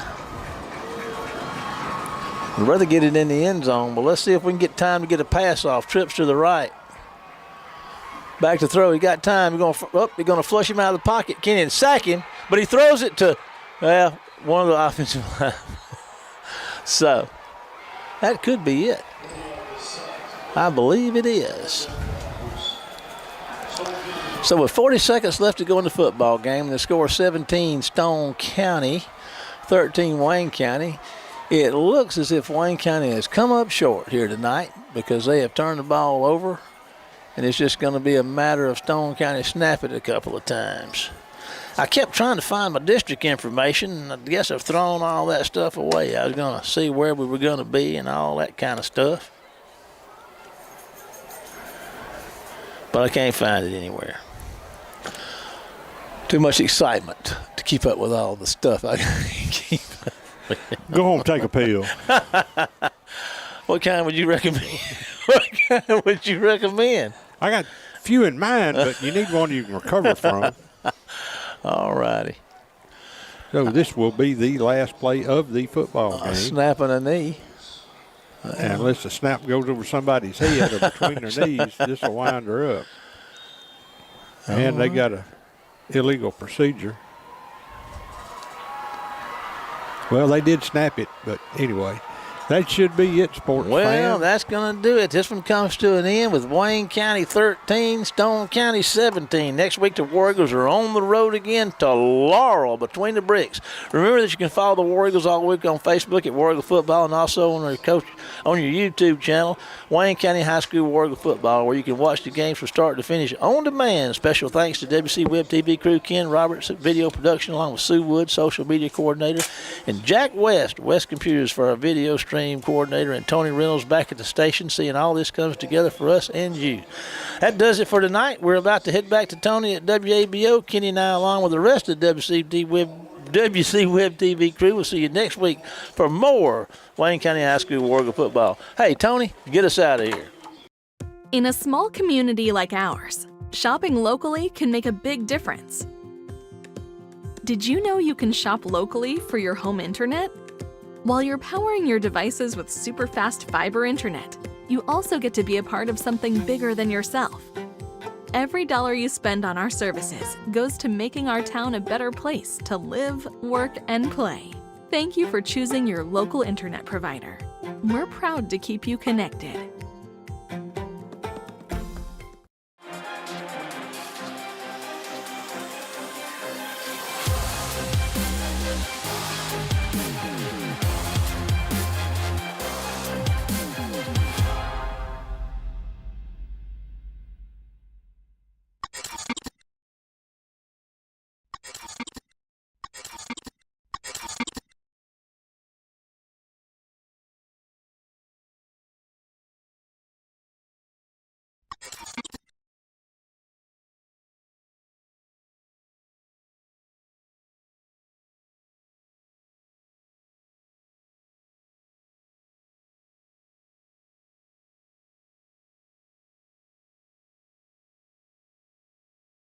I'd rather get it in the end zone, but let's see if we can get time to get a pass off. Trips to the right. Back to throw. He got time. They're going to flush him out of the pocket. Kenny and sack him, but he throws it to, one of the offensive line. So that could be it. I believe it is. So with 40 seconds left to go in the football game, the score 17 Stone County, 13 Wayne County. It looks as if Wayne County has come up short here tonight because they have turned the ball over, and it's just going to be a matter of Stone County snapping it a couple of times. I kept trying to find my district information, and I guess I've thrown all that stuff away. I was going to see where we were going to be and all that kind of stuff. But I can't find it anywhere. Too much excitement to keep up with all the stuff I keep. Go home and take a pill. What kind would you recommend? What kind would you recommend? I got a few in mind, but you need one you can recover from. All righty. So this will be the last play of the football game. Snapping a knee. And unless the snap goes over somebody's head or between their knees, this will wind her up. And they got a illegal procedure. Well, they did snap it, but anyway. That should be it, sports Well, fan. that's going to do it. This one comes to an end with Wayne County 13, Stone County 17. Next week, the War Eagles are on the road again to Laurel between the bricks. Remember that you can follow the War Eagles all week on Facebook at War Eagle Football and also on your YouTube channel, Wayne County High School War Eagle Football, where you can watch the games from start to finish on demand. Special thanks to WC Web TV crew, Ken Roberts at video production, along with Sue Wood, social media coordinator, and Jack West Computers for our video stream coordinator, and Tony Reynolds back at the station, seeing all this comes together for us and you. That does it for tonight. We're about to head back to Tony at WABO. Kenny and I, along with the rest of the WC Web TV crew, will see you next week for more Wayne County High School War Eagle football. Hey, Tony, get us out of here. In a small community like ours, shopping locally can make a big difference. Did you know you can shop locally for your home internet? While you're powering your devices with super fast fiber internet, you also get to be a part of something bigger than yourself. Every dollar you spend on our services goes to making our town a better place to live, work, and play. Thank you for choosing your local internet provider. We're proud to keep you connected.